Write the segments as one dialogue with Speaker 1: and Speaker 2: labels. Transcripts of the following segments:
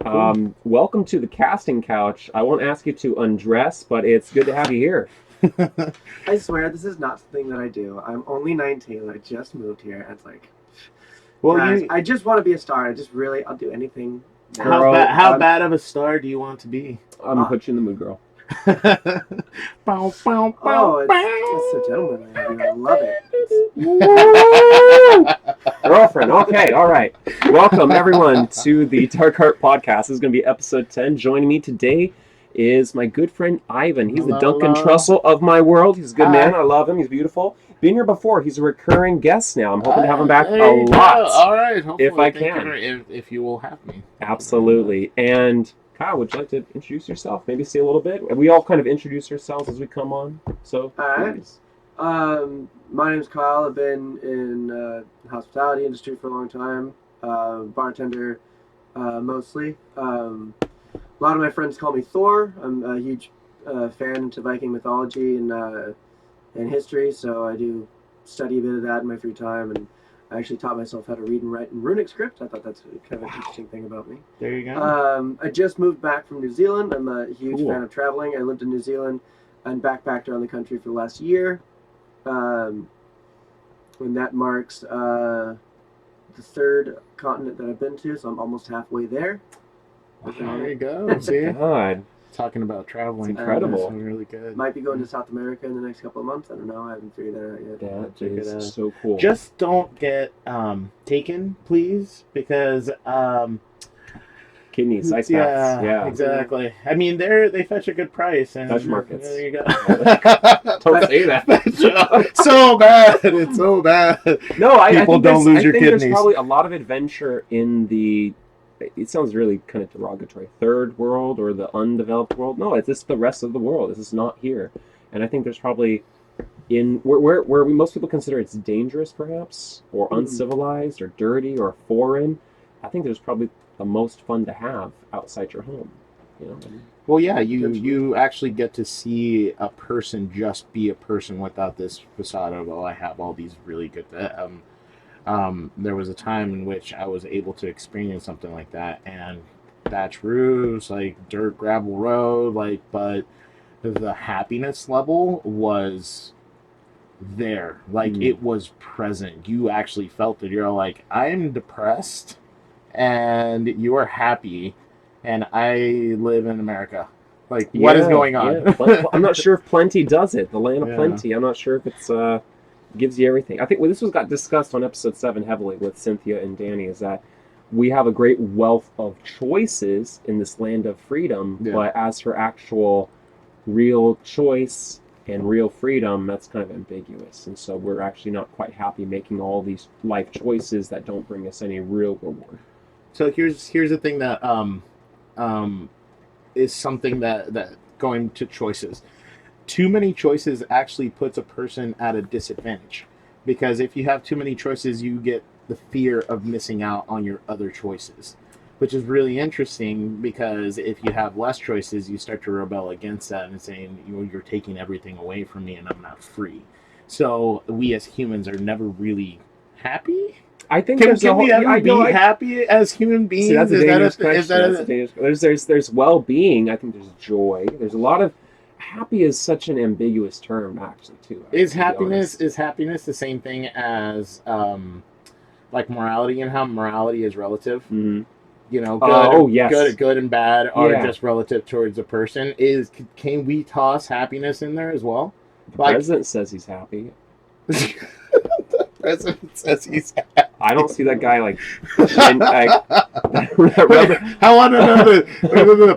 Speaker 1: Welcome to the casting couch. I won't ask you to undress, but it's good to have you here.
Speaker 2: I swear this is not something that I do. I'm only 19. I just moved here. It's like,
Speaker 3: Well,
Speaker 2: guys,
Speaker 3: you.
Speaker 2: I just want to be a star. I'll do anything.
Speaker 1: Girl,
Speaker 3: How bad of a star do you want to be?
Speaker 1: I'm gonna put you in the mood, girl.
Speaker 3: Bow, bow,
Speaker 2: Oh,
Speaker 3: bow,
Speaker 2: it's so gentlemanly of you. I love it.
Speaker 1: Girlfriend. Okay, all right. Welcome everyone to the Darkhearte podcast. This is gonna be episode 10. Joining me today is my good friend Ivan. He's the Duncan Trussell of my world. He's a good man. I love him. He's beautiful. Been here before. He's a recurring guest now. I'm hoping to have him back a lot.
Speaker 3: All right, hopefully,
Speaker 1: if I can.
Speaker 3: If you will have me.
Speaker 1: Absolutely. And Kyle, would you like to introduce yourself? Maybe say a little bit. We all kind of introduce ourselves as we come on. So,
Speaker 2: Alright. My name's Kyle. I've been in the hospitality industry for a long time. Bartender, mostly. A lot of my friends call me Thor. I'm a huge fan into Viking mythology and history, so I do study a bit of that in my free time, and I actually taught myself how to read and write in runic script. I thought that's kind of an interesting thing about me.
Speaker 3: There you go.
Speaker 2: I just moved back from New Zealand. I'm a huge
Speaker 1: Cool.
Speaker 2: fan of traveling. I lived in New Zealand and backpacked around the country for the last year. And that marks the third continent that I've been to, so I'm almost halfway there.
Speaker 3: There you go. See?
Speaker 1: God,
Speaker 3: Talking about traveling.
Speaker 1: It's incredible.
Speaker 3: That's really good.
Speaker 2: Might be going to South America in the next couple of months. I don't know. I haven't figured that out yet.
Speaker 1: that
Speaker 3: Check it
Speaker 1: is
Speaker 3: out.
Speaker 1: so cool.
Speaker 3: Just don't get taken, please, because
Speaker 1: kidneys, ice baths. Yeah,
Speaker 3: exactly. I mean, they fetch a good price, and
Speaker 1: Dutch markets.
Speaker 3: There you go.
Speaker 1: Don't say that.
Speaker 3: So bad. It's so bad.
Speaker 1: No, I
Speaker 3: People
Speaker 1: think
Speaker 3: don't lose your
Speaker 1: There's
Speaker 3: kidneys.
Speaker 1: probably a lot of adventure in the. It sounds really kind of derogatory. Third world or the undeveloped world. No, it's just the rest of the world. This is not here, and I think there's probably in where most people consider it's dangerous, perhaps, or uncivilized, or dirty, or foreign. I think there's probably the most fun to have outside your home. You know.
Speaker 3: Well, yeah, you actually get to see a person just be a person without this facade of, oh, I have all these really good. There was a time in which I was able to experience something like that, and thatch roofs, like dirt gravel road, but the happiness level was there, it was present. You actually felt it. You're like, I am depressed, and you are happy, and I live in America. What is going on?
Speaker 1: Yeah. I'm not sure if plenty does it. The land of plenty. I'm not sure if it's gives you everything. I think this got discussed on episode 7 heavily with Cynthia and Danny. Is that we have a great wealth of choices in this land of freedom, but as for actual real choice and real freedom, that's kind of ambiguous, and so we're actually not quite happy making all these life choices that don't bring us any real reward.
Speaker 3: So here's the thing that is something that going to choices. Too many choices actually puts a person at a disadvantage, because if you have too many choices, you get the fear of missing out on your other choices, which is really interesting, because if you have less choices, you start to rebel against that and saying, you're taking everything away from me and I'm not free. So we as humans are never really happy.
Speaker 1: I think
Speaker 3: can we ever be happy as human beings?
Speaker 1: See, that's a dangerous question. There's well-being. I think there's joy. There's a lot of happy is such an ambiguous term, actually, too.
Speaker 3: Is happiness the same thing as morality, and how morality is relative?
Speaker 1: Mm-hmm.
Speaker 3: Good and bad are just relative towards a person. Can we toss happiness in there as well?
Speaker 1: The president says he's happy.
Speaker 3: The president says he's happy.
Speaker 1: I don't see that guy
Speaker 3: How on the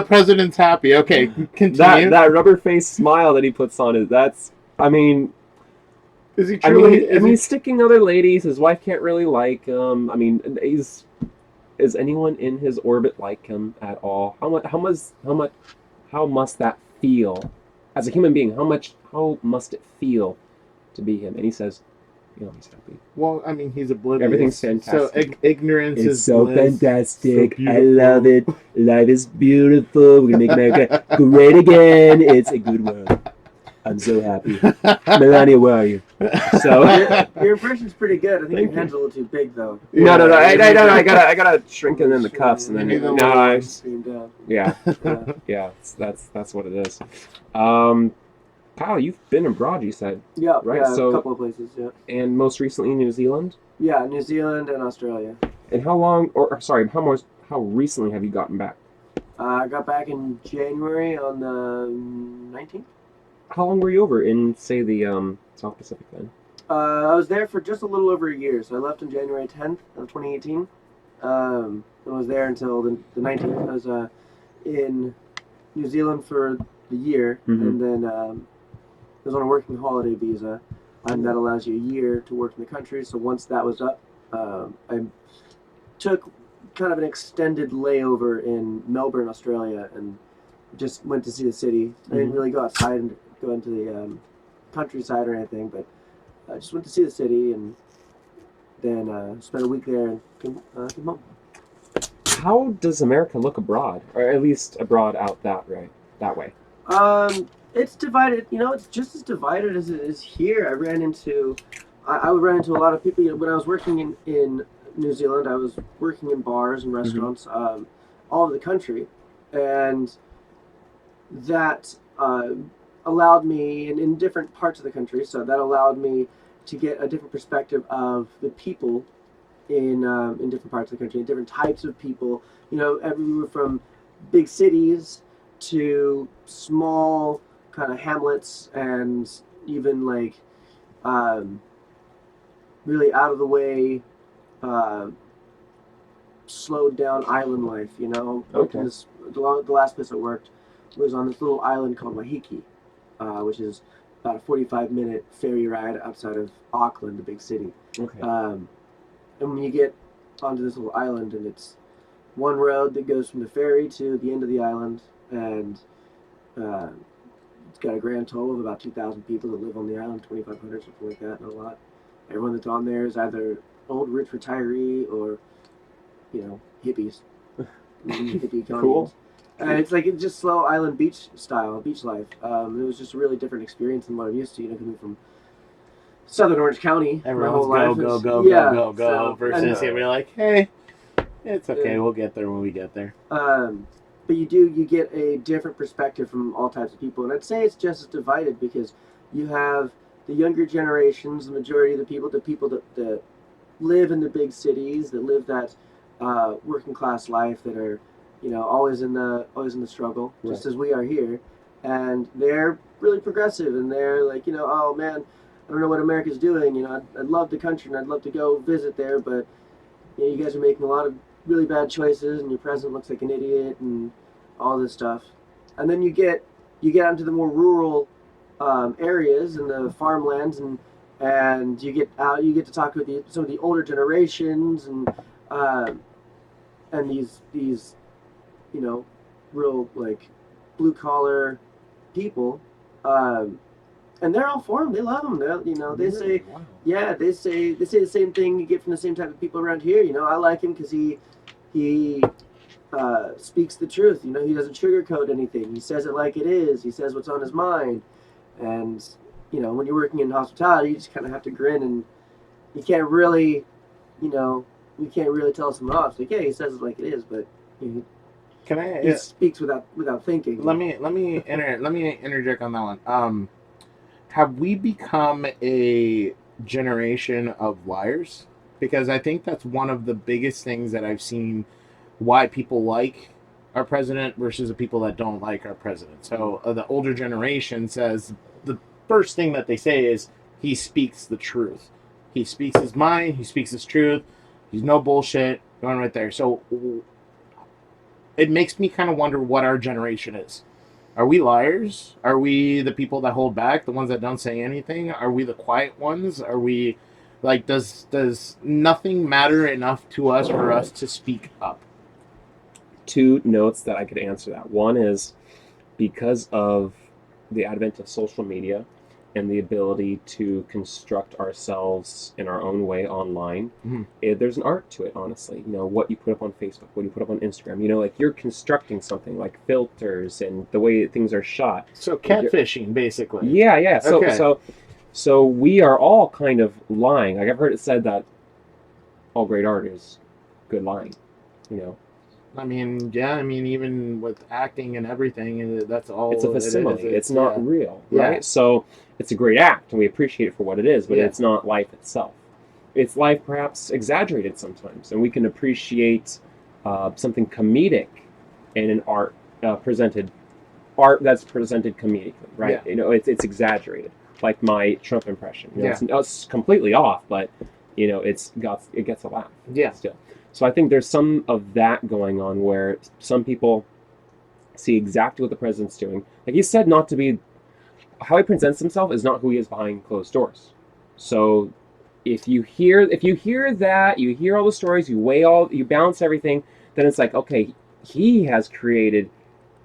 Speaker 3: president's happy. Okay, continue.
Speaker 1: That rubber face smile that he puts on is
Speaker 3: he truly?
Speaker 1: He's sticking other ladies. His wife can't really like him. I mean, is anyone in his orbit like him at all? How must that feel as a human being? How must it feel to be him? And he says, he's happy.
Speaker 3: Well, I mean, he's oblivious.
Speaker 1: Everything's fantastic.
Speaker 3: So ignorance is
Speaker 1: so
Speaker 3: bliss.
Speaker 1: fantastic.
Speaker 3: So
Speaker 1: I love it. Life is beautiful. We're gonna make America great again. It's a good world. I'm so happy. Melania, where are you? So
Speaker 2: Your impression's pretty good. I think
Speaker 1: Thank
Speaker 2: your
Speaker 1: you.
Speaker 2: hand's a little too big, though.
Speaker 1: no, I gotta shrink it in the cuffs, and then
Speaker 3: You need the
Speaker 1: no,
Speaker 3: little
Speaker 2: Stream down.
Speaker 1: yeah,
Speaker 2: Yeah.
Speaker 1: that's what it is. Kyle, you've been abroad, you said,
Speaker 2: Yeah,
Speaker 1: right?
Speaker 2: yeah,
Speaker 1: So,
Speaker 2: a couple of places, yeah.
Speaker 1: and most recently New Zealand.
Speaker 2: Yeah, New Zealand and Australia.
Speaker 1: And how long, or sorry, how recently have you gotten back?
Speaker 2: I got back in January on the 19th.
Speaker 1: How long were you over in, say, the South Pacific then?
Speaker 2: I was there for just a little over a year, so I left on January 10th of 2018. And was there until the 19th. I was in New Zealand for the year, and then I was on a working holiday visa, and that allows you a year to work in the country. So once that was up, I took kind of an extended layover in Melbourne, Australia, and just went to see the city. I didn't really go outside and go into the countryside or anything, but I just went to see the city and then spent a week there and came home.
Speaker 1: How does America look abroad, or at least abroad out that way?
Speaker 2: It's divided. It's just as divided as it is here. I ran into a lot of people when I was working in New Zealand. I was working in bars and restaurants all over the country, and that allowed me, in different parts of the country. So that allowed me to get a different perspective of the people in different parts of the country, and different types of people. Everywhere from big cities to small kind of hamlets, and even like really out of the way, slowed down island life.
Speaker 1: Okay.
Speaker 2: The last place I worked was on this little island called Wahiki, which is about a 45-minute ferry ride outside of Auckland, the big city.
Speaker 1: Okay.
Speaker 2: And when you get onto this little island, and it's one road that goes from the ferry to the end of the island, and it's got a grand total of about 2,000 people that live on the island, 2,500, something like that, not a lot. Everyone that's on there is either old rich retiree or, hippies. Hippie
Speaker 1: Cool.
Speaker 2: It's just slow island beach life. It was just a really different experience than what I'm used to, coming from Southern Orange County.
Speaker 3: Everyone's
Speaker 2: my whole
Speaker 3: go
Speaker 2: life. So,
Speaker 3: versus you're like, hey, it's okay, we'll get there when we get there.
Speaker 2: But you get a different perspective from all types of people, and I'd say it's just as divided because you have the younger generations, the majority of the people that live in the big cities, that live that working class life, that are always in the struggle, just as we are here, and they're really progressive, and they're like, oh man, I don't know what America's doing. I'd love the country and I'd love to go visit there, but you guys are making a lot of really bad choices, and your president looks like an idiot, and all this stuff. And then you get out into the more rural areas and the farmlands, and you get to talk with some of the older generations, and these real like blue collar people, and they're all for him. They love him. They say, yeah, they say the same thing you get from the same type of people around here. I like him because he speaks the truth. He doesn't sugarcoat anything. He says it like it is. He says what's on his mind. And when you're working in hospitality, you just kind of have to grin, and you can't really, tell someone off. Like, yeah, he says it like it is, but he speaks without thinking.
Speaker 3: Let me interject on that one. Have we become a generation of liars? Because I think that's one of the biggest things that I've seen why people like our president versus the people that don't like our president. So the older generation says the first thing that they say is he speaks the truth. He speaks his mind. He speaks his truth. He's no bullshit. Going right there. So it makes me kind of wonder what our generation is. Are we liars? Are we the people that hold back, the ones that don't say anything? Are we the quiet ones? Are we like, does nothing matter enough to us for us to speak up?
Speaker 1: 2 notes that I could answer that. One is because of the advent of social media, and the ability to construct ourselves in our own way online.
Speaker 3: Mhm.
Speaker 1: There's an art to it, honestly. You know, what you put up on Facebook, what you put up on Instagram. You know, like you're constructing something, like filters and the way things are shot.
Speaker 3: So catfishing, basically.
Speaker 1: Yeah, yeah. So
Speaker 3: Okay.
Speaker 1: so we are all kind of lying. Like I've heard it said that all great art is good lying. You know,
Speaker 3: I mean, yeah. I mean, even with acting and everything, that's all.
Speaker 1: it's a
Speaker 3: it is.
Speaker 1: facsimile. It's not
Speaker 3: yeah.
Speaker 1: real,
Speaker 3: Yeah.
Speaker 1: right? So it's a great act, and we appreciate it for what it is, but
Speaker 3: Yeah.
Speaker 1: it's not life itself. It's life perhaps exaggerated sometimes, and we can appreciate something comedic in an art that's presented comedically, right?
Speaker 3: Yeah.
Speaker 1: You know, it's exaggerated, like my Trump impression. You know,
Speaker 3: Yeah.
Speaker 1: it's completely off, but you know, it gets a laugh.
Speaker 3: Yeah.
Speaker 1: Still. So I think there's some of that going on where some people see exactly what the president's doing. Like he said, not to be how he presents himself is not who he is behind closed doors. So if you hear that, you hear all the stories, you balance everything, then it's like, okay, he has created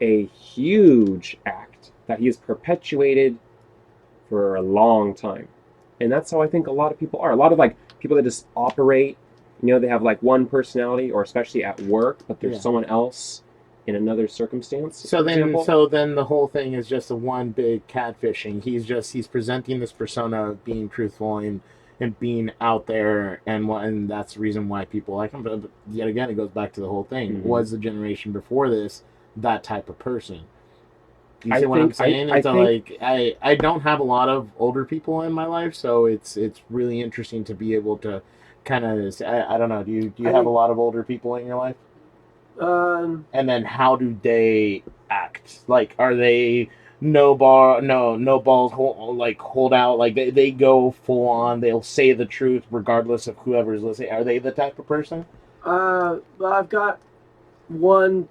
Speaker 1: a huge act that he has perpetuated for a long time. And that's how I think a lot of people are. A lot of like people that just operate, you know, they have like one personality, or especially at work, but there's
Speaker 3: Yeah.
Speaker 1: someone else in another circumstance.
Speaker 3: So
Speaker 1: for
Speaker 3: then,
Speaker 1: example.
Speaker 3: so then the whole thing is just a one big catfishing. He's presenting this persona of being truthful and being out there, and that's the reason why people like him. But yet again, it goes back to the whole thing.
Speaker 1: Mhm.
Speaker 3: Was the generation before this that type of person? Do you
Speaker 1: I
Speaker 3: see what I'm
Speaker 1: think- I-
Speaker 3: saying?
Speaker 1: I
Speaker 3: It's
Speaker 1: think-
Speaker 3: like I don't have a lot of older people in my life, so it's really interesting to be able to kind of I don't know. Do you
Speaker 2: I
Speaker 3: have
Speaker 2: think-
Speaker 3: a lot of older people in your life? And then how do they act? Like, are they no balls, hold out? Like they go full on. They'll say the truth regardless of whoever's listening. Are they the type of person?
Speaker 2: Well, I've got one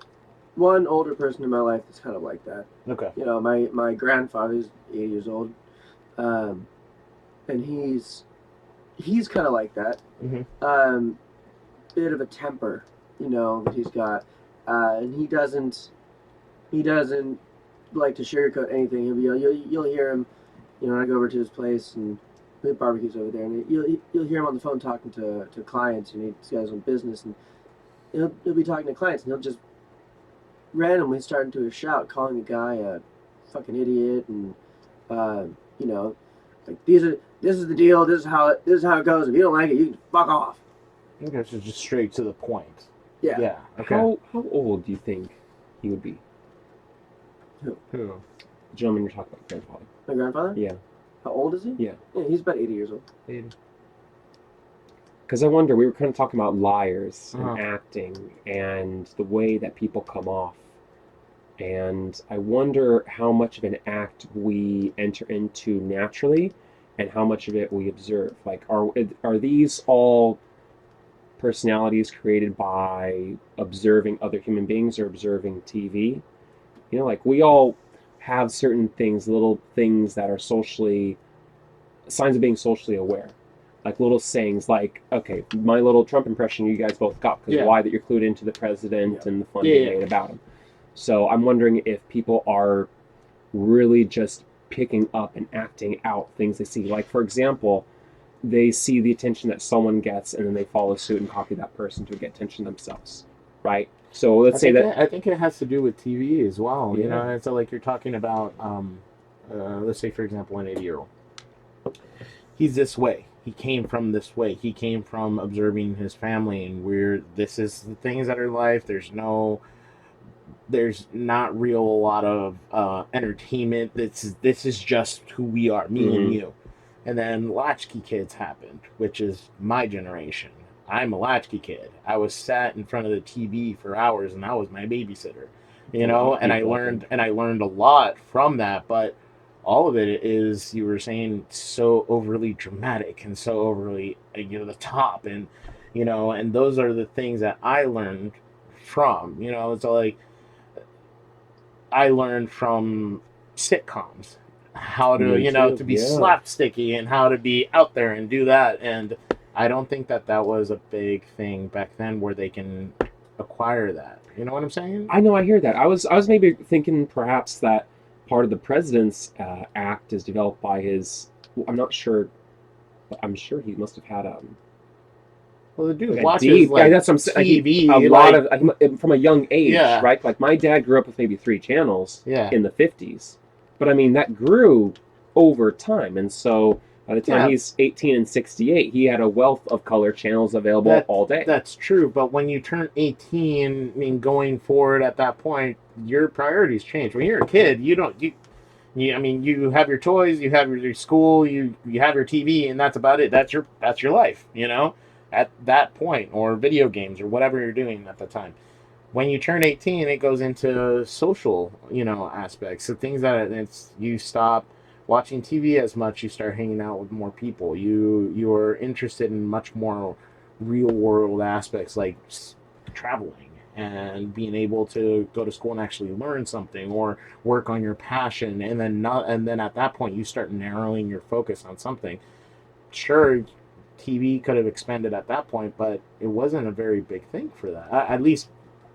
Speaker 2: older person in my life that's kind of like that.
Speaker 3: Okay.
Speaker 2: You know, my grandfather's 80 years old, and he's kind of like that.
Speaker 3: Mhm.
Speaker 2: Bit of a temper, you know, that he's got, and he doesn't like to sugarcoat anything. You'll hear him, you know, when I go over to his place and the barbecue's over there, and you'll hear him on the phone talking to clients, and he's got his own business, and he'll be talking to clients, and he'll just randomly start into a shout, calling a guy a fucking idiot, and you know, like this is the deal, this is how it goes. If you don't like it, you can fuck off.
Speaker 3: Okay, so just straight to the point.
Speaker 2: Yeah.
Speaker 3: Yeah. Okay.
Speaker 1: How old do you think he would be?
Speaker 3: Who?
Speaker 1: The gentleman you're talking about, grandfather.
Speaker 2: My grandfather?
Speaker 1: Yeah.
Speaker 2: How old is he?
Speaker 1: Yeah.
Speaker 2: He's about 80 years old.
Speaker 1: Because I wonder, we were kind of talking about liars
Speaker 3: Uh-huh.
Speaker 1: and acting and the way that people come off. And I wonder how much of an act we enter into naturally and how much of it we observe. Like, are these all personalities created by observing other human beings or observing TV? You know, like we all have certain things, little things that are socially signs of being socially aware. Like little sayings, like, okay, my little Trump impression you guys both got, because
Speaker 3: Yeah.
Speaker 1: why that you're clued into the president
Speaker 2: Yeah.
Speaker 1: and the fun
Speaker 3: Yeah,
Speaker 1: he
Speaker 3: yeah.
Speaker 1: made about him. So I'm wondering if people are really just picking up and acting out things they see. Like, for example, they see the attention that someone gets and then they follow suit and copy that person to get attention themselves, right? So let's say that
Speaker 3: I think it has to do with TV as well. You
Speaker 1: Yeah.
Speaker 3: know, it's like you're talking about, let's say for example, an 80-year-old. He's this way. He came from this way. He came from observing his family, and this is the things that are life. There's not real a lot of entertainment. This is just who we are, me and
Speaker 1: Mhm.
Speaker 3: you. And then latchkey kids happened, which is my generation. I'm a latchkey kid. I was sat in front of the TV for hours, and I was my babysitter. You know, and I learned a lot from that. But all of it is, you were saying, so overly dramatic and so overly, the top, and and those are the things that I learned from. It's like I learned from sitcoms how to
Speaker 1: Me too,
Speaker 3: to be
Speaker 1: yeah.
Speaker 3: slapsticky and how to be out there and do that. And I don't think that was a big thing back then where they can acquire that. You know what I'm saying?
Speaker 1: I know, I hear that. I was maybe thinking perhaps that part of the president's act is developed by his. I'm not sure, but I'm sure he must have had
Speaker 3: Well, the dude
Speaker 1: like a
Speaker 3: watches
Speaker 1: deep.
Speaker 3: like
Speaker 1: Yeah, that's what I'm saying.
Speaker 3: TV,
Speaker 1: A lot
Speaker 3: like,
Speaker 1: of from a young age,
Speaker 3: Yeah.
Speaker 1: right? Like my dad grew up with maybe 3 channels
Speaker 3: yeah.
Speaker 1: in the 50s, but I mean that grew over time, and so by the time
Speaker 3: Yeah.
Speaker 1: he's 18 and 68, he had a wealth of color channels available all day.
Speaker 3: That's true, but when you turn 18, I mean, going forward at that point, your priorities change. When you're a kid, I mean, you have your toys, you have your school, you have your TV, and that's about it. That's your life, you know, at that point, or video games, or whatever you're doing at the time. When you turn 18, it goes into social, aspects. So things that you stop watching TV as much, you start hanging out with more people. You're interested in much more real world aspects, like traveling and being able to go to school and actually learn something, or work on your passion, and then at that point you start narrowing your focus on something. Sure, TV could have expanded at that point, but it wasn't a very big thing for that. At least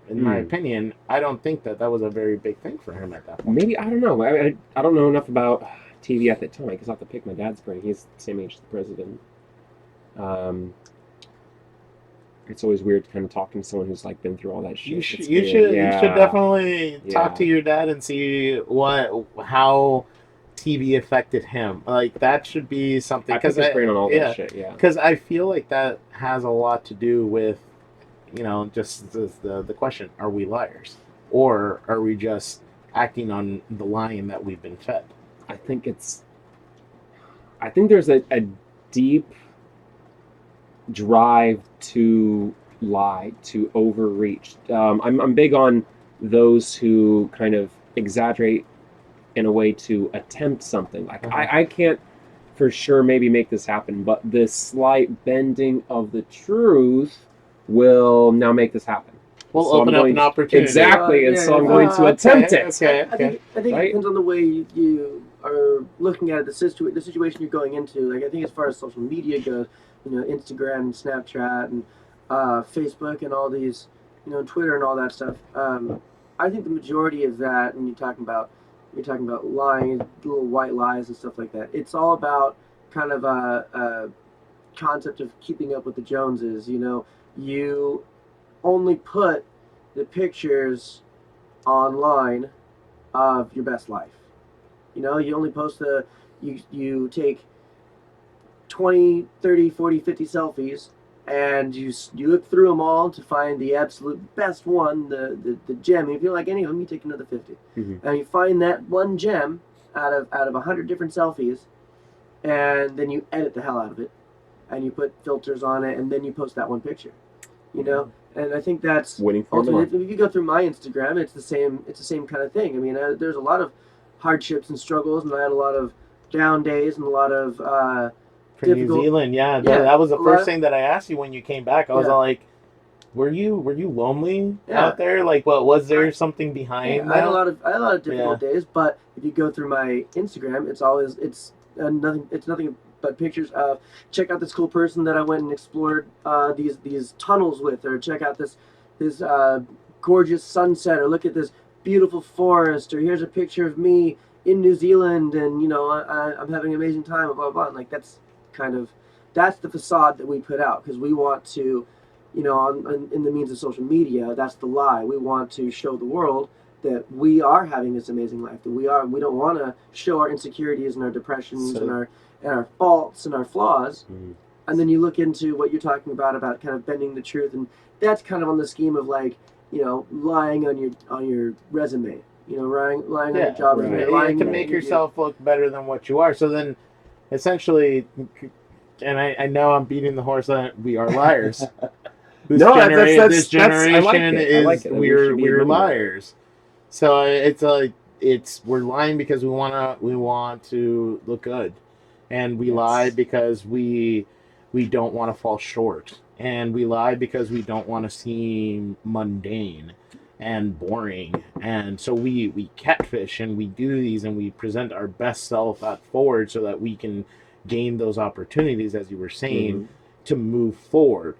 Speaker 3: in my opinion, I don't think that was a very big thing for him at that point.
Speaker 1: Maybe, I don't know. I don't know enough about TV at that time. I guess I'll have to pick my dad's brain. He's the same age as the president. It's always weird kind of talking to someone who's like been through all that shit.
Speaker 3: You should definitely talk to your dad and see how TV affected him. Like, that should be something.
Speaker 1: I pick his brain on all that shit. Yeah,
Speaker 3: because I feel like that has a lot to do with, just the question: are we liars, or are we just acting on the line that we've been fed?
Speaker 1: I think there's a deep drive to lie, to overreach. I'm big on those who kind of exaggerate in a way to attempt something. Like, I can't for sure maybe make this happen, but this slight bending of the truth will now make this happen.
Speaker 3: We'll
Speaker 1: So
Speaker 3: open up an opportunity.
Speaker 1: Exactly, and so I'm going to attempt it.
Speaker 3: Okay.
Speaker 2: I think
Speaker 1: Right?
Speaker 2: it depends on the way you are looking at it, the situation you're going into. Like, I think as far as social media goes, Instagram and Snapchat and Facebook and all these, Twitter and all that stuff. I think the majority of that, and you're talking about lying, little white lies and stuff like that. It's all about kind of a concept of keeping up with the Joneses. You only put the pictures online of your best life. You only post you take 20, 30, 40, 50 selfies, and you look through them all to find the absolute best one, the gem. If you don't like any of them, you take another 50.
Speaker 1: Mm-hmm.
Speaker 2: And you find that one gem out of 100 different selfies, and then you edit the hell out of it, and you put filters on it, and then you post that one picture. And I think that's
Speaker 1: winning formula.
Speaker 2: If you go through my Instagram, it's the same kind of thing. I mean, there's a lot of hardships and struggles, and I had a lot of down days and a lot of
Speaker 3: for New Zealand. That was the first thing that I asked you when you came back. I was all like, were you lonely out there? Like, what was there something behind that?
Speaker 2: I had a lot of difficult days, but if you go through my Instagram, it's nothing but pictures of, check out this cool person that I went and explored these tunnels with, or check out this gorgeous sunset, or look at this beautiful forest, or here's a picture of me in New Zealand, and I'm having an amazing time, blah blah blah. And like, that's the facade that we put out, because we want to, in the means of social media, that's the lie. We want to show the world that we are having this amazing life, that we don't want to show our insecurities and our depressions and our faults and our flaws.
Speaker 1: Mm.
Speaker 2: And then you look into what you're talking about kind of bending the truth, and that's kind of on the scheme of, like, lying on your resume, lying on your job resume, lying
Speaker 3: to make yourself look better than what you are. So then, essentially, and I know I'm beating the horse on it, we are liars. This generation is we're liars. So we're lying because we want to look good, and we lie because we don't want to fall short, and we lie because we don't want to seem mundane and boring, and so we catfish, and we do these, and we present our best self forward so that we can gain those opportunities, as you were saying, to move forward.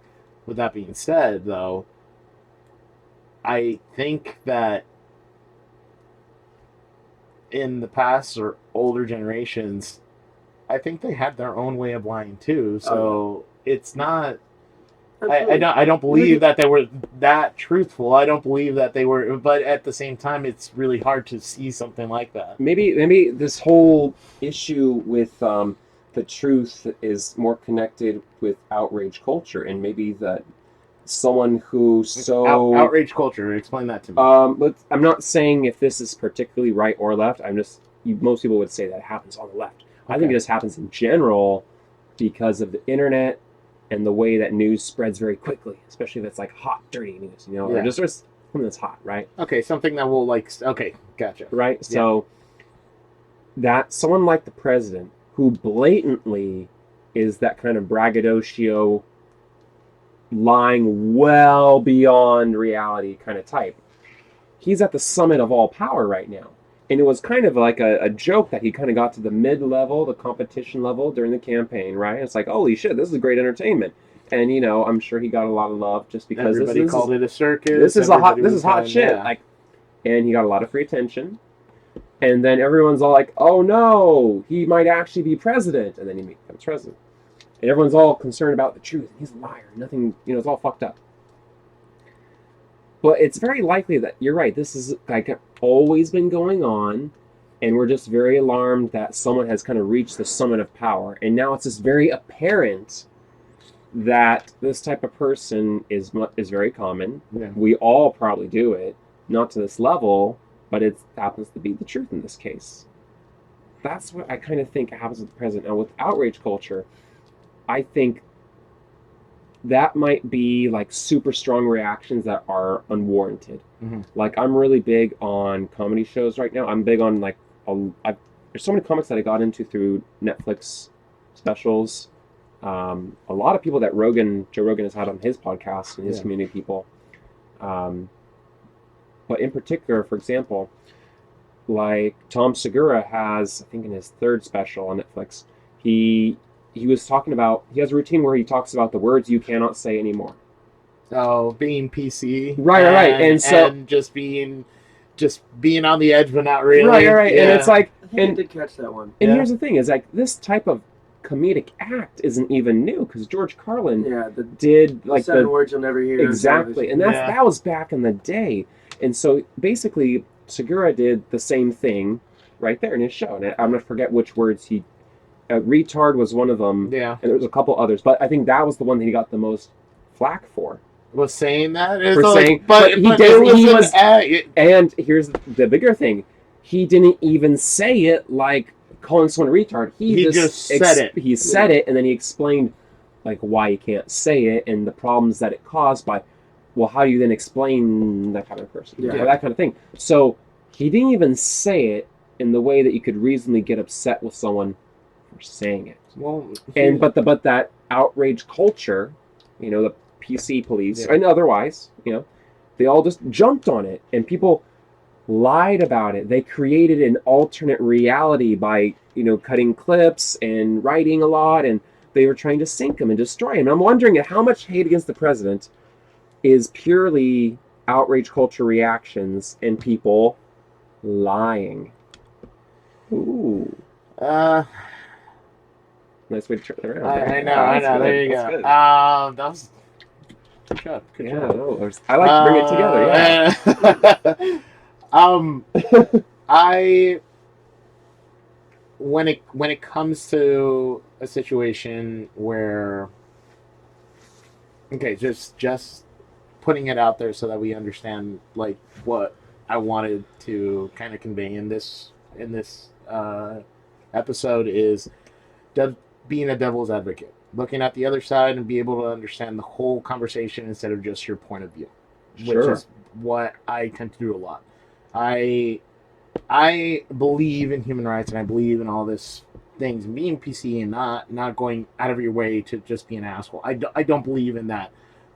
Speaker 3: With that being said, though, I think that in the past or older generations, I think they had their own way of lying too. So it's not. I don't believe that they were that truthful. I don't believe that they were, but at the same time, it's really hard to see something like that.
Speaker 1: Maybe this whole issue with the truth is more connected with outrage culture, and maybe that someone who
Speaker 3: outrage culture. Explain that to me.
Speaker 1: But I'm not saying if this is particularly right or left. Most people would say that it happens on the left. I think it just happens in general because of the internet and the way that news spreads very quickly, especially if it's like hot, dirty news, or just something that's hot, right?
Speaker 3: Okay, something that will okay, gotcha.
Speaker 1: Right? So that someone like the president, who blatantly is that kind of braggadocio, lying well beyond reality kind of type, he's at the summit of all power right now. And it was kind of like a joke that he kind of got to the mid-level, the competition level during the campaign, right? It's like, holy shit, this is great entertainment. And, I'm sure he got a lot of love just because
Speaker 3: everybody called it a circus.
Speaker 1: This is hot shit. Yeah. And he got a lot of free attention. And then everyone's all like, oh no, he might actually be president. And then he becomes president. And everyone's all concerned about the truth. He's a liar. Nothing, it's all fucked up. But it's very likely that you're right. This is like always been going on, and we're just very alarmed that someone has kind of reached the summit of power. And now it's just very apparent that this type of person is very common. Yeah. We all probably do it, not to this level, but it happens to be the truth in this case. That's what I kind of think happens with the president. Now, with outrage culture, I think that might be like super strong reactions that are unwarranted. Mm-hmm. Like, I'm really big on comedy shows right now. I'm big on there's so many comics that I got into through Netflix specials. A lot of people that Joe Rogan has had on his podcast and his community people. But in particular, for example, like Tom Segura has, I think in his third special on Netflix, he was talking about, he has a routine where he talks about the words you cannot say anymore.
Speaker 3: Oh, being PC.
Speaker 1: Right. And
Speaker 3: just being on the edge, but not really.
Speaker 1: Right. Yeah. And it's like,
Speaker 2: I did catch that one.
Speaker 1: And here's the thing, is like this type of comedic act isn't even new, because George Carlin did like
Speaker 2: the 7 words you'll never hear.
Speaker 1: Exactly. And that was back in the day. And so basically Segura did the same thing right there in his show. And I'm going to forget which words he... retard was one of them. Yeah. And there was a couple others. But I think that was the one that he got the most flack for.
Speaker 3: Was saying that?
Speaker 1: And here's the bigger thing. He didn't even say it like calling someone a retard. He just said it. He said it, and then he explained like why he can't say it and the problems that it caused by, well, how do you then explain that kind of person? Yeah. That kind of thing. So he didn't even say it in the way that you could reasonably get upset with someone for saying it. Well, but that outrage culture, the PC police and otherwise, they all just jumped on it, and people lied about it. They created an alternate reality by, cutting clips and writing a lot, and they were trying to sink him and destroy him. And I'm wondering how much hate against the president is purely outrage culture reactions and people lying. Ooh. Nice way to turn it around.
Speaker 3: I know. There you go. That was good job.
Speaker 1: I like to bring it together.
Speaker 3: Yeah. When it comes to a situation where, okay, just putting it out there so that we understand like what I wanted to kind of convey in this episode is being a devil's advocate, looking at the other side and be able to understand the whole conversation instead of just your point of view, which is what I tend to do a lot. I believe in human rights, and I believe in all this things, being PC and not going out of your way to just be an asshole. I don't believe in that.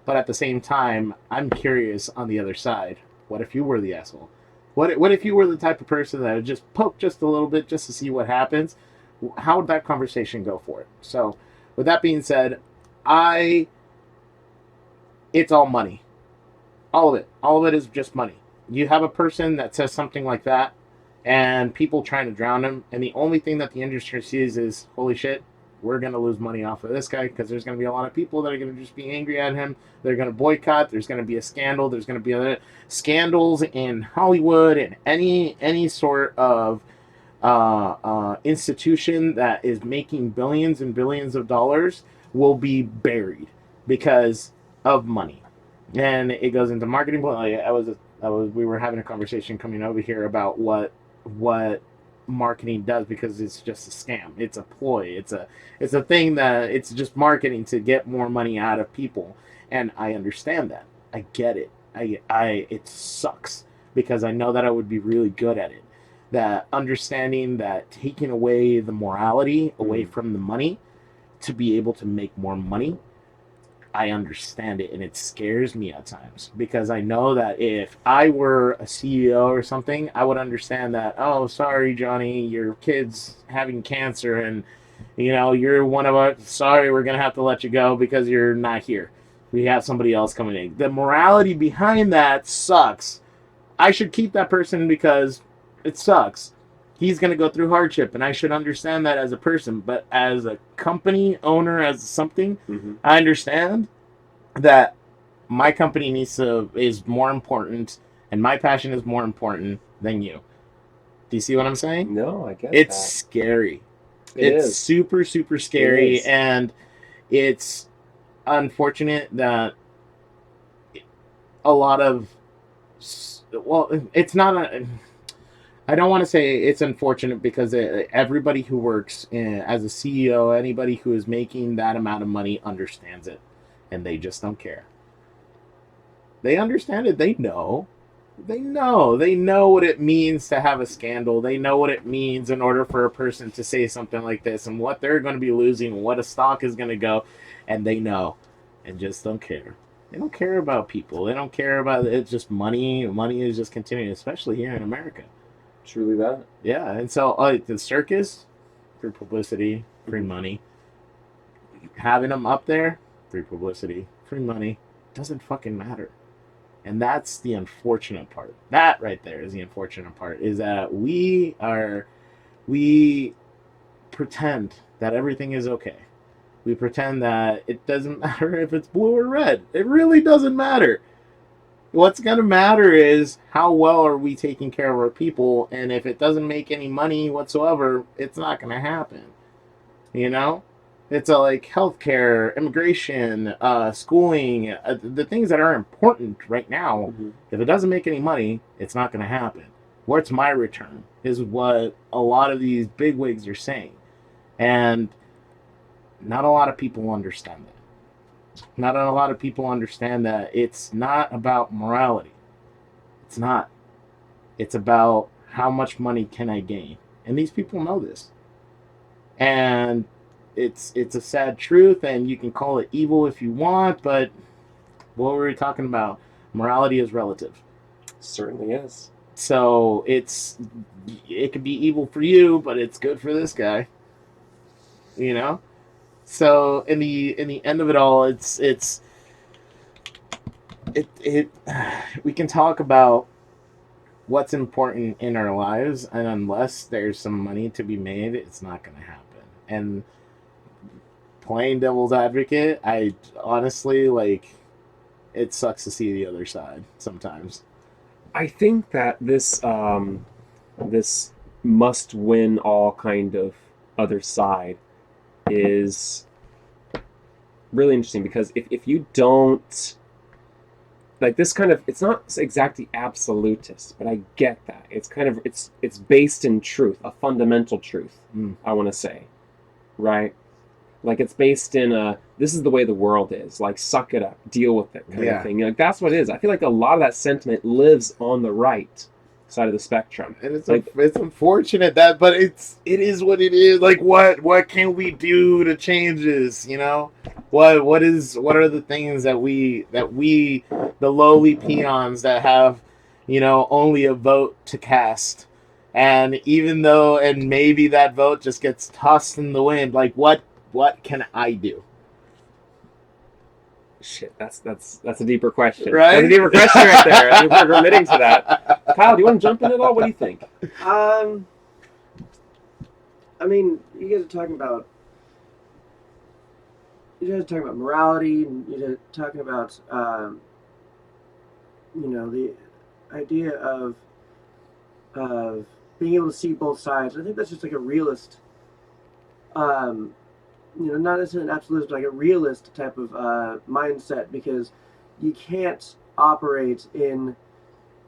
Speaker 3: But at the same time, I'm curious on the other side. What if you were the asshole? What if you were the type of person that would just poke just a little bit just to see what happens? How would that conversation go for it? So, with that being said, it's all money. All of it. All of it is just money. You have a person that says something like that, and people trying to drown him. And the only thing that the industry sees is, holy shit, we're going to lose money off of this guy because there's going to be a lot of people that are going to just be angry at him. They're going to boycott. There's going to be a scandal. There's going to be other scandals in Hollywood and any sort of institution that is making billions and billions of dollars will be buried because of money. And it goes into marketing. We were having a conversation coming over here about what marketing does, because it's just a scam. It's a ploy. It's a thing that it's just marketing to get more money out of people. And I understand that. I get it. It sucks because I know that I would be really good at it. That understanding that taking away the morality away from the money to be able to make more money, I understand it, and it scares me at times because I know that if I were a CEO or something, I would understand that, oh, sorry, Johnny, your kid's having cancer and, you're one of us. Sorry, we're going to have to let you go because you're not here. We have somebody else coming in. The morality behind that sucks. I should keep that person because it sucks. He's going to go through hardship, and I should understand that as a person. But as a company owner, as something, I understand that my company is more important, and my passion is more important than you. Do you see what I'm saying?
Speaker 1: No, I get
Speaker 3: It's
Speaker 1: that.
Speaker 3: scary.
Speaker 1: It's
Speaker 3: super, super scary, and it's unfortunate that a lot of... Well, it's not... I don't want to say it's unfortunate because everybody who works as a CEO, anybody who is making that amount of money understands it, and they just don't care. They understand it. They know what it means to have a scandal. They know what it means in order for a person to say something like this and what they're going to be losing, what a stock is going to go, and they know and just don't care. They don't care about people. They don't care about it. It's just money. Money is just continuing, especially here in America.
Speaker 1: truly that.
Speaker 3: Yeah, and so the circus, free publicity, free money. Having them up there, free publicity, free money, doesn't fucking matter. And that's the unfortunate part. That right there is the unfortunate part, is that we pretend that everything is okay. We pretend that it doesn't matter if it's blue or red. It really doesn't matter. What's going to matter is how well are we taking care of our people, and if it doesn't make any money whatsoever, it's not going to happen. It's like healthcare, immigration, schooling, the things that are important right now. If it doesn't make any money, it's not going to happen. Where's my return is what a lot of these bigwigs are saying, and not a lot of people understand that. Not a lot of people understand that it's not about morality. It's not. It's about how much money can I gain. And these people know this. And it's a sad truth, and you can call it evil if you want, but what were we talking about? Morality is relative.
Speaker 1: Certainly is.
Speaker 3: So it could be evil for you, but it's good for this guy. So in the end of it all, we can talk about what's important in our lives, and unless there's some money to be made, it's not going to happen. And playing devil's advocate, I honestly, it sucks to see the other side sometimes.
Speaker 1: I think that this must win all kind of other side is really interesting, because if you don't, this kind of, it's not exactly absolutist, but I get that it's kind of it's based in truth, a fundamental truth. I want to say, right? It's based in this is the way the world is. Suck it up, deal with it, kind of thing. That's what it is. I feel like a lot of that sentiment lives on the right side of the spectrum,
Speaker 3: and it's unfortunate but it is what it is. What can we do to change this? What are the things that we the lowly peons that have only a vote to cast, and maybe that vote just gets tossed in the wind, what can I do?
Speaker 1: Shit, that's a deeper question.
Speaker 3: Right?
Speaker 1: That's a deeper question right there. I think we're admitting to that. Kyle, do you want to jump in at all? What do you think?
Speaker 2: I mean, you guys are talking about morality, and you're talking about the idea of being able to see both sides. I think that's just like a realist, not necessarily an absolutist, but like a realist type of mindset, because you can't operate in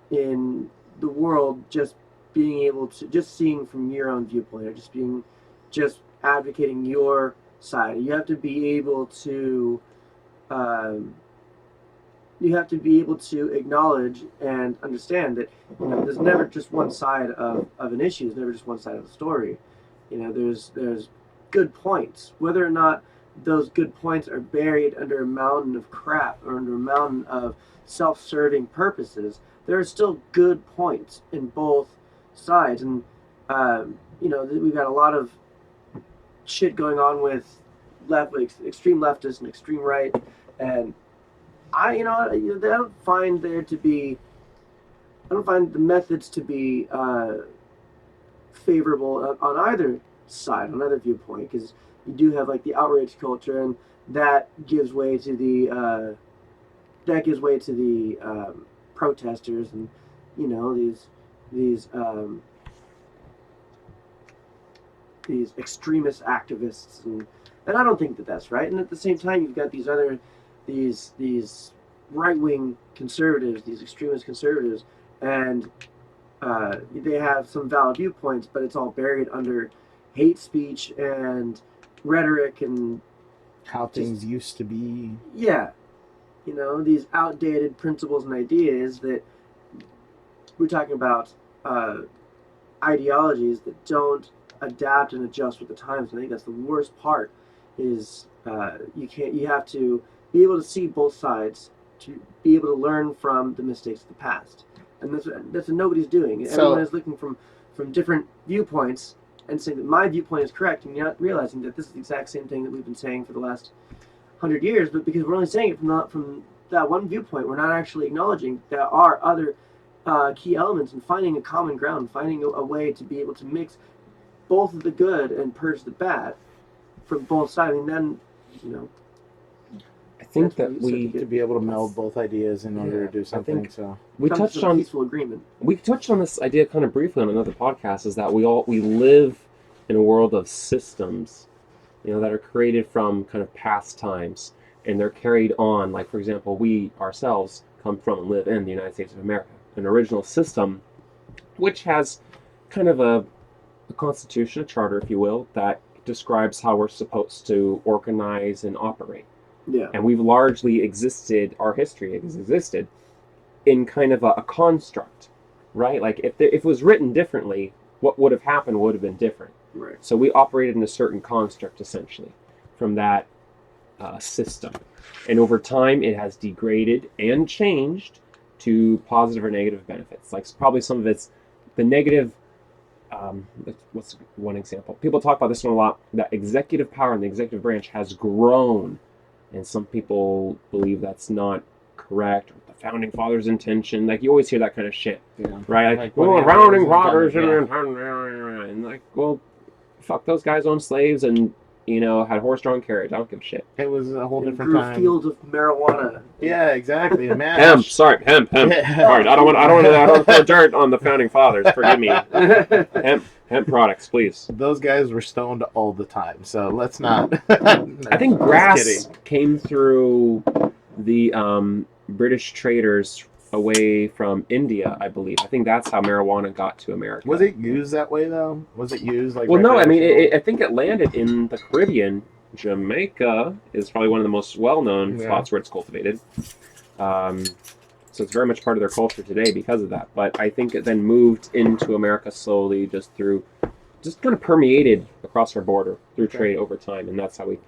Speaker 2: the world just being able to just seeing from your own viewpoint, or just advocating your side. You have to be able to acknowledge and understand that there's never just one side of an issue. There's never just one side of the story. There's good points. Whether or not those good points are buried under a mountain of crap or under a mountain of self-serving purposes, there are still good points in both sides. And we've got a lot of shit going on with extreme leftists and extreme right, and I don't find the methods to be favorable on either side, on either viewpoint, because you do have like the outrage culture, and that gives way to the protesters, and these extremist activists, and I don't think that that's right. And at the same time, you've got these right-wing conservatives, these extremist conservatives, and they have some valid viewpoints, but it's all buried under hate speech and rhetoric and
Speaker 3: how things used to be.
Speaker 2: Yeah, these outdated principles and ideas that we're talking about, ideologies that don't adapt and adjust with the times. And I think that's the worst part. Is you have to be able to see both sides to be able to learn from the mistakes of the past, and that's what nobody's doing. Everyone is looking from different viewpoints and saying that my viewpoint is correct, and you're not realizing that this is the exact same thing that we've been saying for the last 100 years. But because we're only saying it from that one viewpoint, we're not actually acknowledging there are other key elements, and finding a common ground, finding a way to be able to mix both of the good and purge the bad from both sides. And then
Speaker 1: I think that we
Speaker 3: to be able to meld both ideas in order to do something. So
Speaker 1: we touched on
Speaker 2: peaceful agreement.
Speaker 1: We touched on this idea kind of briefly on another podcast. Is that we live in a world of systems, that are created from kind of past times, and they're carried on. Like, for example, we ourselves come from and live in the United States of America, an original system, which has kind of a constitution, a charter, if you will, that describes how we're supposed to organize and operate.
Speaker 2: Yeah.
Speaker 1: And we've largely our history has existed in kind of a construct, right? Like, if it was written differently, what would have happened would have been different.
Speaker 2: Right.
Speaker 1: So we operated in a certain construct, essentially, from that system. And over time, it has degraded and changed to positive or negative benefits. Like, probably some of it's the negative. What's one example? People talk about this one a lot, that executive power in the executive branch has grown. And some people believe that's not correct, or the founding fathers' intention. Like, you always hear that kind of shit, right? Like founding fathers, and like, well, fuck, those guys owned slaves and had horse-drawn carriage. I don't give a shit.
Speaker 3: It was a whole different
Speaker 2: grew
Speaker 3: time.
Speaker 2: Fields of marijuana.
Speaker 3: Yeah, exactly. Man,
Speaker 1: hemp. Sorry. Sorry, I don't want to throw dirt on the founding fathers. Forgive me. Hemp products, please.
Speaker 3: Those guys were stoned all the time, so let's not.
Speaker 1: I think grass came through the British traders away from India, I believe. I think that's how marijuana got to America.
Speaker 3: Was it used that way, though? Was it used like?
Speaker 1: Well, no. I mean, I think it landed in the Caribbean. Jamaica is probably one of the most well-known spots where it's cultivated. So it's very much part of their culture today because of that. But I think it then moved into America slowly, just kind of permeated across our border through trade over time, and that's how we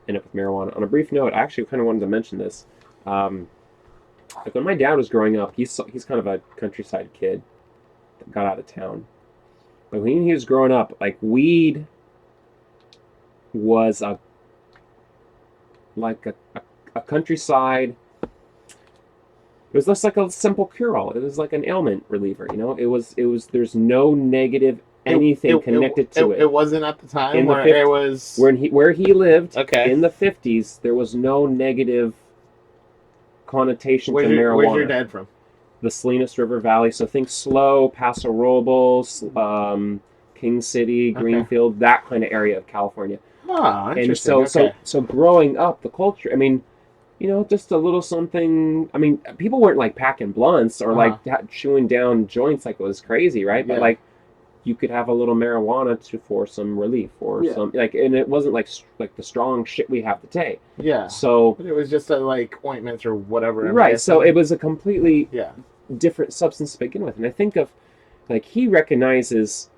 Speaker 1: end up with marijuana. On a brief note, I actually kind of wanted to mention this. Like, when my dad was growing up, he's kind of a countryside kid that got out of town. But when he was growing up, like, weed was a a countryside. It was just like a simple cure-all. It was like an ailment reliever, you know. It was. There's no negative anything connected to it.
Speaker 3: It wasn't at the time
Speaker 1: In the
Speaker 3: where
Speaker 1: 50s
Speaker 3: it was.
Speaker 1: where he lived.
Speaker 3: Okay.
Speaker 1: In the 50s, there was no negative connotation to marijuana.
Speaker 3: Where's your dad from?
Speaker 1: The Salinas River Valley. So think Slow, Paso Robles, King City, Greenfield, that kind of area of California.
Speaker 3: Oh, interesting.
Speaker 1: And so growing up, the culture. I mean, you know, just a little something. I mean, people weren't like packing blunts or like chewing down joints like it was crazy, right? But like, you could have a little marijuana for some relief or some like, and it wasn't like the strong shit we have today.
Speaker 3: Yeah.
Speaker 1: So
Speaker 3: but it was just like ointments or whatever.
Speaker 1: Right. So it was a completely different substance to begin with, and I think of like he recognizes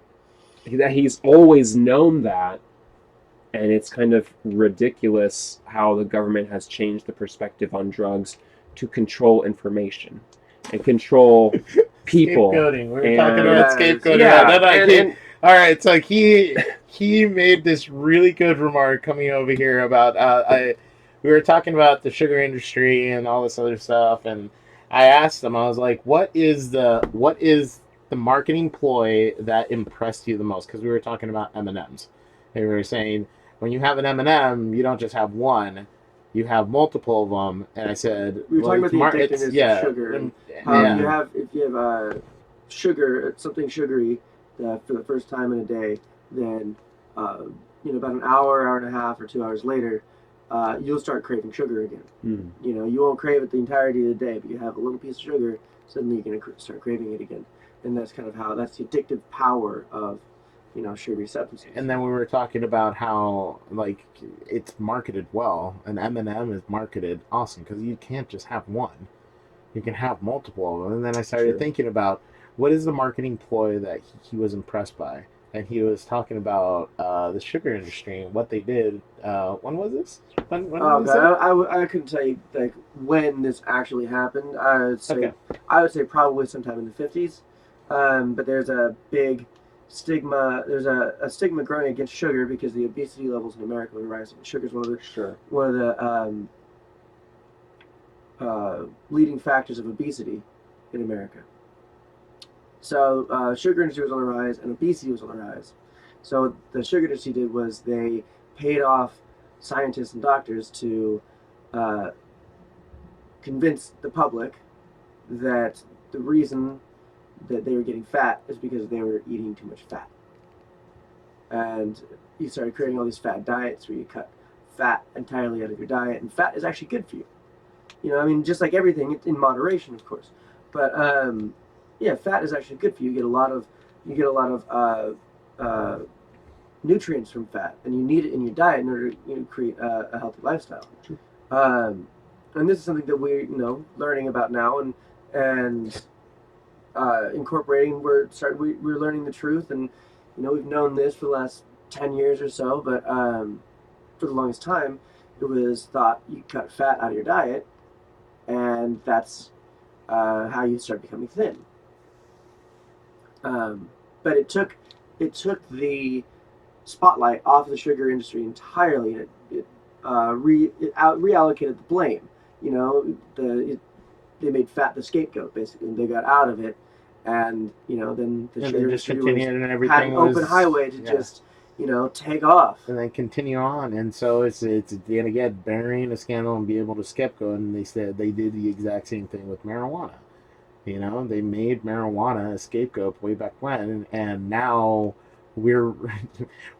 Speaker 1: that he's always known that. And it's kind of ridiculous how the government has changed the perspective on drugs to control information and control people.
Speaker 3: Scapegoating. We were talking about scapegoating.
Speaker 1: Yeah.
Speaker 3: All right. So he made this really good remark coming over here about we were talking about the sugar industry and all this other stuff, and I asked him. I was like, "What is the marketing ploy that impressed you the most?" Because we were talking about M&Ms. They were saying, when you have an M&M, you don't just have one, you have multiple of them. And I said,
Speaker 2: we were talking about the addictiveness of sugar. And how if you have sugar, something sugary, for the first time in a day, then about an hour and a half, or 2 hours later, you'll start craving sugar again. You know, you won't crave it the entirety of the day, but you have a little piece of sugar, suddenly you're going to start craving it again. And that's kind of that's the addictive power of sugary substances.
Speaker 3: And then we were talking about how like it's marketed well. An M&M is marketed awesome because you can't just have one; you can have multiple of them. And then I started thinking about what is the marketing ploy that he was impressed by, and he was talking about the sugar industry and what they did. When was this? When was
Speaker 2: I couldn't tell you like when this actually happened. I would say probably sometime in the 50s. But there's a big stigma. There's a stigma growing against sugar because the obesity levels in America are rising. Sugar is one of the leading factors of obesity in America. So sugar industry was on the rise and obesity was on the rise. So what the sugar industry did was they paid off scientists and doctors to convince the public that the reason that they were getting fat is because they were eating too much fat. And you started creating all these fat diets where you cut fat entirely out of your diet, and fat is actually good for you. You know, I mean, just like everything, in moderation, of course. But fat is actually good for you. You get a lot of nutrients from fat, and you need it in your diet in order to create a healthy lifestyle. And this is something that we're learning about now and incorporating. We're learning the truth, and we've known this for the last 10 years or so, but for the longest time it was thought you cut fat out of your diet and that's how you start becoming thin. But it took the spotlight off the sugar industry entirely, and it reallocated the blame. They made fat the scapegoat, basically, and they got out of it, and then the sugar industry had an open highway to just take off
Speaker 3: and then continue on. And so it's again burying a scandal and be able to scapegoat. And they said they did the exact same thing with marijuana. They made marijuana a scapegoat way back when, and now we're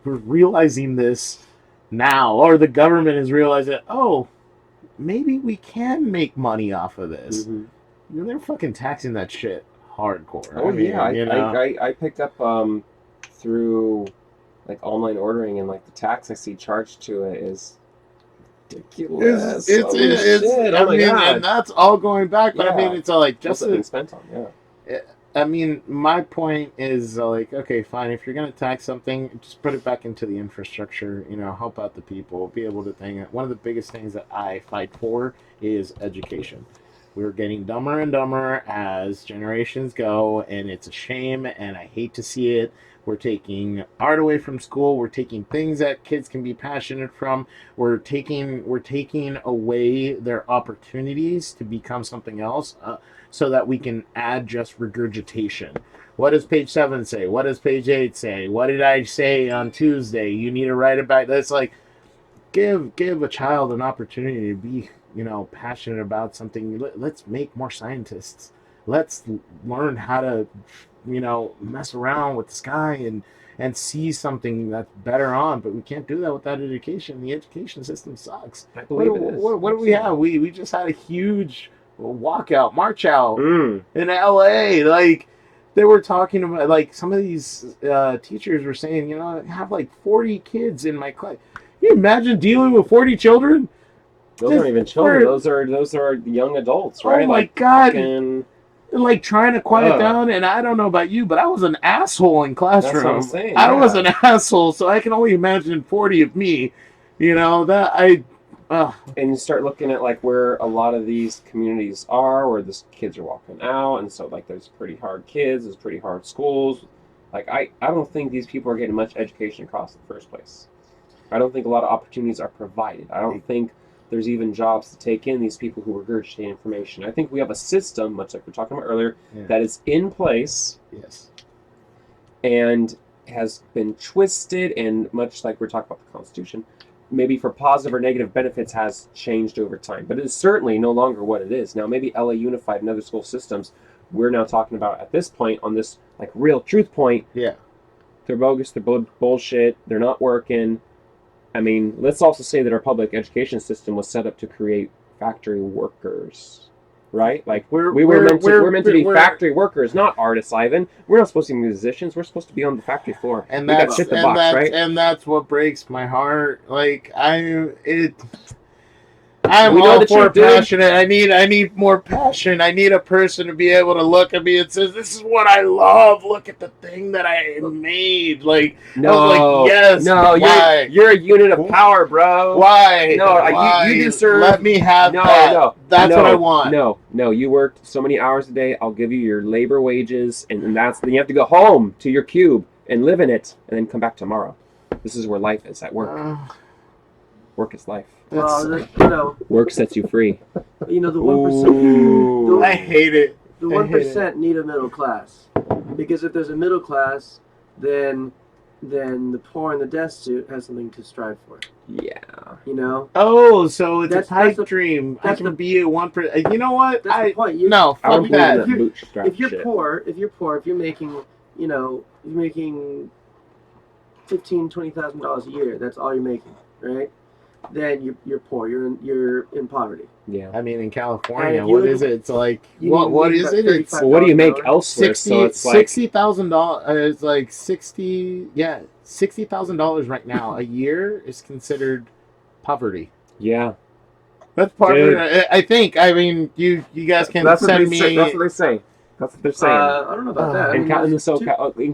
Speaker 3: realizing this now, or the government is realizing, oh, maybe we can make money off of this. They're fucking taxing that shit hardcore.
Speaker 1: I picked up through like online ordering, and like the tax I see charged to it is ridiculous.
Speaker 3: And that's all going back. But I mean, it's all like just
Speaker 1: been spent on.
Speaker 3: I mean, my point is like, okay, fine. If you're gonna tax something, just put it back into the infrastructure. Help out the people. Be able to think. One of the biggest things that I fight for is education. We're getting dumber and dumber as generations go, and it's a shame, and I hate to see it. We're taking art away from school. We're taking things that kids can be passionate from. We're taking away their opportunities to become something else, so that we can add just regurgitation. What does page 7 say? What does page 8 say? What did I say on Tuesday? You need to write it back. That's like, give a child an opportunity to be, passionate about something. Let's make more scientists. Let's learn how to, mess around with the sky and see something that's better on. But we can't do that without education. The education system sucks.
Speaker 1: I believe it is.
Speaker 3: What do we have? We just had a huge march out
Speaker 1: Mm.
Speaker 3: in LA. Like, they were talking about, like, some of these teachers were saying, I have like 40 kids in my class. Can you imagine dealing with 40 children?
Speaker 1: Those aren't even children. Those are young adults, right?
Speaker 3: Oh my
Speaker 1: like,
Speaker 3: God.
Speaker 1: Fucking...
Speaker 3: Like, trying to quiet down, and I don't know about you, but I was an asshole in classroom.
Speaker 1: That's what I'm saying.
Speaker 3: I was an asshole, so I can only imagine 40 of me. And
Speaker 1: you start looking at like where a lot of these communities are, where the kids are walking out, and so like there's pretty hard kids, there's pretty hard schools. Like I don't think these people are getting much education across in the first place. I don't think a lot of opportunities are provided. I don't think there's even jobs to take in these people who regurgitate information. I think we have a system, much like we were talking about earlier, that is in place.
Speaker 3: Yes.
Speaker 1: And has been twisted, and much like we're talking about the Constitution, maybe for positive or negative benefits has changed over time. But it is certainly no longer what it is. Now, maybe LA Unified and other school systems, we're now talking about at this point, on this like real truth point, they're bogus, they're bullshit, they're not working. I mean, let's also say that our public education system was set up to create factory workers, right? Like we're meant to be factory workers, not artists, Ivan. We're not supposed to be musicians. We're supposed to be on the factory floor.
Speaker 3: And
Speaker 1: we
Speaker 3: that's
Speaker 1: got the box, right?
Speaker 3: And that's what breaks my heart. Like I'm all for passionate. I need more passion. I need a person to be able to look at me and say, "This is what I love. Look at the thing that I made." Like,
Speaker 1: no,
Speaker 3: I was like, yes.
Speaker 1: No,
Speaker 3: why?
Speaker 1: You're a unit of power, bro.
Speaker 3: Why?
Speaker 1: No,
Speaker 3: why?
Speaker 1: You deserve.
Speaker 3: Let me have that.
Speaker 1: No,
Speaker 3: that's what I want.
Speaker 1: No. You worked so many hours a day. I'll give you your labor wages, and then you have to go home to your cube and live in it, and then come back tomorrow. This is where life is at work. Work is life.
Speaker 2: Well,
Speaker 1: work sets you free.
Speaker 2: The 1%.
Speaker 3: I hate it.
Speaker 2: The 1% need a middle class, because if there's a middle class, then the poor and the destitute has something to strive for.
Speaker 1: Yeah.
Speaker 3: Oh, so it's a pipe dream. I can be a 1%. You know what?
Speaker 2: That's the point.
Speaker 3: Fuck that.
Speaker 2: If you're poor, if you're making, you're making $15,000-$20,000 a year. That's all you're making, right? Then you're poor. You're in poverty.
Speaker 1: Yeah.
Speaker 3: I mean, in California, what is it? It's like what is it? It's
Speaker 1: what do you make elsewhere?
Speaker 3: $60,000. It's like $60,000 right now a year is considered poverty.
Speaker 1: Yeah.
Speaker 3: That's poverty. I think. I mean, you guys can send me.
Speaker 1: That's what they say. That's what they're saying.
Speaker 2: I don't know about that.
Speaker 1: In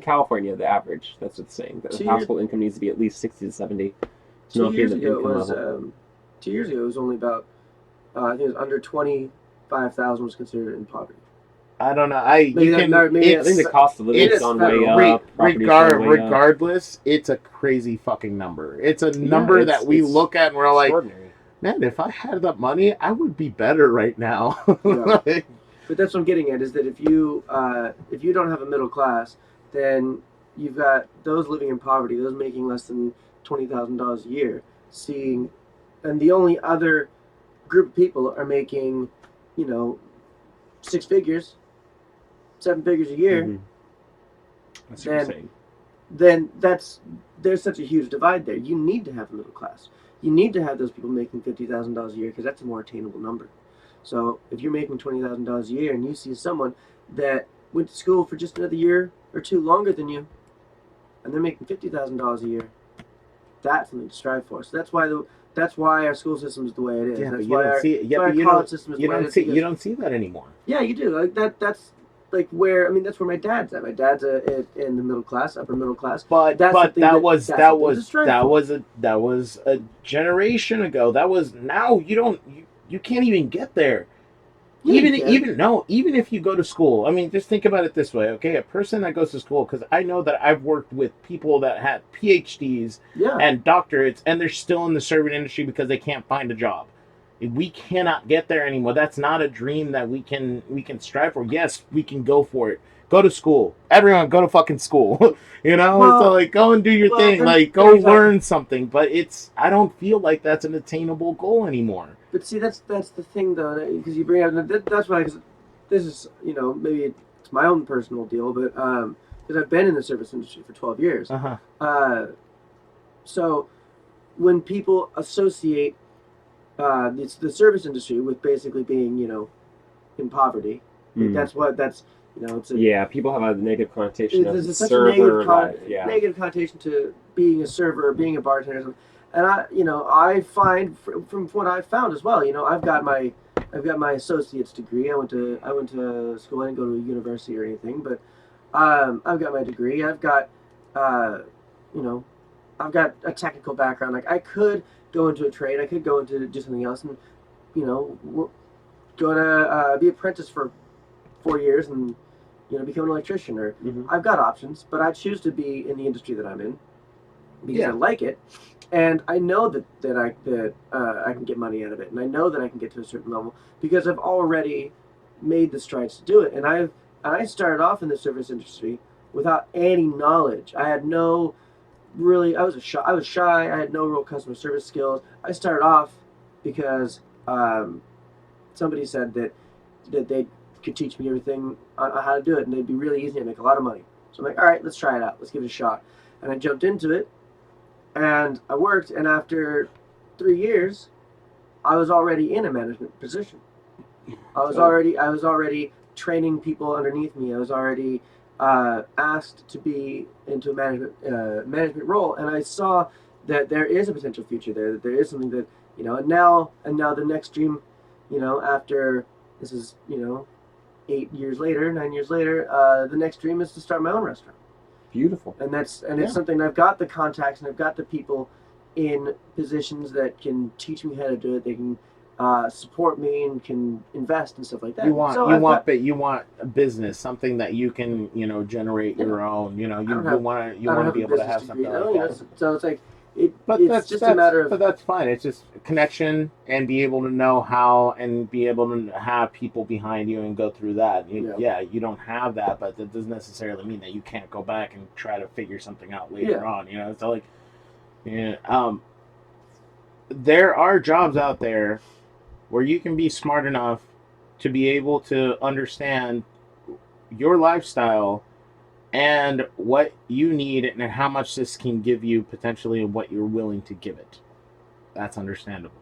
Speaker 1: California, the average. That's what it's saying. The household income needs to be at least 60 to 70.
Speaker 2: 2 years ago, it was only about, I think it was under 25,000 was considered in poverty.
Speaker 3: I don't know.
Speaker 1: I think the cost of living has gone way up.
Speaker 3: Regardless, it's a crazy fucking number. It's a number that we look at and we're like, man, if I had that money, I would be better right now.
Speaker 2: Yeah. But that's what I'm getting at, is that if you don't have a middle class, then you've got those living in poverty, those making less than $20,000 a year, and the only other group of people are making, 6 figures, 7 figures a year.
Speaker 1: Mm-hmm. That's what you're saying.
Speaker 2: Then there's such a huge divide there. You need to have a middle class. You need to have those people making $50,000 a year, because that's a more attainable number. So if you're making $20,000 a year and you see someone that went to school for just another year or two longer than you, and they're making $50,000 a year, that's something to strive for. So that's why our school system is the way it is.
Speaker 3: Yeah,
Speaker 2: that's
Speaker 3: but
Speaker 2: our college system is the way it is.
Speaker 3: You don't see that anymore.
Speaker 2: Yeah, you do. Like that's like where that's where my dad's at. My dad's in the middle class, upper middle class. But that was a generation ago. You can't even get there. Yeah, you can.
Speaker 3: Even if you go to school, I mean, just think about it this way, okay? A person that goes to school, because I know that I've worked with people that had PhDs
Speaker 2: Yeah.
Speaker 3: and doctorates, and they're still in the serving industry because they can't find a job. We cannot get there anymore. That's not a dream that we can strive for. Yes, we can go for it. Go to school. Everyone, go to fucking school. So
Speaker 2: Well,
Speaker 3: like, go and do your
Speaker 2: well,
Speaker 3: thing.
Speaker 2: then,
Speaker 3: Like,
Speaker 2: then
Speaker 3: go
Speaker 2: you're talking.
Speaker 3: learn something. But I don't feel like that's an attainable goal anymore.
Speaker 2: But see, that's the thing though, because you bring up that's why. Cause this is maybe it's my own personal deal, but because I've been in the service industry for 12 years.
Speaker 3: Uh huh.
Speaker 2: Uh, so when people associate the service industry with basically being in poverty, like that's it's a
Speaker 1: Yeah, people have a negative connotation of
Speaker 2: there's such a
Speaker 1: server life. Yeah.
Speaker 2: negative connotation to being a server, being a bartender, or something. And I find from what I've found as well, I've got my associate's degree. I went to school. I didn't go to a university or anything, but I've got my degree. I've got you know I've got a technical background. Like I could go into a trade. I could go into do something else, and go to be apprentice for 4 years and become an electrician. Or I've got options, but I choose to be in the industry that I'm in because I like it, and I know that I can get money out of it, and I know that I can get to a certain level because I've already made the strides to do it. And I started off in the service industry without any knowledge. I had no really. I was shy. I had no real customer service skills. I started off because somebody said that they could teach me everything on how to do it, and they'd be really easy and make a lot of money. So I'm like, all right, let's try it out. Let's give it a shot. And I jumped into it, and I worked. And after 3 years, I was already in a management position. I was already training people underneath me. I was already asked to be into a management role, and I saw that there is a potential future there. That there is something that and now the next dream, after this is 8 years later, 9 years later, the next dream is to start my own restaurant.
Speaker 1: Beautiful.
Speaker 2: And it's something I've got the contacts and I've got the people in positions that can teach me how to do it. They can support me and can invest and stuff like that.
Speaker 3: You want a business, something that you can generate your own. You want to be able to have something like that.
Speaker 2: So it's like
Speaker 3: That's
Speaker 2: just a matter of.
Speaker 3: But that's fine. It's just a connection and be able to know how and be able to have people behind you and go through that. You don't have that, but that doesn't necessarily mean that you can't go back and try to figure something out later on. So like, there are jobs out there where you can be smart enough to be able to understand your lifestyle and what you need and how much this can give you potentially and what you're willing to give it. That's understandable.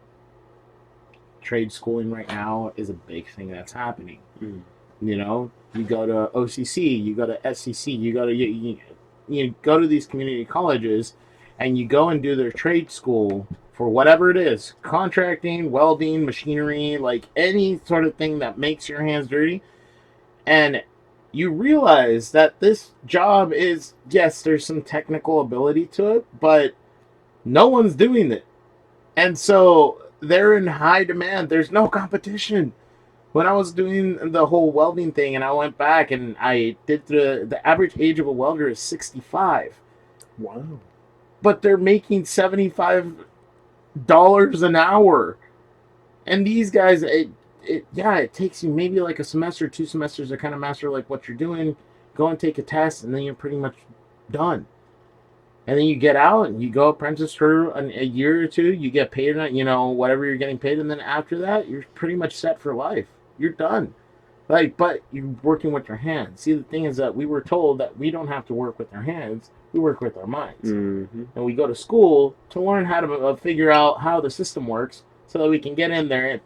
Speaker 3: Trade schooling right now is a big thing that's happening. You go to OCC, you go to SCC, you go to these community colleges and you go and do their trade school for whatever it is, contracting, welding, machinery, like any sort of thing that makes your hands dirty. And you realize that this job is, yes, there's some technical ability to it, but no one's doing it. And so they're in high demand. There's no competition. When I was doing the whole welding thing and I went back and I did the average age of a welder is 65.
Speaker 1: Wow.
Speaker 3: But they're making $75 an hour. And these guys, it takes you maybe like a semester, 2 semesters to kind of master like what you're doing, go and take a test, and then you're pretty much done. And then you get out and you go apprentice for a year or two, you get paid, whatever you're getting paid, and then after that, you're pretty much set for life. You're done. But you're working with your hands. See, the thing is that we were told that we don't have to work with our hands, we work with our minds.
Speaker 1: Mm-hmm.
Speaker 3: And we go to school to learn how to figure out how the system works so that we can get in there and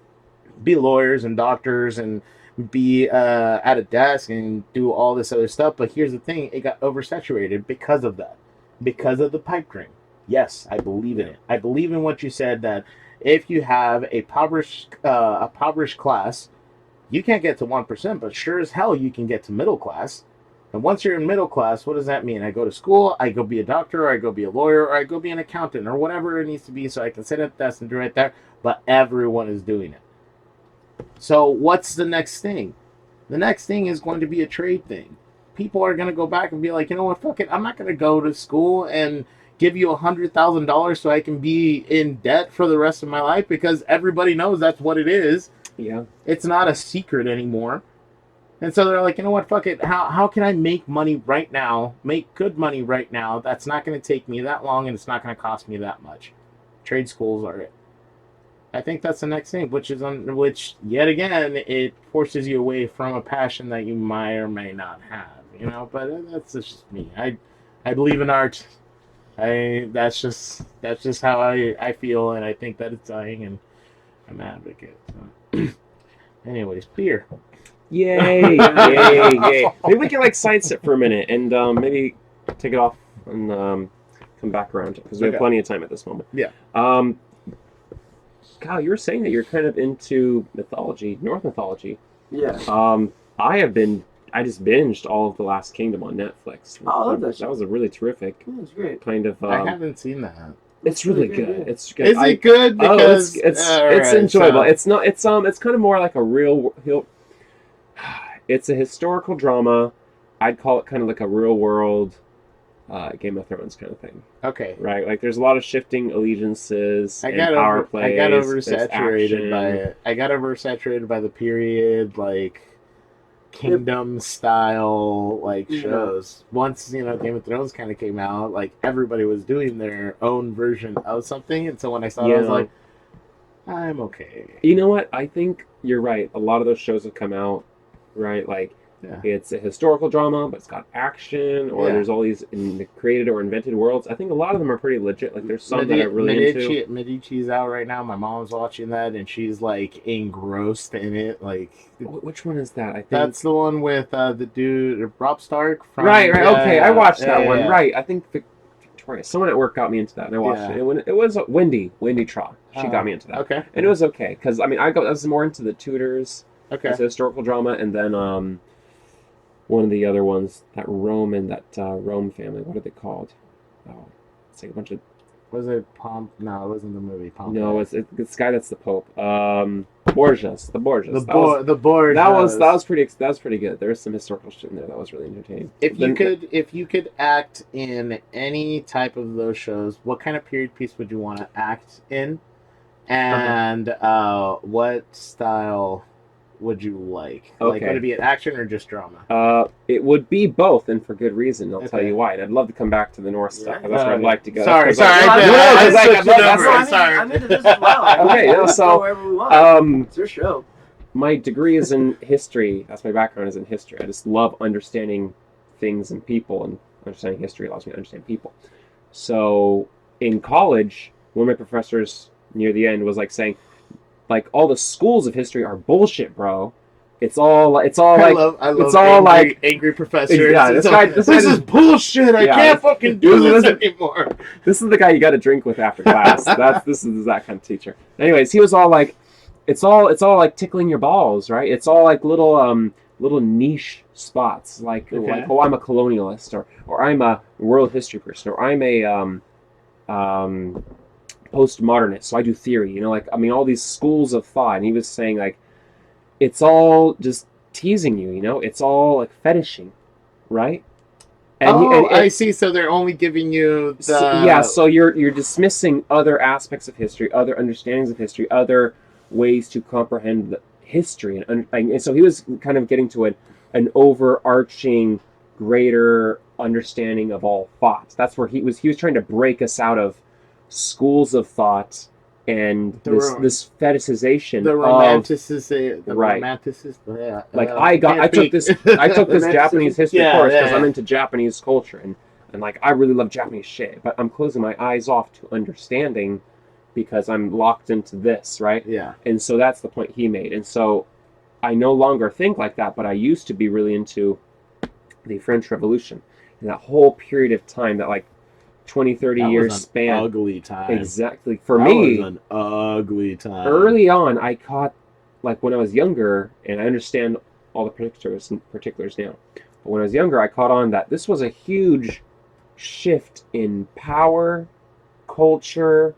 Speaker 3: be lawyers and doctors and be at a desk and do all this other stuff. But here's the thing, it got oversaturated because of that, because of the pipe dream. Yes, I believe in it. I believe in what you said, that if you have a impoverished class, you can't get to 1%, but sure as hell you can get to middle class. And once you're in middle class, what does that mean? I go to school, I go be a doctor, or I go be a lawyer, or I go be an accountant, or whatever it needs to be so I can sit at the desk and do right there. But everyone is doing it. So what's the next thing? The next thing is going to be a trade thing. People are going to go back and be like, you know what, fuck it. I'm not going to go to school and give you $100,000 so I can be in debt for the rest of my life, because everybody knows that's what it is.
Speaker 1: Yeah.
Speaker 3: It's not a secret anymore. And so they're like, you know what, fuck it. How can I make money right now, make good money right now, that's not going to take me that long and it's not going to cost me that much? Trade schools are it. I think that's the next thing, which yet again it forces you away from a passion that you might or may not have, you know. But that's just me. I believe in art. That's just how I feel, and I think that it's dying, and I'm an advocate. So. Anyways, beer.
Speaker 1: Yay! Yay! Yay! Maybe we can like sidestep for a minute and maybe take it off and come back around because we have plenty of time at this moment.
Speaker 3: Yeah.
Speaker 1: Kyle, you were saying that you're kind of into mythology, Norse mythology.
Speaker 2: Yeah.
Speaker 1: I just binged all of The Last Kingdom on Netflix.
Speaker 2: Oh, I love that show.
Speaker 1: That was a really terrific
Speaker 2: That's great.
Speaker 1: kind of.
Speaker 3: I haven't seen that.
Speaker 1: It's really good. It's good.
Speaker 3: Is it good? Because
Speaker 1: it's enjoyable. It's not. It's kind of more like a real. It's a historical drama. I'd call it kind of like a real world Game of Thrones kind of thing.
Speaker 3: Okay.
Speaker 1: Right? Like there's a lot of shifting allegiances and power plays.
Speaker 3: I got oversaturated by it. I got oversaturated by the period, like kingdom style shows. Once, Game of Thrones kind of came out, like everybody was doing their own version of something, and so when I saw it, I was like, I'm okay.
Speaker 1: You know what? I think you're right. A lot of those shows have come out, right? Like it's a historical drama, but it's got action, or there's all these created or invented worlds. I think a lot of them are pretty legit. Like there's some that are really into.
Speaker 3: Medici's out right now. My mom's watching that, and she's like engrossed in it. Like,
Speaker 1: which one is that? I think
Speaker 3: that's the one with the dude Rob Stark. From,
Speaker 1: right. Okay, I watched that one. Right, I think Victoria. Someone at work got me into that, and I watched it. It was Wendy Traw. She got me into that.
Speaker 3: Okay,
Speaker 1: and it was okay because I was more into the Tudors.
Speaker 3: Okay,
Speaker 1: it's a historical drama, and then one of the other ones, that Rome family. What are they called? Oh, it's like a bunch of.
Speaker 3: Was it Pomp? No, it wasn't the movie Pomp.
Speaker 1: No, it's this guy that's the Pope. Borgias, the Borgias.
Speaker 3: The Borgias.
Speaker 1: That was pretty good. There was some historical shit in there that was really entertaining.
Speaker 3: If you could act in any type of those shows, what kind of period piece would you want to act in, and what style would you like?
Speaker 1: Okay.
Speaker 3: Like, would it be an action or just drama?
Speaker 1: It would be both, and for good reason. I'll tell you why. And I'd love to come back to the North stuff. That's where I'd like to go.
Speaker 3: Sorry.
Speaker 2: I'm into this as well.
Speaker 1: Okay, so
Speaker 2: wherever we want. It's your show.
Speaker 1: My degree is in history. That's my background is in history. I just love understanding things and people, and understanding history allows me to understand people. So in college, one of my professors near the end was like saying, like, all the schools of history are bullshit, bro. It's all like
Speaker 3: angry professors.
Speaker 1: Yeah, this
Speaker 3: is bullshit. I can't fucking do this anymore.
Speaker 1: This is the guy you got to drink with after class. This is that kind of teacher. Anyways, he was all like, it's all like tickling your balls, right? It's all like little niche spots, like oh, I'm a colonialist, or I'm a world history person, or I'm a postmodernist, so I do theory, all these schools of thought. And he was saying, like, it's all just teasing you, it's all like fetishing, right? And
Speaker 3: I see. So they're only giving you the...
Speaker 1: So you're dismissing other aspects of history, other understandings of history, other ways to comprehend the history, and so he was kind of getting to an overarching, greater understanding of all thought. That's where he was trying to break us out of schools of thought and this fetishization, I took this Japanese history course because I'm into Japanese culture and like I really love Japanese shit, but I'm closing my eyes off to understanding because I'm locked into this, right?
Speaker 3: Yeah.
Speaker 1: And so that's the point he made. And so I no longer think like that, but I used to be really into the French Revolution and that whole period of time, that like 20, 30 years span.
Speaker 3: Ugly time.
Speaker 1: Exactly. For me,
Speaker 3: was an ugly time.
Speaker 1: Early on, I caught, like when I was younger, and I understand all the particulars now, but when I was younger, I caught on that this was a huge shift in power, culture,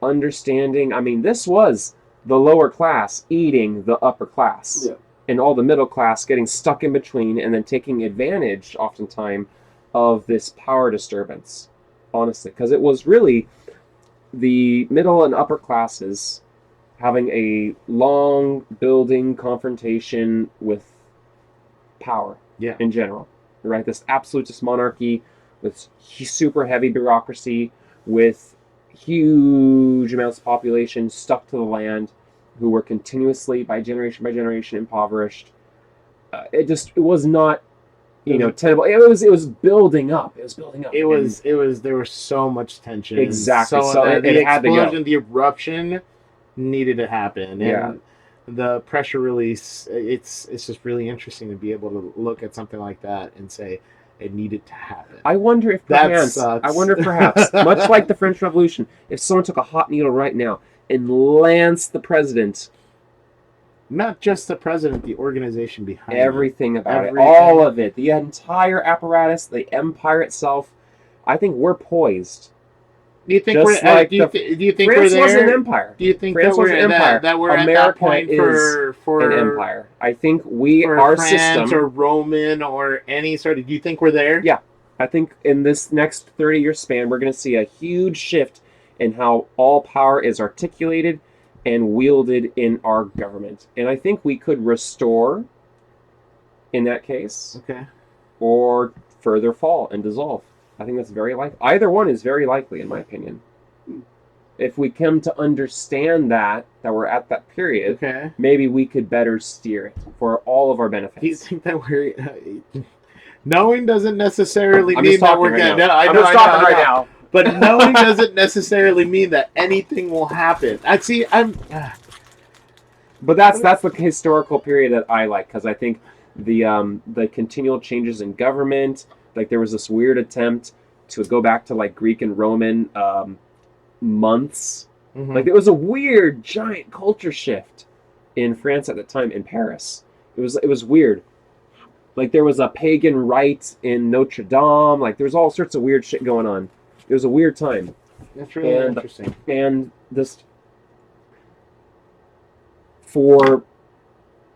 Speaker 1: understanding. This was the lower class eating the upper class.
Speaker 2: Yeah.
Speaker 1: And all the middle class getting stuck in between and then taking advantage, oftentimes, of this power disturbance, honestly. Because it was really the middle and upper classes having a long building confrontation with power in general, right? This absolutist monarchy with super heavy bureaucracy, with huge amounts of population stuck to the land, who were continuously, by generation, impoverished. It was not, tenable. It was building up. It was building up.
Speaker 3: It was. There was so much tension.
Speaker 1: Exactly.
Speaker 3: So,
Speaker 1: So
Speaker 3: the
Speaker 1: it had to go.
Speaker 3: explosion, the eruption needed to happen. And the pressure release, it's just really interesting to be able to look at something like that and say it needed to happen.
Speaker 1: I wonder if perhaps, much like the French Revolution, if someone took a hot needle right now and lanced the president,
Speaker 3: not just the president, the organization behind
Speaker 1: everything about it, all of it, the entire apparatus, the empire itself, I think we're poised.
Speaker 3: Do you think France
Speaker 1: was an empire?
Speaker 3: Do you think
Speaker 1: France
Speaker 3: that we're
Speaker 1: an empire?
Speaker 3: That we're
Speaker 1: America
Speaker 3: at that point for
Speaker 1: an empire? I think
Speaker 3: our
Speaker 1: France
Speaker 3: system or Roman or any sort of. Do you think we're there?
Speaker 1: Yeah, I think in this next 30-year span, we're going to see a huge shift in how all power is articulated and wielded in our government, and I think we could restore, in that case, or further fall and dissolve. I think that's very likely. Either one is very likely, in my opinion. If we come to understand that we're at that period, maybe we could better steer it for all of our benefits.
Speaker 3: Do you think that we're... knowing doesn't necessarily mean that we're going to...
Speaker 1: I'm just talking right now.
Speaker 3: But knowing doesn't necessarily mean that anything will happen.
Speaker 1: But that's the historical period that I like, because I think the continual changes in government... Like, there was this weird attempt to go back to, like, Greek and Roman months. Mm-hmm. Like, there was a weird, giant culture shift in France at the time, in Paris. It was weird. Like, there was a pagan rite in Notre Dame. Like, there was all sorts of weird shit going on. It was a weird time.
Speaker 3: That's really interesting.
Speaker 1: And this... For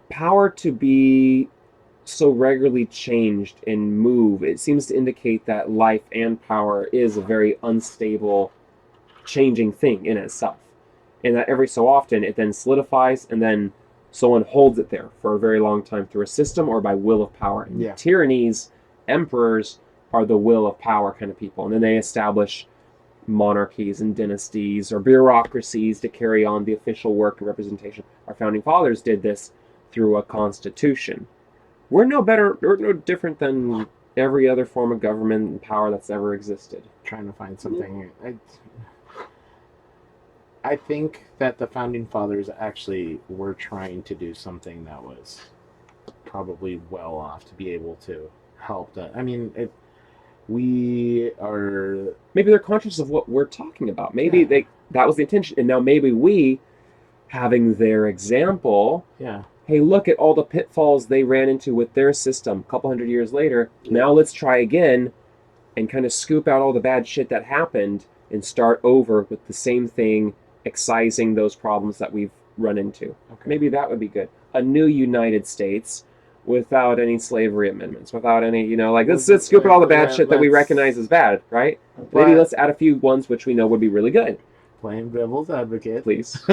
Speaker 1: power to be... so regularly changed and move, it seems to indicate that life and power is a very unstable, changing thing in itself. And that every so often it then solidifies and then someone holds it there for a very long time through a system or by will of power. And tyrannies, emperors, are the will of power kind of people. And then they establish monarchies and dynasties or bureaucracies to carry on the official work and representation. Our founding fathers did this through a constitution. We're no different than every other form of government and power that's ever existed.
Speaker 3: Trying to find something. I think that the founding fathers actually were trying to do something that was probably well off to be able to help that. I mean, we are...
Speaker 1: Maybe they're conscious of what we're talking about. Maybe that was the intention. And now maybe we, having their example... Hey, look at all the pitfalls they ran into with their system a couple hundred years later. Now let's try again and kind of scoop out all the bad shit that happened and start over with the same thing, excising those problems that we've run into. Maybe that would be good. A new United States without any slavery amendments, without any, let's scoop out all the bad shit that we recognize as bad, right? Maybe let's add a few ones which we know would be really good.
Speaker 3: Playing devil's advocate.
Speaker 1: Please.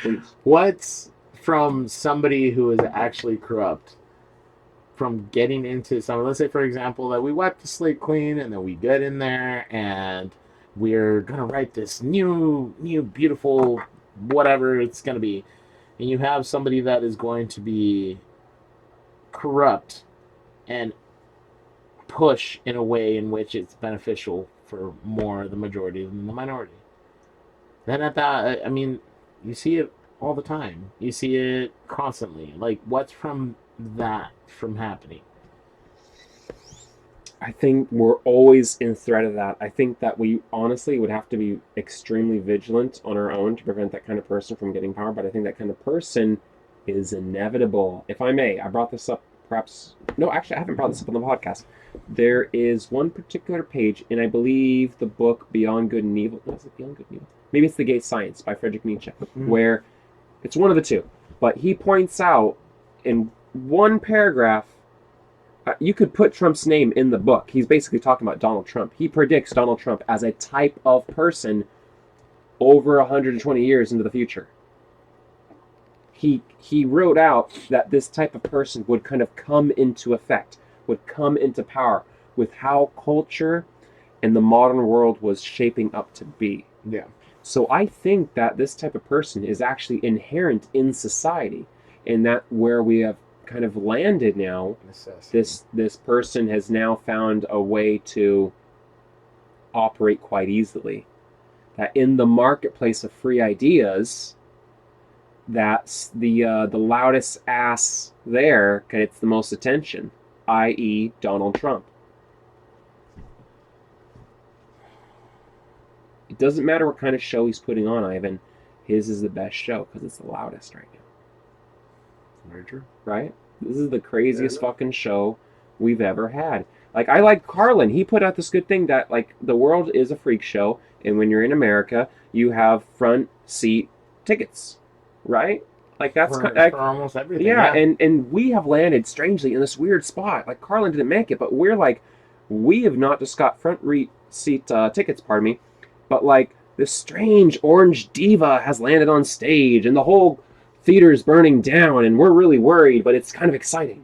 Speaker 3: Please. What's... from somebody who is actually corrupt, from getting into some, let's say for example that we wipe the slate clean and then we get in there and we're gonna write this new beautiful whatever it's gonna be, and you have somebody that is going to be corrupt and push in a way in which it's beneficial for more the majority than the minority. Then at that, I mean, you see it all the time. You see it constantly. Like, what's from happening?
Speaker 1: I think we're always in threat of that. I think that we honestly would have to be extremely vigilant on our own to prevent that kind of person from getting power, but I think that kind of person is inevitable. If I may, I brought this up perhaps... No, actually, I haven't brought this up on the podcast. There is one particular page in, I believe, the book Beyond Good and Evil. No, is it Beyond Good and Evil? Maybe it's The Gay Science by Friedrich Nietzsche, where It's one of the two. But he points out in one paragraph, you could put Trump's name in the book. He's basically talking about Donald Trump. He predicts Donald Trump as a type of person over 120 years into the future. He wrote out that this type of person would kind of come into effect, would come into power with how culture and the modern world was shaping up to be.
Speaker 3: Yeah.
Speaker 1: So I think that this type of person is actually inherent in society, and that where we have kind of landed now, this person has now found a way to operate quite easily. That in the marketplace of free ideas, that's the loudest ass there gets the most attention, i.e. Donald Trump. It doesn't matter what kind of show he's putting on, Ivan. His is the best show because it's the loudest right now.
Speaker 3: Very true.
Speaker 1: Right? This is the craziest fucking show we've ever had. Like, I like Carlin. He put out this good thing that, like, the world is a freak show, and when you're in America, you have front seat tickets. Right? Like, that's
Speaker 3: for almost everything.
Speaker 1: Yeah, and we have landed strangely in this weird spot. Like, Carlin didn't make it, but we're like, we have not just got front seat tickets, pardon me, but like this strange orange diva has landed on stage, and the whole theater's burning down, and we're really worried, but it's kind of exciting.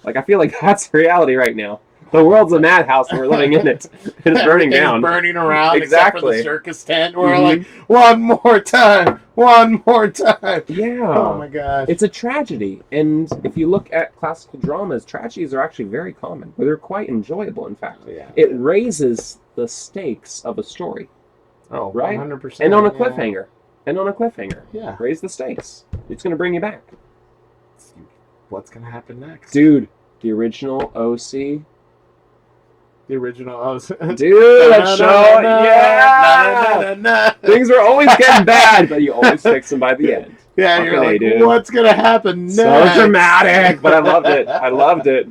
Speaker 1: Like, I feel like that's reality right now. The world's a madhouse, and we're living in it. It's burning down.
Speaker 3: Burning around,
Speaker 1: exactly.
Speaker 3: Except for the circus tent. We're like, one more time.
Speaker 1: Yeah.
Speaker 3: Oh my gosh.
Speaker 1: It's a tragedy, and if you look at classical dramas, tragedies are actually very common. They're quite enjoyable, in fact.
Speaker 3: Yeah.
Speaker 1: It raises the stakes of a story.
Speaker 3: Oh,
Speaker 1: right?
Speaker 3: 100%.
Speaker 1: And on a cliffhanger.
Speaker 3: Yeah.
Speaker 1: Raise the stakes. It's going to bring you back.
Speaker 3: What's going to happen next?
Speaker 1: Dude, the original OC.
Speaker 3: The original OC.
Speaker 1: Dude, that show. Yeah. Things were always getting bad, but you always fix them by the end.
Speaker 3: Yeah, you're like, what's going to happen next?
Speaker 1: So dramatic, but I loved it.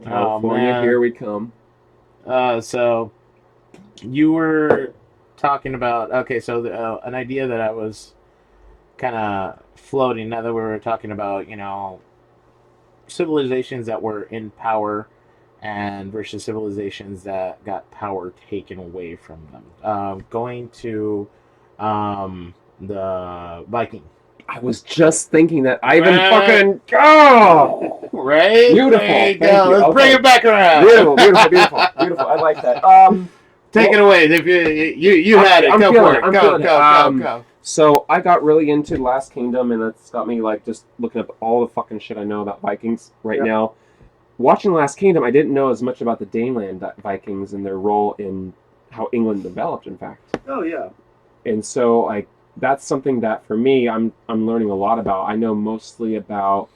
Speaker 1: California,
Speaker 3: man.
Speaker 1: Here we come.
Speaker 3: So you were talking about, an idea that I was kind of floating, now that we were talking about, civilizations that were in power and versus civilizations that got power taken away from them. Going to the Viking.
Speaker 1: I was just thinking that Ivan fucking go.
Speaker 3: Right?
Speaker 1: Beautiful.
Speaker 3: Thank you. Let's bring it back around.
Speaker 1: Beautiful. I like that.
Speaker 3: Take it away. If you had it, go for it. Go.
Speaker 1: So I got really into Last Kingdom, and that's got me like just looking up all the fucking shit I know about Vikings right now. Watching Last Kingdom, I didn't know as much about the Daneland Vikings and their role in how England developed, in fact.
Speaker 2: Oh yeah.
Speaker 1: And so like that's something that for me I'm learning a lot about. I know mostly about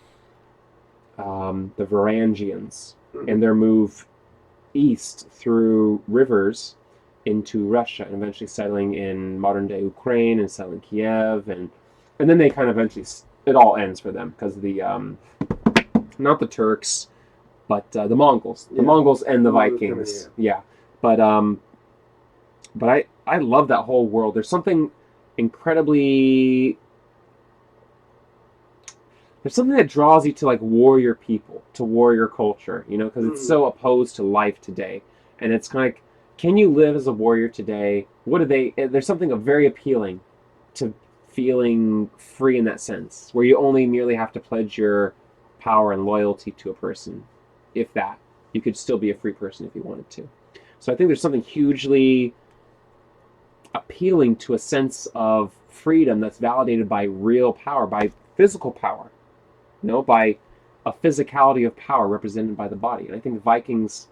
Speaker 1: the Varangians and their move east through rivers into Russia and eventually settling in modern day Ukraine and settling Kiev and then they kind of eventually it all ends for them because the not the Turks but the Mongols, Mongols and the Vikings, but I love that whole world. There's something incredibly that draws you to like warrior people, to warrior culture, because it's so opposed to life today, and it's kind of like, can you live as a warrior today? There's something very appealing to feeling free in that sense, where you only merely have to pledge your power and loyalty to a person. If that, you could still be a free person if you wanted to. So I think there's something hugely appealing to a sense of freedom that's validated by real power, by physical power, by a physicality of power represented by the body. And I think Vikings,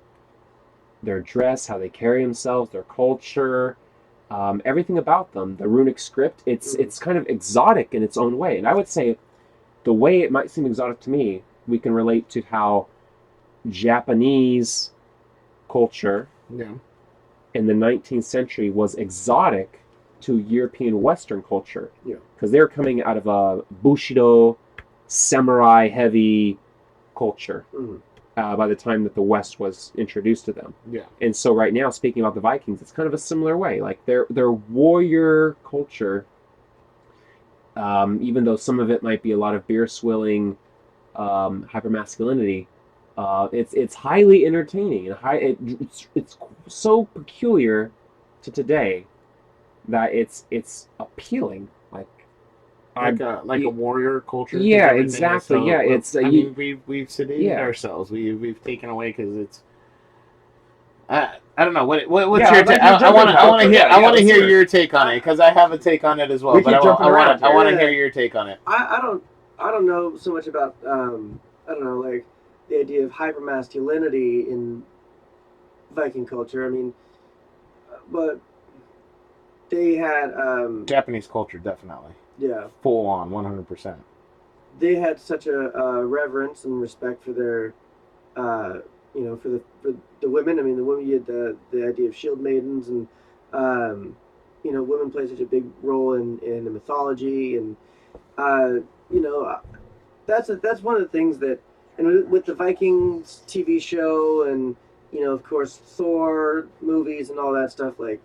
Speaker 1: their dress, how they carry themselves, their culture, everything about them, the runic script, it's kind of exotic in its own way. And I would say the way it might seem exotic to me, we can relate to how Japanese culture in the 19th century was exotic to European Western culture. Because they're coming out of a Bushido, samurai-heavy culture by the time that the West was introduced to them. And so right now, speaking about the Vikings, it's kind of a similar way. Like their warrior culture even though some of it might be a lot of beer swilling, hypermasculinity, it's highly entertaining and it's so peculiar to today that it's appealing.
Speaker 3: Like a warrior culture. 'Cause
Speaker 1: Yeah,
Speaker 3: everything is
Speaker 1: exactly.
Speaker 3: so-
Speaker 1: Yeah, it's
Speaker 3: I
Speaker 1: you,
Speaker 3: mean, we've sedated
Speaker 1: yeah.
Speaker 3: ourselves. We've taken away because it's. I don't know what's
Speaker 1: Yeah,
Speaker 3: your
Speaker 1: I'd like
Speaker 3: take.
Speaker 1: you to
Speaker 3: I
Speaker 1: jump
Speaker 3: want
Speaker 1: in,
Speaker 3: to
Speaker 1: Phil.
Speaker 3: hear
Speaker 1: Yeah,
Speaker 3: I want to
Speaker 1: let's
Speaker 3: hear
Speaker 1: hear it.
Speaker 3: your take on it because I have a take on it as well.
Speaker 1: We
Speaker 3: But
Speaker 1: keep jumping around
Speaker 3: I want to
Speaker 2: here.
Speaker 3: hear your take on it.
Speaker 2: I don't know so much about I don't know, like the idea of hypermasculinity in Viking culture. I mean, but they had
Speaker 3: Japanese culture definitely
Speaker 2: yeah,
Speaker 3: full on 100%.
Speaker 2: they had such a reverence and respect for their for the women. I mean, the women, you had the idea of shield maidens, and women play such a big role in the mythology, and uh, you know that's one of the things that, and with the Vikings TV show, and of course Thor movies and all that stuff, like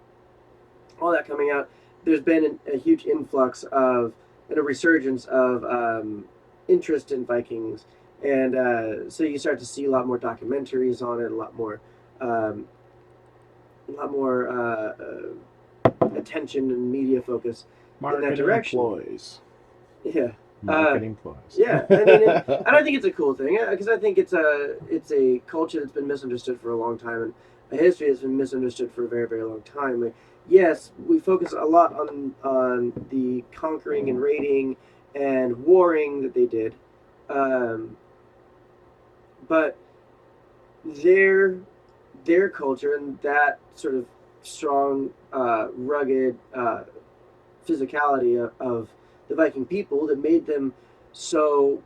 Speaker 2: all that coming out, there's been a huge influx of and a resurgence of interest in Vikings, and so you start to see a lot more documentaries on it, um, a lot more attention and media focus in that direction.
Speaker 3: Employees.
Speaker 2: Yeah.
Speaker 3: Marketing employees.
Speaker 2: Yeah, I mean, and I think it's a cool thing because I think it's a culture that's been misunderstood for a long time, and a history that's been misunderstood for a very, very long time. Like, yes, we focus a lot on the conquering and raiding and warring that they did, um, but their culture and that sort of strong, rugged physicality of the Viking people that made them so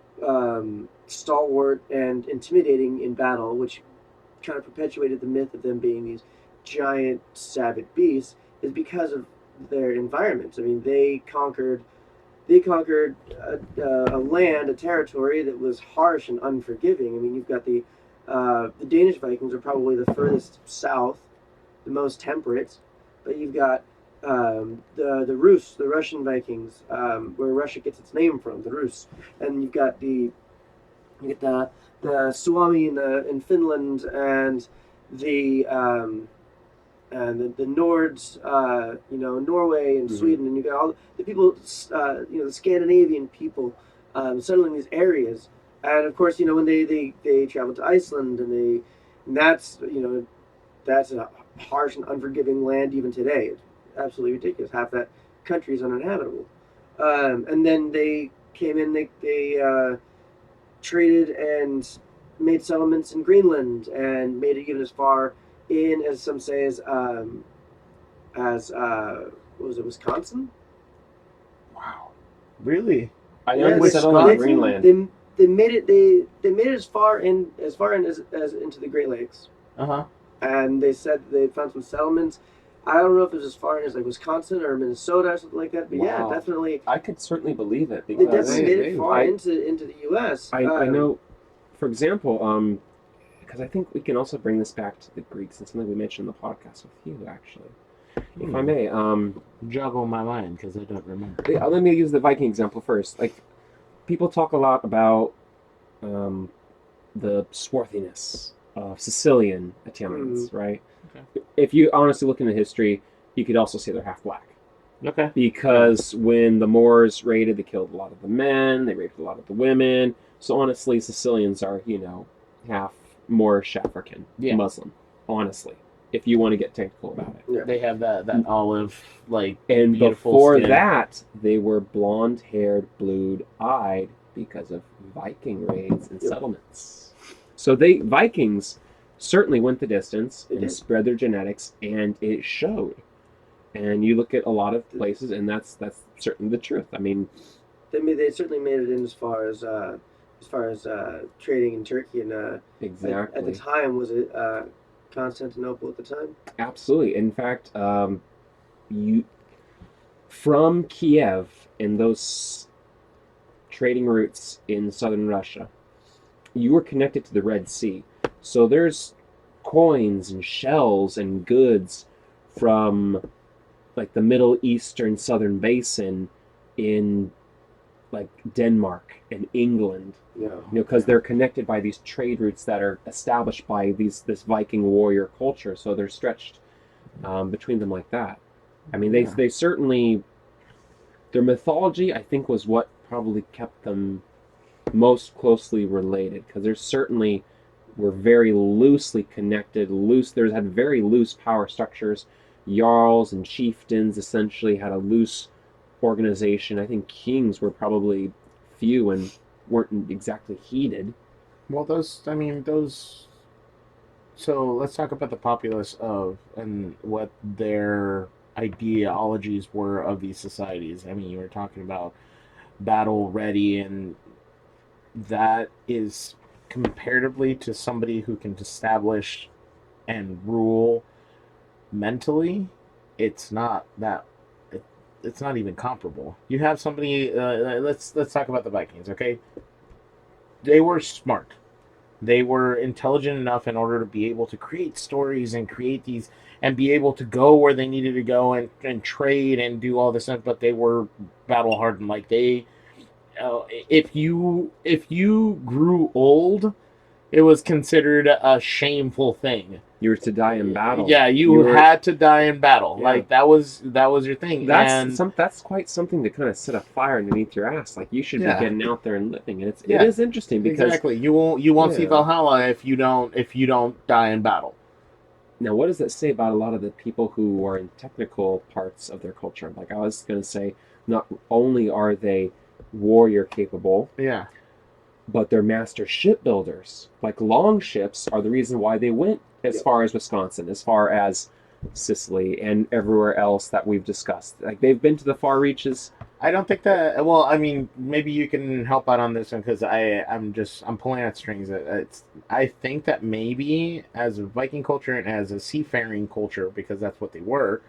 Speaker 2: stalwart and intimidating in battle, which kind of perpetuated the myth of them being these giant savage beasts, is because of their environments. I mean, they conquered a land, a territory that was harsh and unforgiving. I mean, you've got the Danish Vikings are probably the furthest south, the most temperate, but you've got the Rus, the Russian Vikings, where Russia gets its name from, the Rus, and you've got the Suomi in Finland, and the the Nords, Norway and Sweden, and you got all the people, the Scandinavian people settling these areas, and of course, when they travel to Iceland, and that's a harsh and unforgiving land even today. It's absolutely ridiculous. Half that country is uninhabitable. And then they came in, they traded and made settlements in Greenland and made it even as far in as some say as what was it, Wisconsin?
Speaker 3: Wow. Really?
Speaker 1: I know
Speaker 2: Yeah,
Speaker 1: they settled in
Speaker 2: they-
Speaker 1: Greenland.
Speaker 2: They made it as far in as into the Great Lakes.
Speaker 3: Uh-huh.
Speaker 2: And they said they found some settlements. I don't know if it was as far as like Wisconsin or Minnesota or something like that, but yeah,
Speaker 1: Wow.
Speaker 2: definitely
Speaker 1: I could certainly believe it
Speaker 2: they
Speaker 1: because
Speaker 2: definitely made it far
Speaker 1: I-
Speaker 2: into the U.S.
Speaker 1: I know, for example, because I think we can also bring this back to the Greeks and something we mentioned in the podcast with you, actually, if I may.
Speaker 3: Juggle my mind because I don't remember.
Speaker 1: Let me use the Viking example first. Like, people talk a lot about the swarthiness of Sicilian Italians, right?
Speaker 3: Okay.
Speaker 1: If you honestly look into history, you could also say they're half black.
Speaker 3: Okay.
Speaker 1: Because when the Moors raided, they killed a lot of the men, they raped a lot of the women. So honestly, Sicilians are, half Moorish African, Muslim, honestly, if you want to get technical about it.
Speaker 2: Yeah.
Speaker 3: They have that olive,
Speaker 1: And
Speaker 3: beautiful
Speaker 1: before
Speaker 3: skin.
Speaker 1: that, they were blonde-haired, blue-eyed because of Viking raids and settlements. So Vikings certainly went the distance and spread their genetics, and it showed. And you look at a lot of places, and that's certainly the truth. I mean,
Speaker 2: they certainly made it in as far as trading in Turkey, and
Speaker 1: exactly.
Speaker 2: at the time, was it Constantinople at the time?
Speaker 1: Absolutely. In fact, you from Kiev and those trading routes in southern Russia, you were connected to the Red Sea. So there's coins and shells and goods from like the Middle Eastern southern basin in like Denmark and England,
Speaker 2: Yeah.
Speaker 1: because they're connected by these trade routes that are established by this Viking warrior culture. So they're stretched between them like that. I mean, they certainly, their mythology, I think, was what probably kept them most closely related, because there's certainly were very loosely connected. There's had very loose power structures. Jarls and chieftains essentially had a loose organization. I think kings were probably few and weren't exactly heated.
Speaker 3: Well, those. So let's talk about the populace and what their ideologies were of these societies. I mean, you were talking about battle ready, and that is comparatively to somebody who can establish and rule mentally. It's not that. It's not even comparable. You have somebody. Let's talk about the Vikings. Okay, they were smart. They were intelligent enough in order to be able to create stories and create these and be able to go where they needed to go and trade and do all this stuff. But they were battle hardened. Like if you grew old, it was considered a shameful thing.
Speaker 1: You were to die in battle.
Speaker 3: Yeah, you had to die in battle.
Speaker 1: Yeah.
Speaker 3: Like that was your thing.
Speaker 1: That's quite something to kind of set a fire underneath your ass. Like you should be getting out there and living. And it is interesting because
Speaker 3: exactly you won't see Valhalla if you don't die in battle.
Speaker 1: Now, what does that say about a lot of the people who are in technical parts of their culture? Like I was going to say, not only are they warrior capable, but they're master shipbuilders. Like long ships are the reason why they went as far as Wisconsin, as far as Sicily, and everywhere else that we've discussed. Like they've been to the far reaches.
Speaker 3: I don't think that. Well, I mean, maybe you can help out on this one because I'm pulling at strings. I think that maybe as a Viking culture and as a seafaring culture, because that's what they were,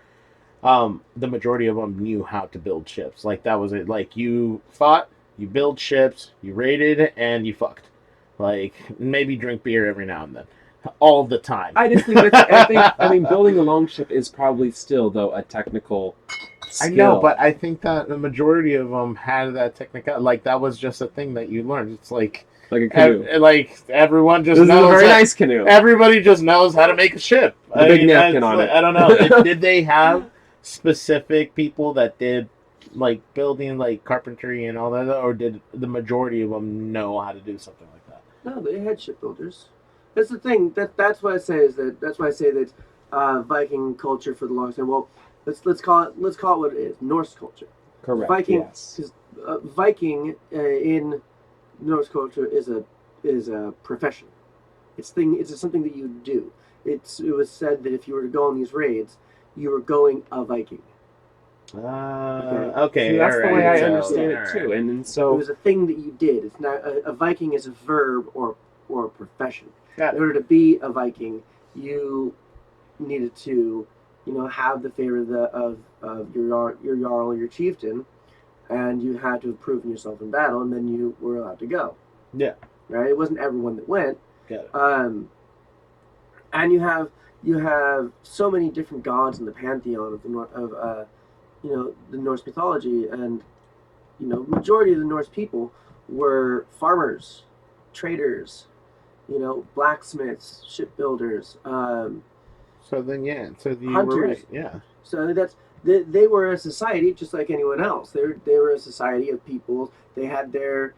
Speaker 3: the majority of them knew how to build ships. Like that was it. Like you fought, you build ships, you raided, and you fucked. Like maybe drink beer every now and then. All the time.
Speaker 1: I just think I mean, building a longship is probably still, though, a technical skill.
Speaker 3: I know, but I think that the majority of them had that technical. Like that was just a thing that you learned. It's like
Speaker 1: a canoe.
Speaker 3: Like everyone just
Speaker 1: knows. This is a very nice canoe.
Speaker 3: Everybody just knows how to make a ship.
Speaker 1: A big napkin on it.
Speaker 3: I don't know. Did they have specific people that did like building, like carpentry and all that, or did the majority of them know how to do something like that?
Speaker 2: No, they had shipbuilders. That's the thing. That's what I say is that. That's why I say that Viking culture for the longest time. Well, let's call it what it is. Norse culture.
Speaker 1: Correct.
Speaker 2: Viking.
Speaker 1: Yes.
Speaker 2: Because Viking in Norse culture is a profession. It's something that you do. It was said that if you were to go on these raids, you were going a Viking.
Speaker 3: Okay.
Speaker 1: See, that's the way I
Speaker 3: So,
Speaker 1: understand it too. And so
Speaker 2: it was a thing that you did. It's not a Viking is a verb or a profession. In order to be a Viking, you needed to, have the favor of your jarl or your chieftain, and you had to have proven yourself in battle, and then you were allowed to go.
Speaker 3: Yeah.
Speaker 2: Right. It wasn't everyone that went.
Speaker 3: Got it.
Speaker 2: And you have so many different gods in the pantheon of the Norse mythology, and majority of the Norse people were farmers, traders, blacksmiths, shipbuilders.
Speaker 3: So then, so you
Speaker 2: hunters.
Speaker 3: were right. Yeah.
Speaker 2: So they were a society just like anyone else. They were a society of people. They had their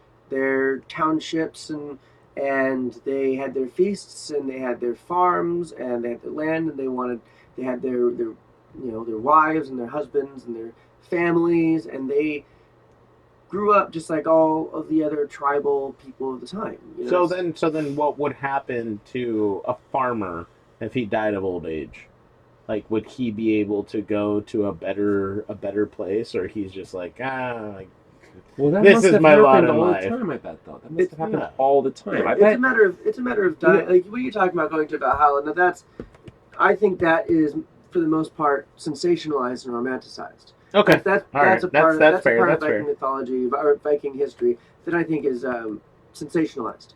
Speaker 2: townships and they had their feasts and they had their farms and they had their land and they had their wives and their husbands and their families, and they grew up just like all of the other tribal people of the time.
Speaker 3: So then what would happen to a farmer if he died of old age? Like, would he be able to go to a better place, or he's just like,
Speaker 1: well, that
Speaker 3: this
Speaker 1: must
Speaker 3: is
Speaker 1: have
Speaker 3: my lot
Speaker 1: happened
Speaker 3: in
Speaker 1: all
Speaker 3: life.
Speaker 1: the time. I bet though that must have happened all the time. I
Speaker 2: It's
Speaker 1: bet.
Speaker 2: a matter of dying. Like what you're talking about going to Valhalla. Now I think that is for the most part sensationalized and romanticized.
Speaker 3: Okay.
Speaker 2: That's a part of Viking mythology or Viking history that I think is sensationalized.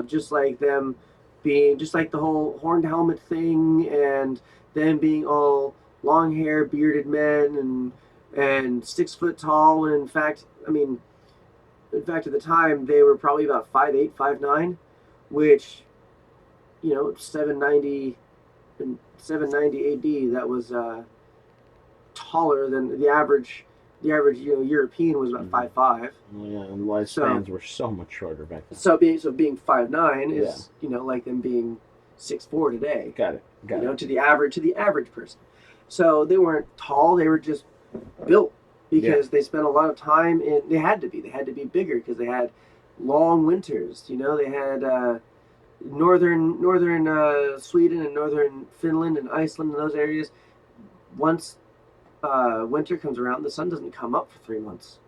Speaker 2: Just like them being, just like the whole horned helmet thing, and them being all long hair, bearded men, and 6 foot tall. When in fact, I mean, in fact, at the time they were probably about 5'8", 5'9", which 790 and 790 AD. That was taller than the average. The average European was about 5'5".
Speaker 3: Yeah, and lifespans were so much shorter back then.
Speaker 2: So being 5'9" is like them being 6'4" today.
Speaker 3: Got it.
Speaker 2: To the average person. So they weren't tall; they were just built because they spent a lot of time in. They had to be bigger because they had long winters. They had northern Sweden and northern Finland and Iceland and those areas. Once winter comes around, the sun doesn't come up for 3 months.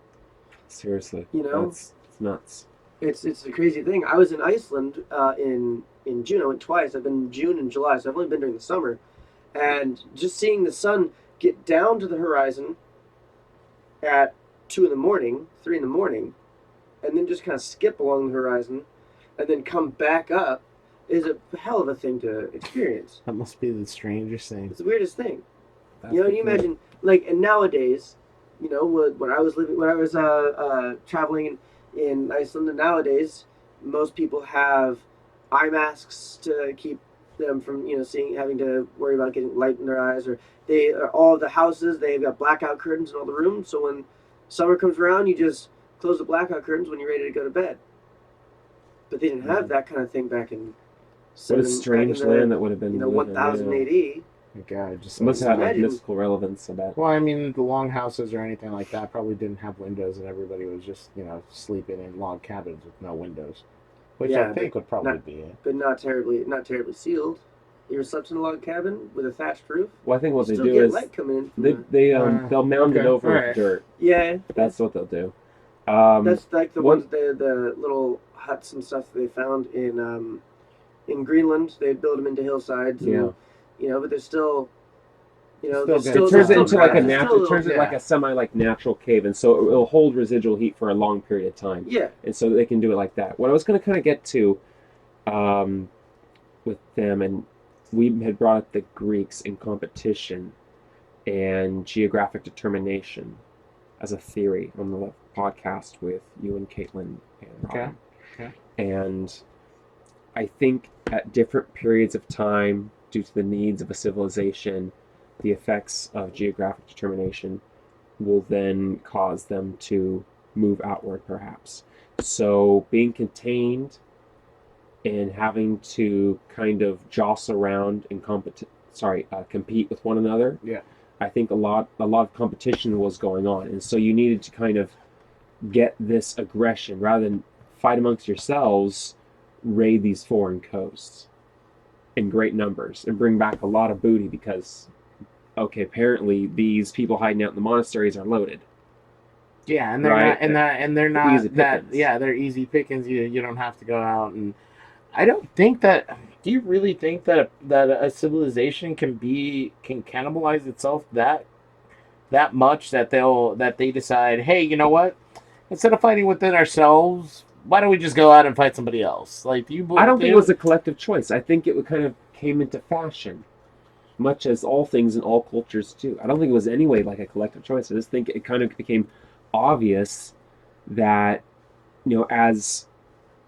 Speaker 1: Seriously, it's nuts.
Speaker 2: It's a crazy thing. I was in Iceland in June. I went twice. I've been in June and July, so I've only been during the summer. And just seeing the sun get down to the horizon at 2 in the morning, 3 in the morning, and then just kind of skip along the horizon, and then come back up, is a hell of a thing to experience.
Speaker 3: That must be the strangest thing.
Speaker 2: It's the weirdest thing.
Speaker 1: That's
Speaker 2: You imagine, and nowadays, when I was traveling in Iceland, and nowadays, most people have eye masks to keep them from, having to worry about getting light in their eyes, or all of the houses, they've got blackout curtains in all the rooms, so when summer comes around, you just close the blackout curtains when you're ready to go to bed. But they didn't have that kind of thing back in
Speaker 1: what a strange land that would have been
Speaker 2: 1000 AD.
Speaker 3: God, just
Speaker 1: must have had mystical relevance, I bet.
Speaker 3: Well, I mean, the longhouses or anything like that probably didn't have windows, and everybody was just, sleeping in log cabins with no windows, which I think would probably be it.
Speaker 2: But not terribly sealed. You ever slept in a log cabin with a thatched roof?
Speaker 1: Well, I think what they
Speaker 2: Still
Speaker 1: do
Speaker 2: get
Speaker 1: is
Speaker 2: light coming in
Speaker 1: they'll mound it over with dirt.
Speaker 2: Yeah,
Speaker 1: That's what they'll do.
Speaker 2: that's like the ones the little huts and stuff that they found in Greenland. They build them into hillsides. And, but they're still.
Speaker 1: It turns it into like a natural. It turns it like a semi natural cave, and so it'll hold residual heat for a long period of time.
Speaker 2: Yeah.
Speaker 1: And so they can do it like that. What I was going to kind of get to, with them, and we had brought up the Greeks in competition and geographic determination as a theory on the podcast with you and Caitlin and Robin.
Speaker 3: Okay.
Speaker 1: And I think at different periods of time, due to the needs of a civilization, the effects of geographic determination will then cause them to move outward, perhaps. So being contained and having to kind of jostle around and compete with one another.
Speaker 3: Yeah.
Speaker 1: I think a lot of competition was going on, and so you needed to kind of get this aggression rather than fight amongst yourselves, raid these foreign coasts in great numbers and bring back a lot of booty because, apparently these people hiding out in the monasteries are loaded.
Speaker 3: Yeah, and they're not
Speaker 1: easy pickings.
Speaker 3: they're easy pickings. You don't have to go out, and I don't think that. Do you really think that a civilization can cannibalize itself that much that they decide, hey, you know what? Instead of fighting within ourselves, why don't we just go out and fight somebody else? Like,
Speaker 1: I don't think it was a collective choice. I think it kind of came into fashion, much as all things in all cultures do. I don't think it was anyway like a collective choice. I just think it kind of became obvious that, as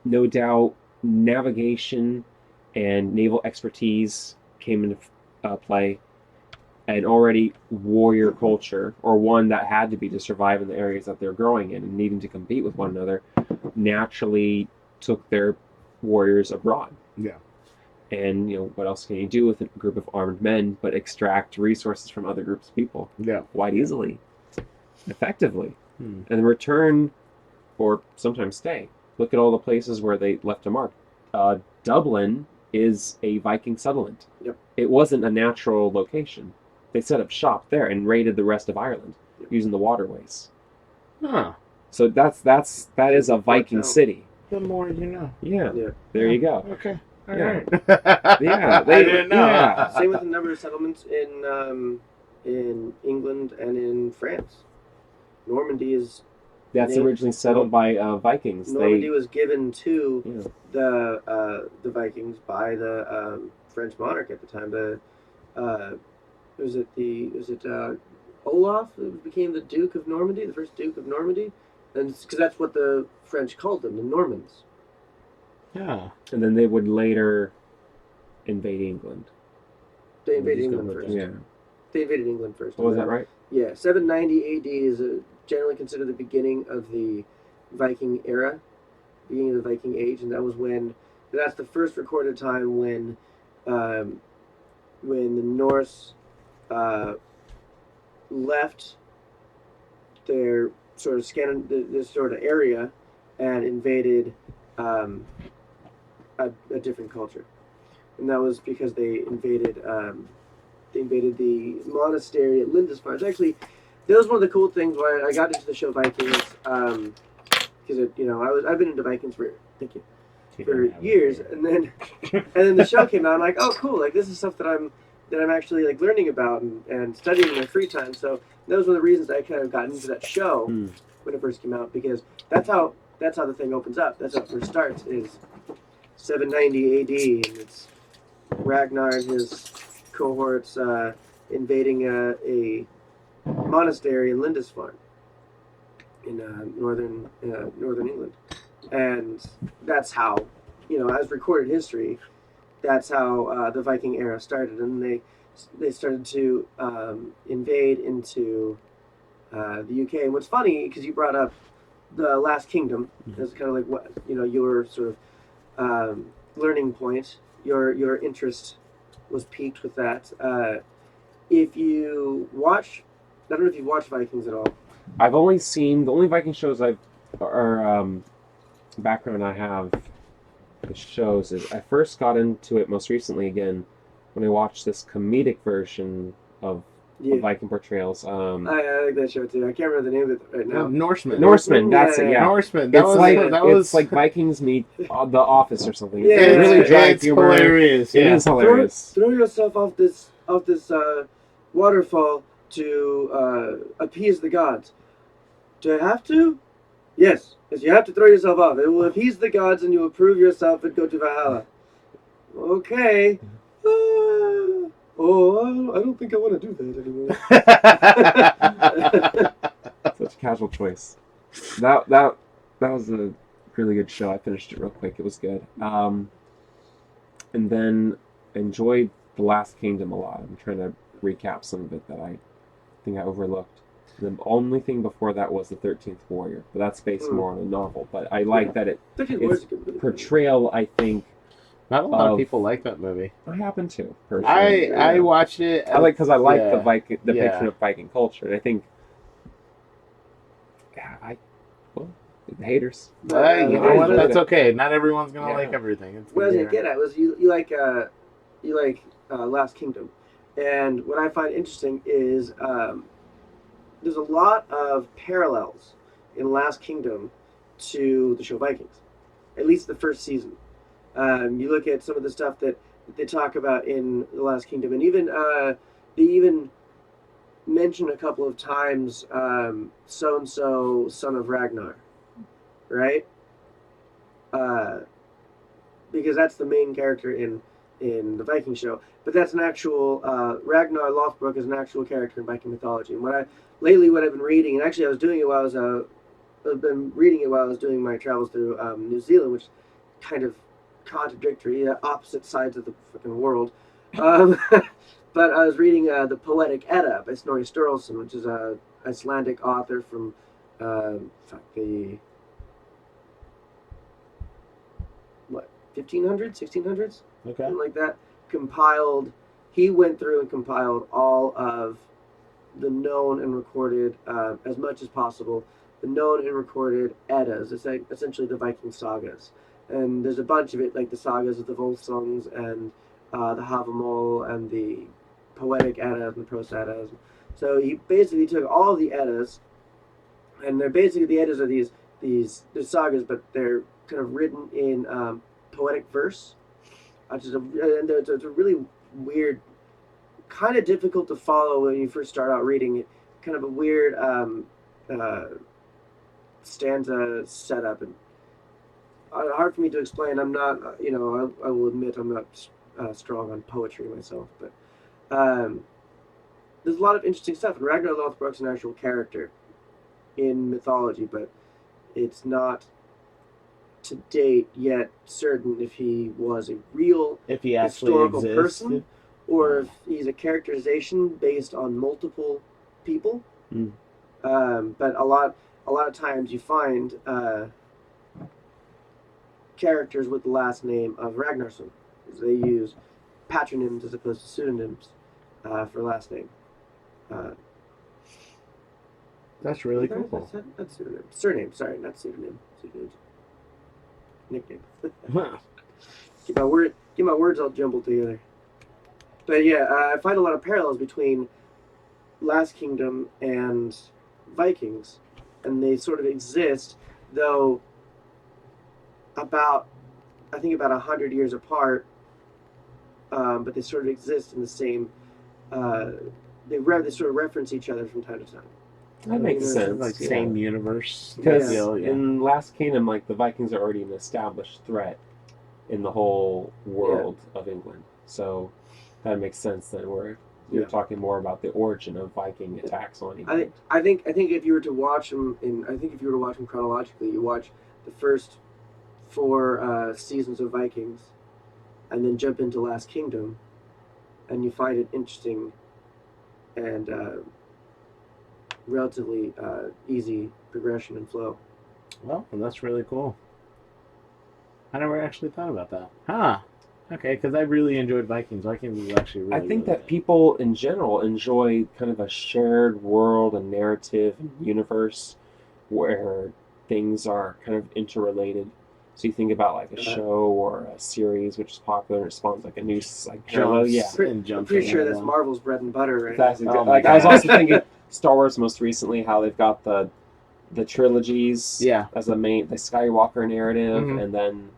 Speaker 1: no doubt navigation and naval expertise came into play, and already warrior culture, or one that had to be to survive in the areas that they're growing in and needing to compete with one another, naturally took their warriors abroad.
Speaker 3: Yeah.
Speaker 1: And, what else can you do with a group of armed men but extract resources from other groups of people?
Speaker 3: Yeah.
Speaker 1: Quite easily. Effectively. And return, or sometimes stay. Look at all the places where they left a mark. Dublin is a Viking settlement.
Speaker 2: Yep.
Speaker 1: It wasn't a natural location. They set up shop there and raided the rest of Ireland using the waterways.
Speaker 3: Huh.
Speaker 1: So that is a Viking city.
Speaker 3: The more you know.
Speaker 1: Yeah. There you go.
Speaker 3: Okay. All
Speaker 1: Yeah.
Speaker 3: right.
Speaker 1: Yeah.
Speaker 3: I didn't know.
Speaker 1: Yeah.
Speaker 2: Same with a number of settlements in England and in France. Normandy is.
Speaker 1: That's originally settled by Vikings.
Speaker 2: Normandy was given to the Vikings by the French monarch at the time. Was it Olaf who became the Duke of Normandy, the first Duke of Normandy? and because that's what the French called them, the Normans.
Speaker 3: Yeah.
Speaker 1: And then they would later invade England.
Speaker 2: They invaded
Speaker 3: Just go
Speaker 2: England
Speaker 3: with
Speaker 2: first.
Speaker 1: Yeah.
Speaker 2: They invaded England first.
Speaker 1: Was that right?
Speaker 2: Yeah, 790 AD is generally considered the beginning of the Viking era, beginning of the Viking Age, and that was that's the first recorded time when the Norse left their sort of this sort of area and invaded a different culture, and that was because they invaded the monastery at Lindisfarne. Actually, that was one of the cool things why I got into the show Vikings, because I've been into Vikings for years, and then the show came out. I'm like, oh, cool! Like this is stuff that I'm actually like learning about and studying in my free time. So that was one of the reasons I kind of got into that show when it first came out, because that's how the thing opens up. That's how it first starts, is 790 AD, and it's Ragnar and his cohorts invading a monastery in Lindisfarne in northern England, and that's how, as recorded history, that's how the Viking era started, and they started to invade into the UK. And what's funny, because you brought up the Last Kingdom, as kind of like what your sort of learning point, your interest was piqued with that. If you watch, I don't know if you've watched Vikings at all.
Speaker 1: I've only seen the only Viking shows background I have. The shows is I first got into it most recently again when I watched this comedic version of Viking portrayals.
Speaker 2: I like that show too. I can't remember the name of it right now.
Speaker 3: Norseman.
Speaker 1: That's it. Yeah.
Speaker 3: Norseman.
Speaker 1: It's like Vikings meet The Office or something.
Speaker 2: Yeah,
Speaker 1: it's really dry humor.
Speaker 3: Hilarious.
Speaker 1: It is hilarious.
Speaker 2: Throw yourself off this waterfall to appease the gods. Do I have to? Yes, you have to throw yourself off. It will appease the gods, and you will prove yourself and go to Valhalla. Okay. I don't think I want to do that anymore.
Speaker 1: Such a casual choice. That was a really good show. I finished it real quick. It was good. And then enjoyed The Last Kingdom a lot. I'm trying to recap some of it that I think I overlooked. The only thing before that was The 13th Warrior, but that's based more on a novel. But I like that its portrayal, I think.
Speaker 3: Not a lot of people like that movie.
Speaker 1: I happen to. Personally.
Speaker 3: I watched it.
Speaker 1: I like the depiction of Viking culture, and I think, the haters.
Speaker 3: That's okay. Not everyone's gonna like everything.
Speaker 2: What I was gonna get at was you like Last Kingdom, and what I find interesting is there's a lot of parallels in Last Kingdom to the show Vikings, at least the first season. You look at some of the stuff that they talk about in The Last Kingdom, and even they even mention a couple of times so-and-so, son of Ragnar, right? Because that's the main character in the Viking show. But that's an actual, Ragnar Lothbrok is an actual character in Viking mythology. And what I've been reading, and actually I was doing it while I've been reading it while I was doing my travels through New Zealand, which kind of contradictory, opposite sides of the freaking world. But I was reading the Poetic Edda by Snorri Sturluson, which is a Icelandic author from the 1500s, 1600s, something like that. He went through and compiled all of the known and recorded, as much as possible, the known and recorded Eddas. It's like essentially the Viking sagas. And there's a bunch of it, like the sagas of the Volsungs and the Havamal and the Poetic Eddas and the Prose Eddas. So he basically took all of the Eddas, and they're basically, the Eddas are they're sagas, but they're kind of written in poetic verse. It's a really weird, kind of difficult to follow when you first start out reading it. Kind of a weird stanza setup, and hard for me to explain. I'm not, I will admit I'm not strong on poetry myself, but there's a lot of interesting stuff. And Ragnar Lothbrok's an actual character in mythology, but it's not to date yet certain if he was a real
Speaker 3: If he actually
Speaker 2: historical
Speaker 3: existed.
Speaker 2: person or if he's a characterization based on multiple people.
Speaker 1: Mm.
Speaker 2: But a lot of times you find characters with the last name of Ragnarsson. They use patronyms as opposed to pseudonyms for last name.
Speaker 3: That's really cool.
Speaker 2: That's pseudonym. Surname, sorry, not pseudonym. Pseudonym. Nickname. Get my words all jumbled together. But yeah, I find a lot of parallels between Last Kingdom and Vikings, and they sort of exist, though about 100 years apart. But they sort of exist in the same. They sort of reference each other from time to time.
Speaker 1: That makes sense.
Speaker 3: Like
Speaker 1: yeah.
Speaker 3: same universe.
Speaker 1: Because
Speaker 3: deal,
Speaker 1: in Last Kingdom, like the Vikings are already an established threat in the whole world of England. So that makes sense then. Where you're talking more about the origin of Viking attacks on England.
Speaker 2: I think if you were to watch them chronologically, you watch the first 4 seasons of Vikings, and then jump into Last Kingdom, and you find it interesting and relatively easy progression and flow.
Speaker 3: Well, that's really cool. I never actually thought about that. Huh. Okay, because I really enjoyed Vikings. Vikings is actually really
Speaker 1: I think
Speaker 3: really
Speaker 1: that
Speaker 3: good.
Speaker 1: people in general enjoy kind of a shared world and narrative and universe where things are kind of interrelated. So you think about like a show or a series which is popular and it spawns like a new parallel. Yeah,
Speaker 2: I'm pretty sure that's Marvel's bread and butter, right?
Speaker 1: that's
Speaker 3: Oh my
Speaker 1: like I was
Speaker 3: God.
Speaker 1: also thinking Star Wars most recently, how they've got the trilogies as the Skywalker narrative,
Speaker 3: Mhm.
Speaker 1: and then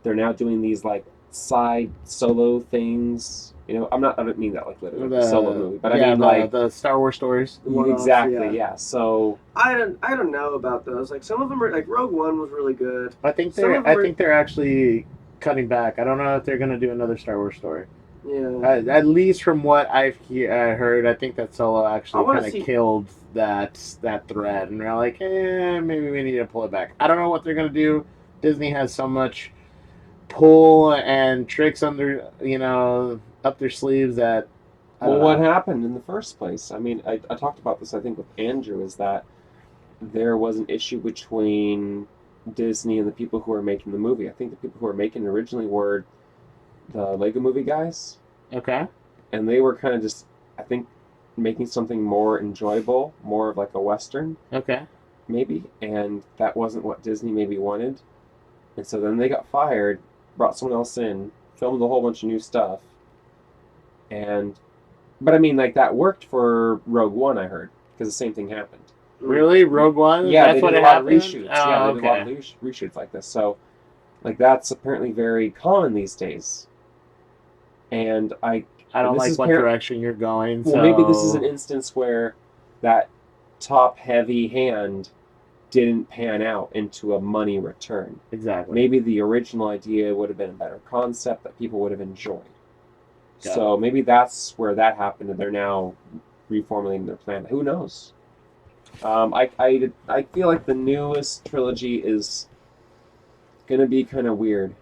Speaker 1: they're now doing these like side solo things. You know, I don't mean that like literally a solo movie, but I mean like
Speaker 3: the Star Wars stories.
Speaker 1: Exactly, yeah. So
Speaker 2: I don't know about those. Like some of them are like Rogue One was really good.
Speaker 3: I think they're actually cutting back. I don't know if they're gonna do another Star Wars story.
Speaker 2: Yeah.
Speaker 3: At least from what I've heard, I think that Solo actually kind of killed that thread, and they're like, maybe we need to pull it back. I don't know what they're gonna do. Disney has so much pull and tricks under up their sleeves that.
Speaker 1: What happened in the first place? I mean, I talked about this, I think, with Andrew, is that there was an issue between Disney and the people who were making the movie. I think the people who were making it originally were the Lego Movie guys.
Speaker 3: Okay.
Speaker 1: And they were kind of just, I think, making something more enjoyable, more of like a Western.
Speaker 3: Okay.
Speaker 1: Maybe. And that wasn't what Disney maybe wanted. And so then they got fired, brought someone else in, filmed a whole bunch of new stuff. But I mean, like that worked for Rogue One, I heard, because the same thing happened.
Speaker 3: Really, Rogue One?
Speaker 1: Yeah,
Speaker 3: that's
Speaker 1: they
Speaker 3: what
Speaker 1: did a lot of reshoots.
Speaker 3: Oh,
Speaker 1: yeah, they did a lot of reshoots like this. So, like that's apparently very common these days. And I
Speaker 3: don't like what direction you're going.
Speaker 1: Well, maybe this is an instance where that top-heavy hand didn't pan out into a money return.
Speaker 3: Exactly.
Speaker 1: Maybe the original idea would have been a better concept that people would have enjoyed. So maybe that's where that happened, and they're now reformulating their plan. Who knows? I feel like the newest trilogy is gonna be kind of weird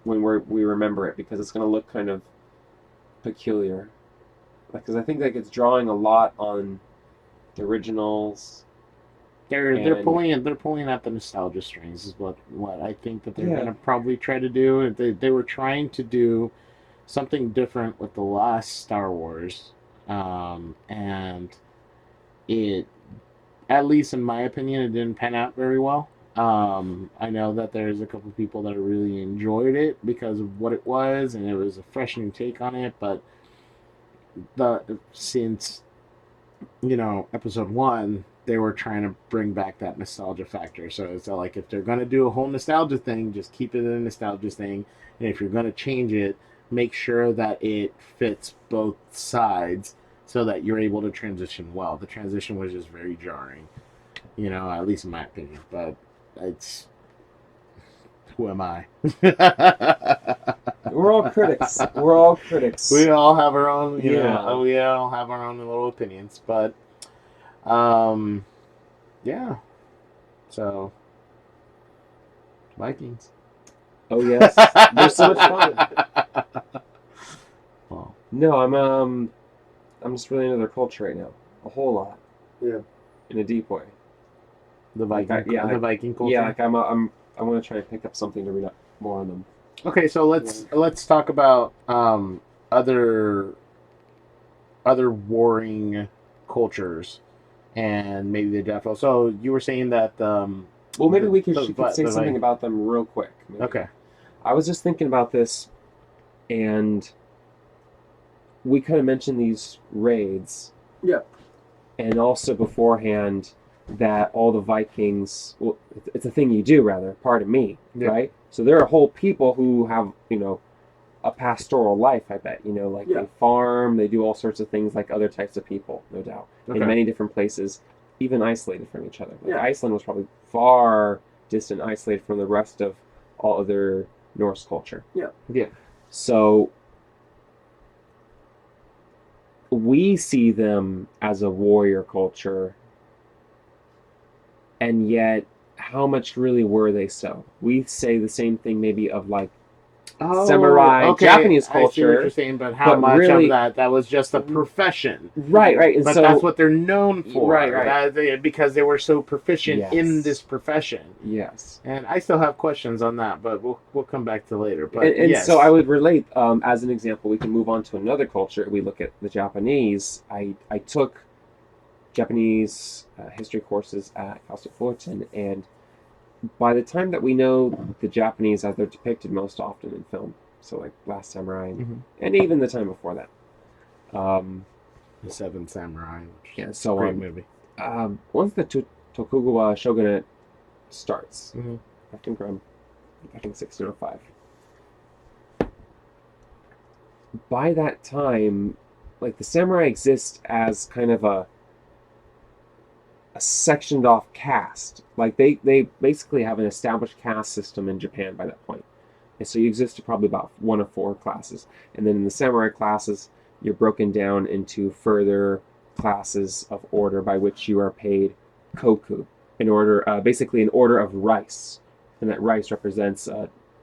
Speaker 1: when we remember it, because it's gonna look kind of peculiar. Because I think like it's drawing a lot on the originals.
Speaker 3: They're pulling at the nostalgia strings is what I think that they're gonna probably try to do. They were trying to do something different with the last Star Wars, and it, at least in my opinion, it didn't pan out very well. I know that there's a couple of people that really enjoyed it because of what it was, and it was a fresh new take on it. But since episode 1, they were trying to bring back that nostalgia factor. So it's like, if they're gonna do a whole nostalgia thing, just keep it a nostalgia thing, and if you're gonna change it, make sure that it fits both sides so that you're able to transition well. The transition was just very jarring, at least in my opinion. But it's, who am I?
Speaker 1: We're all critics. We're all critics.
Speaker 3: We all have our own, we all have our own little opinions. But, yeah. So, Vikings.
Speaker 1: Oh yes, they're so much fun.
Speaker 3: Well,
Speaker 1: No, I'm just really into their culture right now, a whole lot.
Speaker 2: Yeah.
Speaker 1: In a deep way.
Speaker 3: the Viking,
Speaker 1: Like, yeah,
Speaker 3: the Viking culture.
Speaker 1: Yeah, like I want to try and pick up something to read up more on them.
Speaker 3: Okay, so let's talk about other warring cultures and maybe the Jeffo. So you were saying that
Speaker 1: Well, maybe we could
Speaker 3: the
Speaker 1: say something about them real quick. Maybe.
Speaker 3: Okay.
Speaker 1: I was just thinking about this, and we kind of mentioned these raids.
Speaker 2: Yeah.
Speaker 1: And also beforehand that all the Vikings, well, it's a thing you do, rather, pardon me, right? So there are whole people who have, a pastoral life, I bet, like they farm, they do all sorts of things like other types of people, no doubt, in many different places, even isolated from each other. Like Iceland was probably far distant, isolated from the rest of all other Norse culture.
Speaker 2: Yeah.
Speaker 1: So we see them as a warrior culture, and yet how much really were they so? We say the same thing maybe of like samurai Japanese culture.
Speaker 3: I see what you're saying, but how much
Speaker 1: really,
Speaker 3: of that was just a profession?
Speaker 1: Right. And
Speaker 3: but
Speaker 1: so
Speaker 3: that's what they're known for.
Speaker 1: Right.
Speaker 3: Because they were so proficient in this profession.
Speaker 1: Yes.
Speaker 3: And I still have questions on that, but we'll come back to later. But
Speaker 1: and so I would relate, as an example, we can move on to another culture. We look at the Japanese. I took Japanese history courses at Cal State Fullerton, and by the time that we know the Japanese as they're depicted most often in film, so like Last Samurai, and even the time before that,
Speaker 3: The Seven Samurai, which
Speaker 1: is a
Speaker 3: great movie.
Speaker 1: Once the Tokugawa shogunate starts, I think 1605. By that time, like the samurai exist as kind of a sectioned off caste. Like they basically have an established caste system in Japan by that point. And so you exist to probably about one of four classes. And then in the samurai classes, you're broken down into further classes of order by which you are paid koku, in order, basically an order of rice. And that rice represents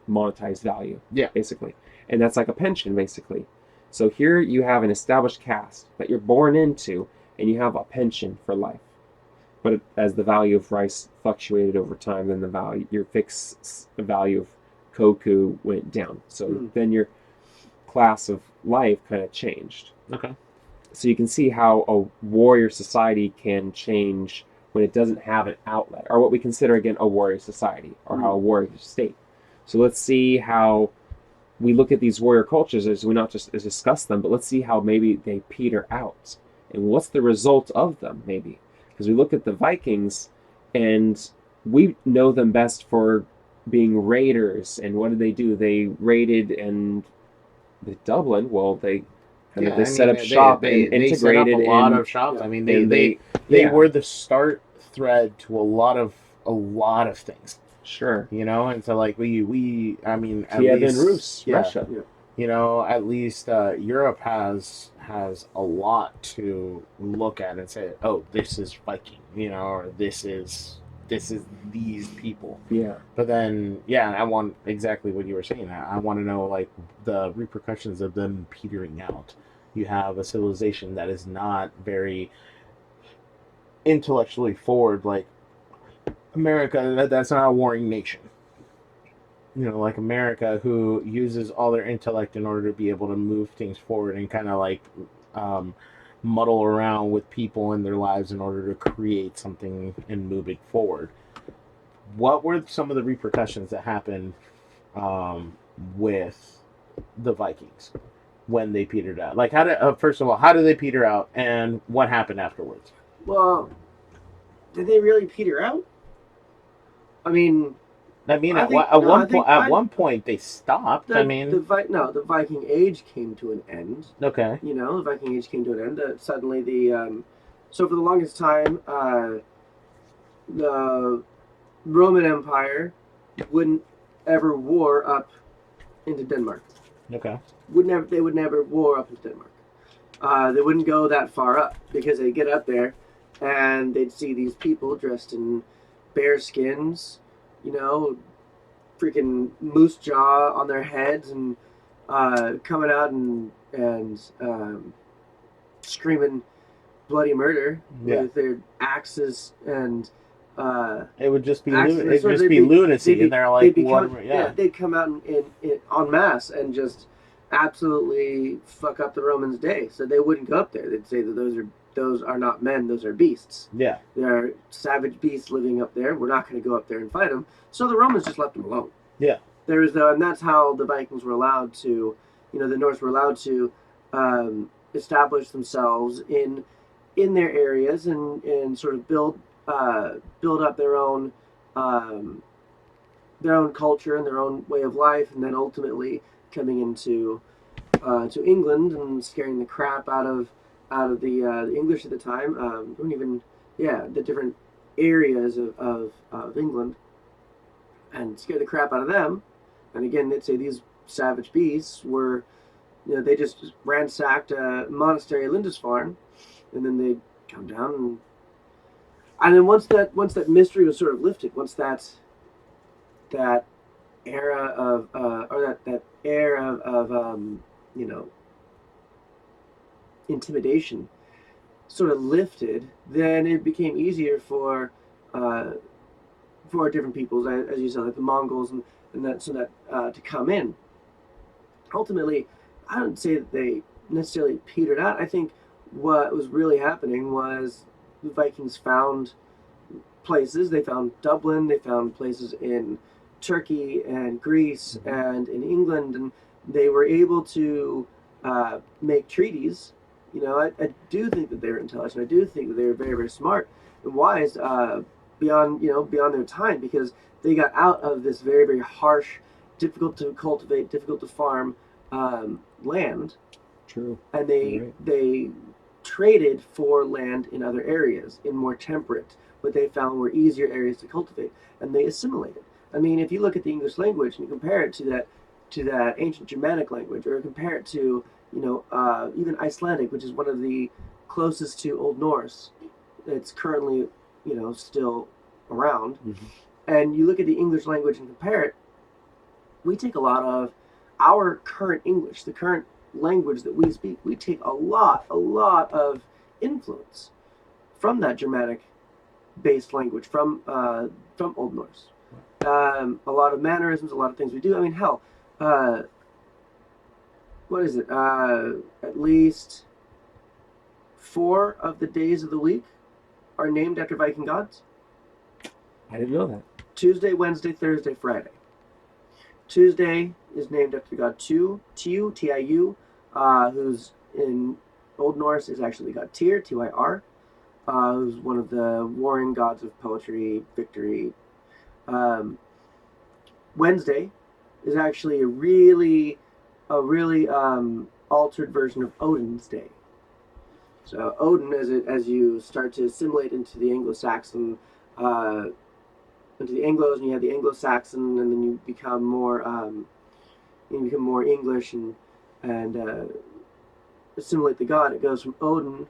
Speaker 1: monetized value, basically. And that's like a pension, basically. So here you have an established caste that you're born into, and you have a pension for life. But as the value of rice fluctuated over time, then your fixed value of koku went down. So then your class of life kind of changed.
Speaker 3: Okay.
Speaker 1: So you can see how a warrior society can change when it doesn't have an outlet, or what we consider, again, a warrior society, or how a warrior state. So let's see how we look at these warrior cultures as we not just discuss them, but let's see how maybe they peter out. And what's the result of them, maybe? Because we look at the Vikings, and we know them best for being raiders. And what did they do? They raided, and the Dublin, well, they kind of set up shop and integrated.
Speaker 3: They set up a lot of shops. I mean, they were the start thread to a lot of things.
Speaker 1: Sure.
Speaker 3: And so like we I mean, at
Speaker 1: Kiev
Speaker 3: least
Speaker 1: and Rus, Russia.
Speaker 3: At least Europe has a lot to look at and say, oh, this is Viking, or this is these people.
Speaker 1: Yeah.
Speaker 3: But then, I want exactly what you were saying. I want to know like the repercussions of them petering out. You have a civilization that is not very intellectually forward, like America. That's not a warring nation. Like America, who uses all their intellect in order to be able to move things forward and kind of like muddle around with people in their lives in order to create something and move it forward. What were some of the repercussions that happened with the Vikings when they petered out? Like, first of all, how did they peter out, and what happened afterwards?
Speaker 2: Well, did they really peter out? I mean,
Speaker 3: at one point they stopped.
Speaker 2: The Viking Age came to an end.
Speaker 3: Okay.
Speaker 2: The Viking Age came to an end. Suddenly, so for the longest time, the Roman Empire wouldn't ever war up into Denmark.
Speaker 3: Okay.
Speaker 2: They would never war up into Denmark. They wouldn't go that far up, because they'd get up there and they'd see these people dressed in bear skins, you know, freaking moose jaw on their heads, and coming out and screaming bloody murder with their axes and
Speaker 3: it would just be
Speaker 2: axes.
Speaker 3: it'd just be lunacy, and they're like,
Speaker 2: they'd come out in en masse and just absolutely fuck up the Romans' day. So they wouldn't go up there. They'd say that those are not men; those are beasts.
Speaker 3: Yeah,
Speaker 2: they are savage beasts living up there. We're not going to go up there and fight them. So the Romans just left them alone.
Speaker 3: Yeah,
Speaker 2: and that's how the Vikings were allowed to, the Norse were allowed to establish themselves in their areas and sort of build up their own culture and their own way of life, and then ultimately coming into to England and scaring the crap out of the English at the time. The different areas of England, and scare the crap out of them. And again, they'd say these savage beasts were, they just ransacked a monastery at Lindisfarne, and then they'd come down and then once that mystery was sort of lifted, once that era of that era of intimidation sort of lifted, then it became easier for different peoples, as you said, like the Mongols and that to come in. Ultimately, I don't say that they necessarily petered out. I think what was really happening was the Vikings found places. They found Dublin. They found places in Turkey and Greece and in England, and they were able to make treaties. I do think that they were intelligent. I do think that they were very, very smart and wise beyond their time, because they got out of this very, very harsh, difficult to cultivate, difficult to farm land.
Speaker 1: True.
Speaker 2: And they traded for land in other areas, in more temperate, what they found were easier areas to cultivate, and they assimilated. I mean, if you look at the English language and you compare it to that ancient Germanic language, or compare it to even Icelandic, which is one of the closest to Old Norse, it's currently still around, and you look at the English language and compare it, we take a lot of our current English, the current language that we speak, we take a lot of influence from that Germanic-based language, from Old Norse. A lot of mannerisms, a lot of things we do. I mean, hell, what is it? At least 4 of the days of the week are named after Viking gods.
Speaker 1: I didn't know that.
Speaker 2: Tuesday, Wednesday, Thursday, Friday. Tuesday is named after the god Tiu, T-I-U, who's in Old Norse is actually the god Tyr, T-Y-R, who's one of the warring gods of poetry, victory. Wednesday is actually a really altered version of Odin's Day. So Odin, as you start to assimilate into the Anglo-Saxon, into the Anglos, and you have the Anglo-Saxon, and then you become more English and assimilate the god. It goes from Odin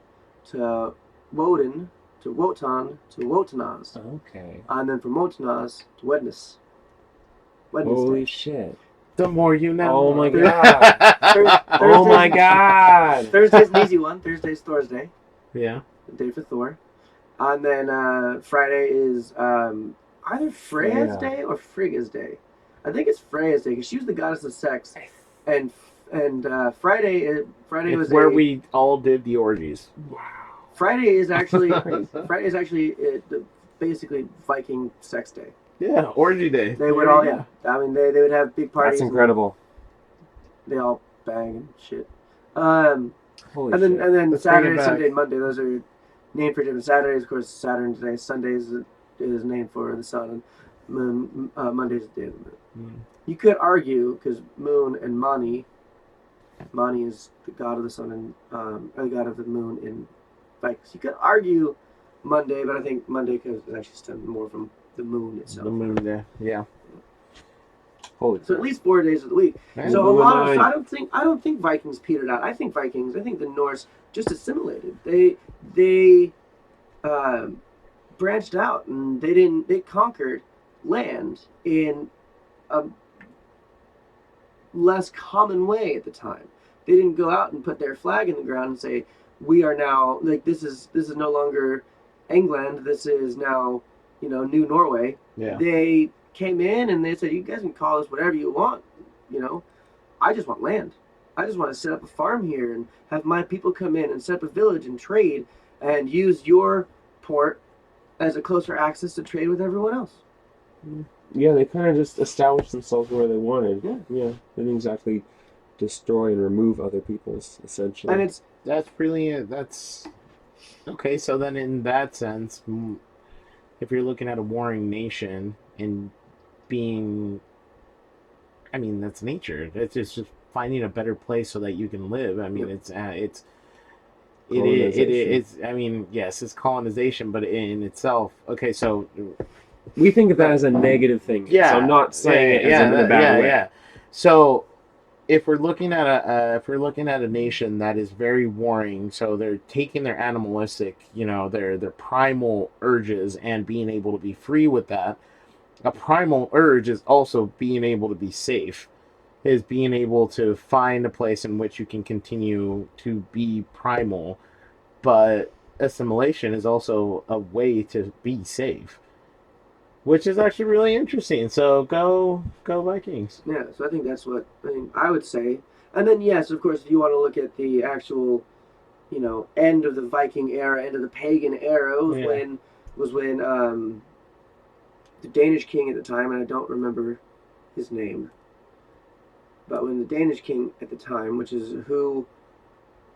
Speaker 2: to Woden to Wotan to Wotanaz.
Speaker 1: Okay.
Speaker 2: And then from Wotanaz to Wednesday.
Speaker 1: Holy shit.
Speaker 3: The more you know.
Speaker 1: Oh my god. Oh my god.
Speaker 2: Thursday's an easy one. Thursday's Thor's Day.
Speaker 3: Yeah.
Speaker 2: The day for Thor. And then Friday is either Freya's Day or Frigga's Day. I think it's Freya's Day because she was the goddess of sex. And Friday was
Speaker 3: where we all did the orgies.
Speaker 1: Wow.
Speaker 2: Friday is actually basically Viking sex day.
Speaker 3: Yeah, orgy day.
Speaker 2: They would all I mean they would have big parties.
Speaker 1: That's incredible.
Speaker 2: They all bang and shit.
Speaker 1: Holy shit.
Speaker 2: And then Saturday, Sunday, and Monday, those are named for different Saturdays. Of course, Saturn's Day. Sundays is named for the sun, and Moon. Monday's the day of the moon. You could argue, because Moon and Mani is the god of the sun and the god of the moon in Vikings. You could argue Monday, but I think Monday is actually stemmed more from the moon itself.
Speaker 3: The moon, yeah.
Speaker 1: Holy
Speaker 2: so at least 4 days of the week.
Speaker 3: Man,
Speaker 2: so I don't think Vikings petered out. I think the Norse just assimilated. They branched out, and they conquered land in a less common way at the time. They didn't go out and put their flag in the ground and say, "We are now like this is no longer England. This is now New Norway."
Speaker 3: Yeah.
Speaker 2: They came in and they said, "You guys can call us whatever you want. You know, I just want land. I just want to set up a farm here and have my people come in and set up a village and trade and use your port as a closer access to trade with everyone else."
Speaker 1: Yeah, they kind of just established themselves where they wanted.
Speaker 2: Yeah.
Speaker 1: Yeah, they didn't exactly destroy and remove other people's, essentially.
Speaker 2: And
Speaker 3: That's brilliant. That's okay. So then, in that sense, if you're looking at a warring nation and being, I mean, that's nature. It's just finding a better place so that you can live. I mean,
Speaker 2: Yep.
Speaker 3: it's I mean, yes, it's colonization, but in itself, okay. So
Speaker 1: we think of that as a negative thing.
Speaker 3: yeah,
Speaker 1: So I'm not saying it as in a bad way.
Speaker 3: yeah. So if we're looking at a nation that is very warring, so they're taking their animalistic, their primal urges and being able to be free with that. A primal urge is also being able to be safe, is being able to find a place in which you can continue to be primal, but assimilation is also a way to be safe, which is actually really interesting. So go Vikings.
Speaker 2: Yeah, so I think that's what I would say. And then yes, of course, if you want to look at the actual, end of the Viking era, end of the pagan era, was when the Danish king at the time, and I don't remember his name, but when the Danish king at the time, which is who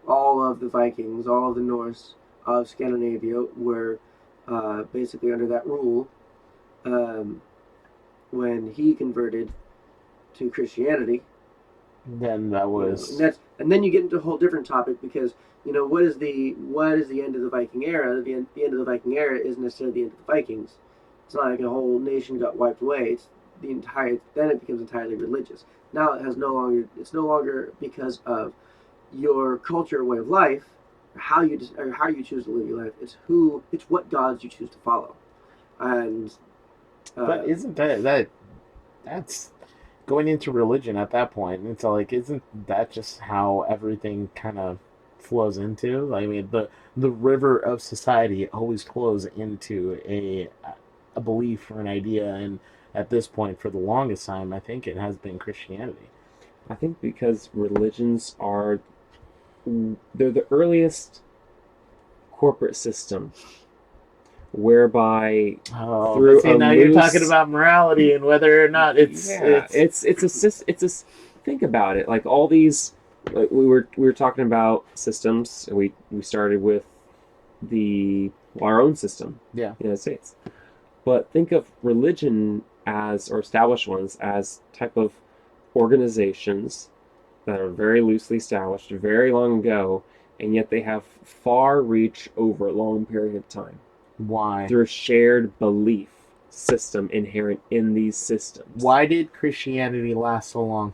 Speaker 2: all of the Vikings, all of the Norse of Scandinavia were basically under that rule, when he converted to Christianity.
Speaker 3: Then that was
Speaker 2: and then you get into a whole different topic because what is the end of the Viking era? The end of the Viking era isn't necessarily the end of the Vikings. It's not like a whole nation got wiped away. It's the entire. Then it becomes entirely religious. Now it's no longer because of your culture, way of life, or how you choose to live your life. It's what gods you choose to follow, and.
Speaker 3: But isn't that's going into religion at that point? It's like, isn't that just how everything kind of flows into? I mean, the river of society always flows into a belief or an idea, and at this point, for the longest time, I think it has been Christianity.
Speaker 1: I think because religions they're the earliest corporate system whereby
Speaker 3: through now you're talking about morality and whether or not it's
Speaker 1: think about it, like all these, like we were talking about systems. We started with our own system,
Speaker 3: yeah,
Speaker 1: the United States, but think of religion or established ones as type of organizations that are very loosely established very long ago, and yet they have far reach over a long period of time.
Speaker 3: Why?
Speaker 1: Through a shared belief system inherent in these systems.
Speaker 3: Why did Christianity last so long?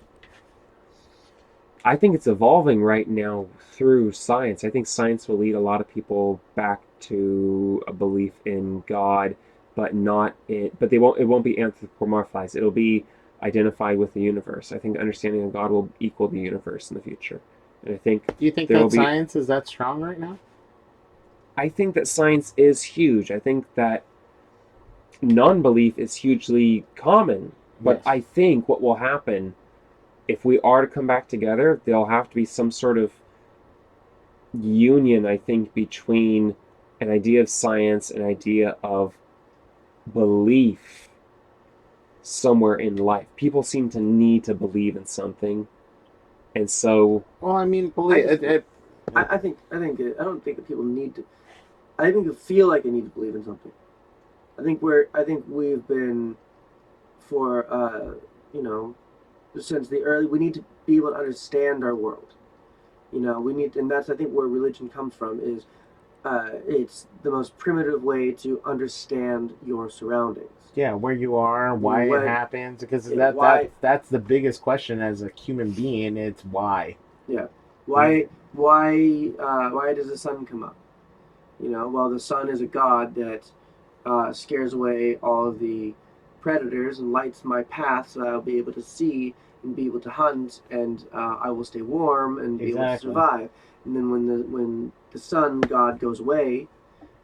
Speaker 1: I think it's evolving right now through science. I think science will lead a lot of people back to a belief in God, but it won't be anthropomorphized. It'll be identified with the universe. I think understanding of God will equal the universe in the future. And I think.
Speaker 3: Do you think that science is that strong right now?
Speaker 1: I think that science is huge. I think that non-belief is hugely common. But yes. I think what will happen, if we are to come back together, there'll have to be some sort of union, I think, between an idea of science and an idea of belief somewhere in life. People seem to need to believe in something. And so...
Speaker 3: Well, I mean,
Speaker 2: I don't think that people need to... I think you feel like they need to believe in something. I think we've been since the early, we need to be able to understand our world. And that's, I think, where religion comes from, is it's the most primitive way to understand your surroundings.
Speaker 3: Yeah, where you are, why it happens, because that's the biggest question as a human being. It's why.
Speaker 2: Yeah, why does the sun come up? Well, the sun is a god that scares away all of the predators and lights my path so I'll be able to see and be able to hunt, and I will stay warm and be able to
Speaker 3: Exactly.
Speaker 2: survive. And then when the sun god goes away,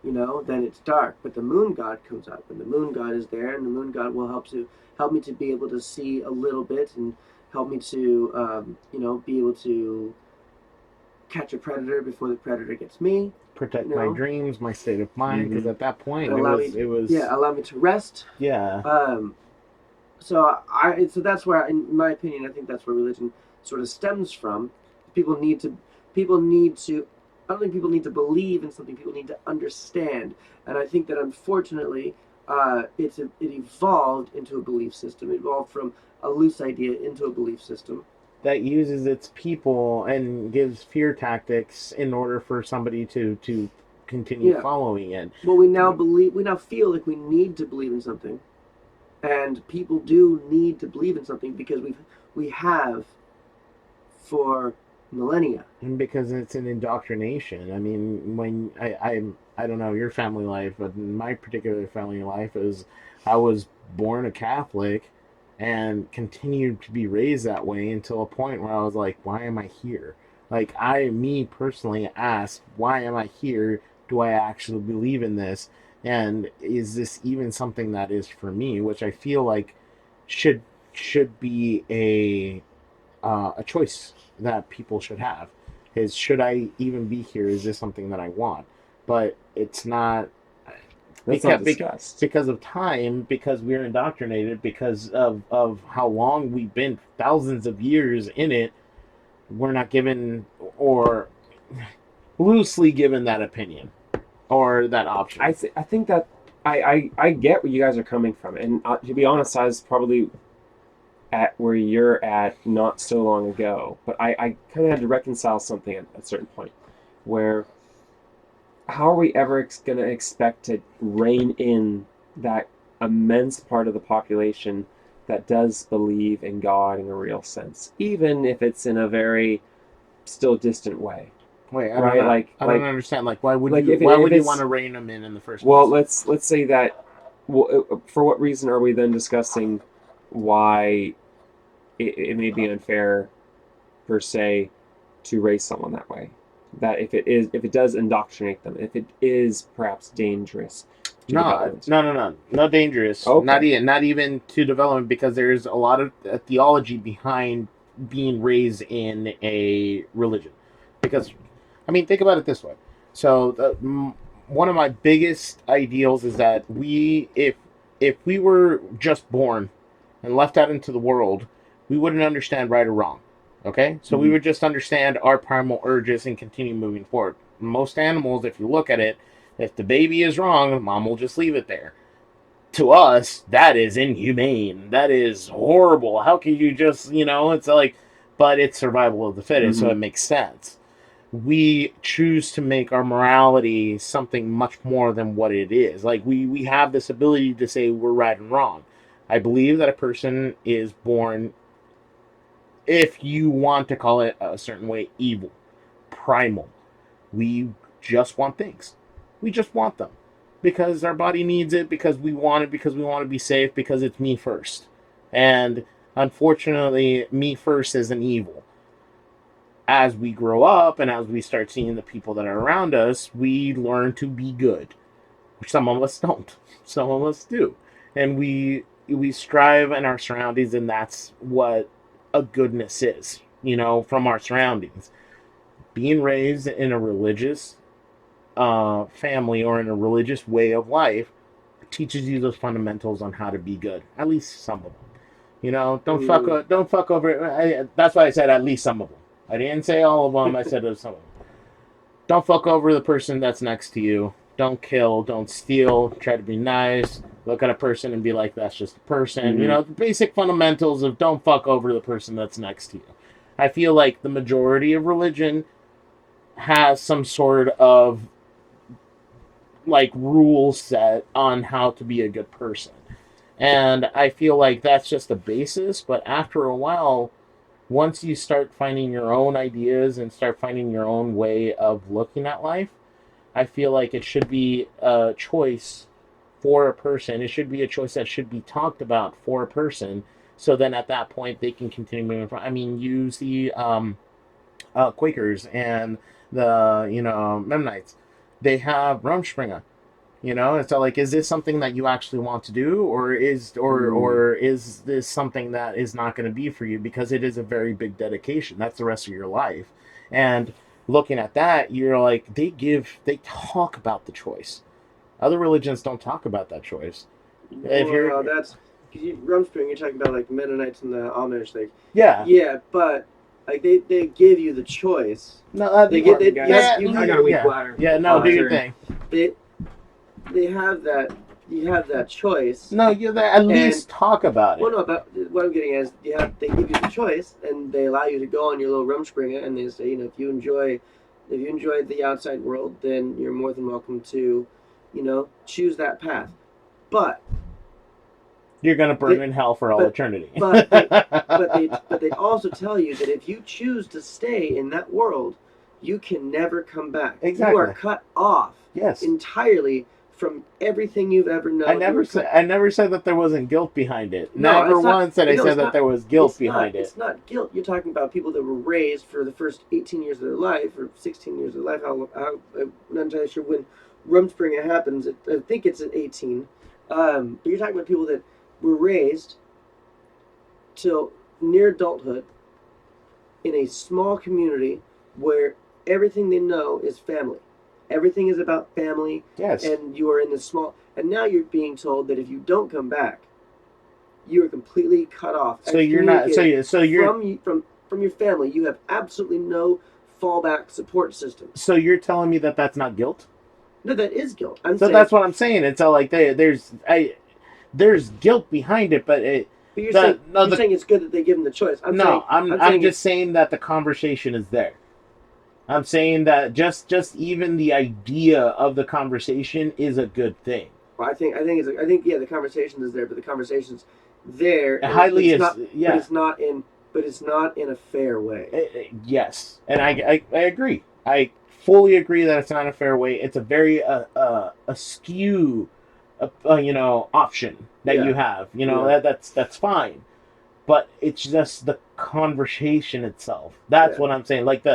Speaker 2: then it's dark. But the moon god comes up, and the moon god is there, and the moon god will help me to be able to see a little bit and help me to be able to catch a predator before the predator gets me.
Speaker 3: Protect my dreams, my state of mind, because at that point
Speaker 2: allow me to rest.
Speaker 3: Yeah.
Speaker 2: So that's where, in my opinion, I think that's where religion sort of stems from. People need to. I don't think people need to believe in something. People need to understand, and I think that unfortunately, it evolved into a belief system. It evolved from a loose idea into a belief system
Speaker 3: that uses its people and gives fear tactics in order for somebody to continue following it.
Speaker 2: Well, we now feel like we need to believe in something, and people do need to believe in something because we have for millennia.
Speaker 3: And because it's an indoctrination. I mean, when I don't know your family life, but my particular family life is I was born a Catholic and continued to be raised that way until a point where I was like, why am I here? Like, me personally asked, why am I here? Do I actually believe in this? And is this even something that is for me? Which I feel like should be a choice that people should have. Is, should I even be here? Is this something that I want? But it's not. Because of time, because we're indoctrinated, because of how long we've been, thousands of years in it, we're not given, or loosely given, that opinion or that option.
Speaker 1: I think that I get where you guys are coming from, and to be honest, I was probably at where you're at not so long ago, but I kind of had to reconcile something at a certain point where, how are we ever going to expect to rein in that immense part of the population that does believe in God in a real sense, even if it's in a very still distant way?
Speaker 3: Wait, I don't understand. Like, why would you want to rein them in the first place?
Speaker 1: Well, let's say that. Well, for what reason are we then discussing why it may be unfair, per se, to raise someone that way? That if it does indoctrinate them, if it is perhaps dangerous.
Speaker 3: No, dangerous.
Speaker 1: Okay.
Speaker 3: Not even to development, because there's a lot of theology behind being raised in a religion. Because, I mean, think about it this way. So, one of my biggest ideals is that if we were just born and left out into the world, we wouldn't understand right or wrong. Okay? So we would just understand our primal urges and continue moving forward. Most animals, if you look at it, if the baby is wrong, mom will just leave it there. To us, that is inhumane. That is horrible. How can you just, it's like, but it's survival of the fittest, so it makes sense. We choose to make our morality something much more than what it is. Like, we have this ability to say we're right and wrong. I believe that a person is born, if you want to call it a certain way, evil, primal. We just want things. We just want them because our body needs it, because we want it, because we want to be safe, because it's me first. And unfortunately, me first is an evil. As we grow up and as we start seeing the people that are around us, we learn to be good. Some of us don't. Some of us do. And we strive in our surroundings, and that's what a goodness is, from our surroundings. Being raised in a religious family or in a religious way of life teaches you those fundamentals on how to be good. At least some of them. Don't fuck over. That's why I said at least some of them. I didn't say all of them. I said some of them. Don't fuck over the person that's next to you. Don't kill. Don't steal. Try to be nice. Look at a person and be like, that's just a person. The basic fundamentals of don't fuck over the person that's next to you. I feel like the majority of religion has some sort of rule set on how to be a good person. And I feel like that's just the basis, but after a while, once you start finding your own ideas and start finding your own way of looking at life, I feel like it should be a choice for a person. It should be a choice that should be talked about for a person. So then at that point they can continue moving forward. I mean, you see Quakers and the Mennonites. They have Rumspringa. It's like, is this something that you actually want to do, or is this something that is not going to be for you, because it is a very big dedication. That's the rest of your life. And looking at that, you're like, they talk about the choice. Other religions don't talk about that choice.
Speaker 2: That's because Rumspringa. You're talking about like the Mennonites and the Amish, like
Speaker 3: Yeah.
Speaker 2: but like they give you the choice.
Speaker 1: No,
Speaker 2: they
Speaker 1: get
Speaker 2: they,
Speaker 1: guys.
Speaker 2: you
Speaker 1: I got a weak bladder.
Speaker 3: Yeah, no, do your thing.
Speaker 2: They have that. You have that choice.
Speaker 3: No, you at least talk about it.
Speaker 2: Well, no, but what I'm getting at is they give you the choice, and they allow you to go on your little Rumspringa, and they say, if you enjoy the outside world, then you're more than welcome to, choose that path. But
Speaker 3: you're gonna burn in hell for all eternity.
Speaker 2: But they also tell you that if you choose to stay in that world, you can never come back.
Speaker 3: Exactly.
Speaker 2: You are cut off.
Speaker 3: Yes.
Speaker 2: Entirely from everything you've ever known.
Speaker 3: I never said that there wasn't guilt behind it.
Speaker 2: No,
Speaker 3: never once did I say that there was guilt behind it.
Speaker 2: It's not guilt. You're talking about people that were raised for the first 18 years of their life, or 16 years of their life. I'm not entirely sure when Rumspringa happens. I think it's at 18. But you're talking about people that were raised till near adulthood in a small community where everything they know is family. Everything is about family.
Speaker 3: Yes.
Speaker 2: And you are in this small... And now you're being told that if you don't come back, you are completely cut off.
Speaker 3: So you're not... So you're...
Speaker 2: From your family, you have absolutely no fallback support system.
Speaker 3: So you're telling me that that's not guilt?
Speaker 2: No, that is guilt.
Speaker 3: That's what I'm saying. It's all like there's guilt behind it, but it...
Speaker 2: But you're saying it's good that they give them the choice.
Speaker 3: I'm just saying that the conversation is there. I'm saying that just even the idea of the conversation is a good thing.
Speaker 2: Well, I think the conversation is there, but the conversation's there. But it's not in a fair way.
Speaker 3: Yes, and I agree. I fully agree that it's not a fair way. It's a very askew, option that you have. That's fine, but it's just the conversation itself. That's what I'm saying. Like